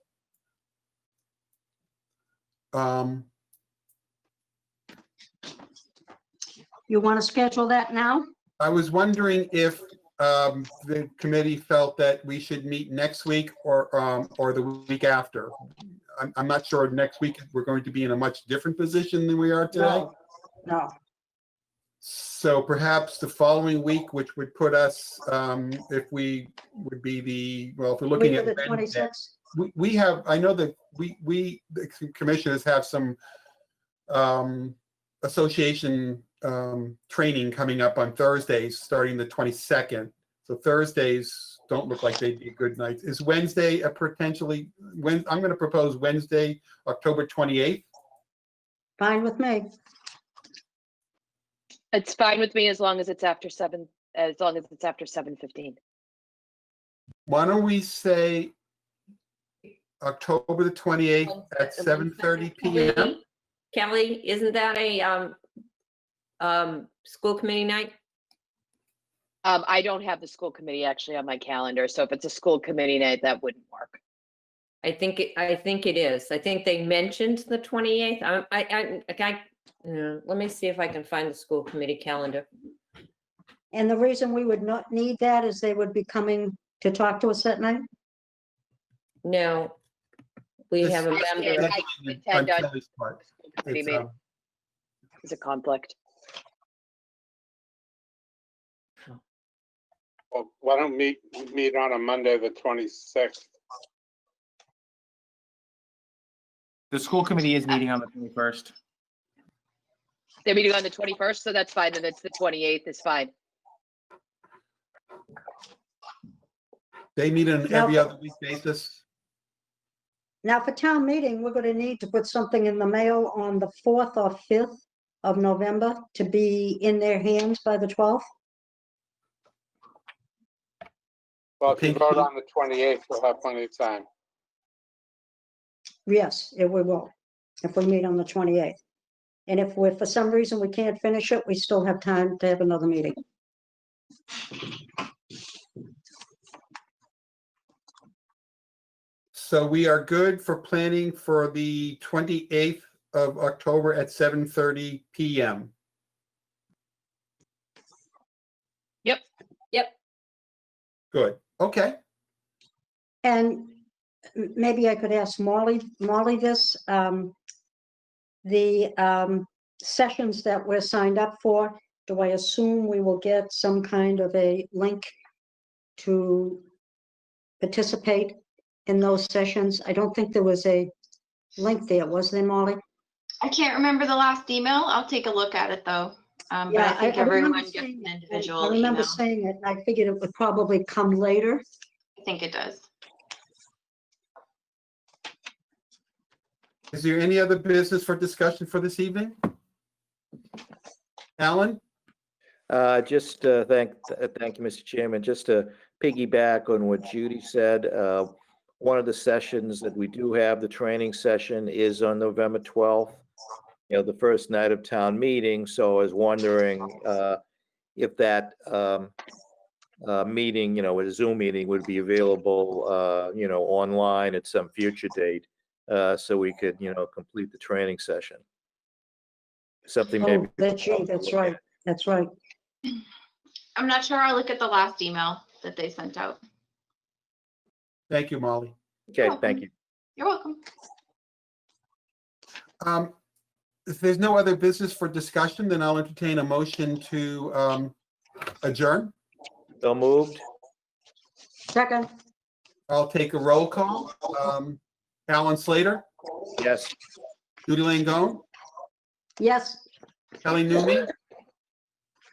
You want to schedule that now?
I was wondering if the committee felt that we should meet next week or the week after. I'm not sure next week we're going to be in a much different position than we are today.
No.
So perhaps the following week, which would put us, if we would be if we're looking
Week
at
of the
Wednesday,
26th.
we have, I know that the commissioners have some association training coming up on Thursdays, starting the 22nd. So Thursdays don't look like they'd be good nights. Is Wednesday a potentially, I'm going to propose Wednesday, October 28th.
Fine with me.
It's fine with me as long as it's after 7:15.
Why don't we say October the 28th at 7:30 p.m.?
Kelly, isn't that a school committee night?
I don't have the school committee actually on my calendar, so if it's a school committee night, that wouldn't work.
I think it is. I think they mentioned the 28th. Let me see if I can find the school committee calendar.
And the reason we would not need that is they would be coming to talk to us that night?
No, we have a member.
Yeah, I intend on
Kelly's part.
committee
It's,
meeting. It's a conflict.
Well, why don't we meet on a Monday, the 26th?
The school committee is meeting on the 21st.
They're meeting on the 21st, so that's fine. Then it's the 28th is fine.
They meet on every other week basis.
Now, for town meeting, we're gonna need to put something in the mail on the 4th or 5th of November to be in their hands by the 12th.
Well, if you vote on the 28th, we'll have plenty of time.
Yes, we will, if we meet on the 28th. And if for some reason we can't finish it, we still have time to have another meeting.
So we are good for planning for the 28th of October at 7:30 p.m.
Yep.
Good. Okay.
And maybe I could ask Molly this, the sessions that we're signed up for, do I assume we will get some kind of a link to participate in those sessions? I don't think there was a link there, was there, Molly?
I can't remember the last email. I'll take a look at it though. But
Yeah,
I think
I remember
everyone gets
seeing
an
it,
individual
I remember
email.
saying it, and I figured it would probably come later.
I think it does.
Is there any other business for discussion for this evening? Alan?
Just thank you, Mr. Chairman. Just to piggyback on what Judy said, one of the sessions that we do have, the training session, is on November 12th, the first night of town meeting. So I was wondering if that meeting, a Zoom meeting would be available, online at some future date, so we could, complete the training session. Something maybe.
Oh, that's right, that's right.
I'm not sure. I'll look at the last email that they sent out.
Thank you, Molly.
Okay, thank you.
You're welcome.
If there's no other business for discussion, then I'll entertain a motion to adjourn.
So moved.
Second,
I'll take a roll call. Alan Slater,
Yes.
Judy Langone,
yes.
Kelly Newman,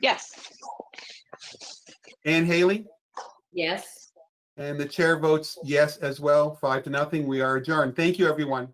Yes.
Ann Haley,
Yes.
and the chair votes yes as well, 5-0. We are adjourned. Thank you, everyone.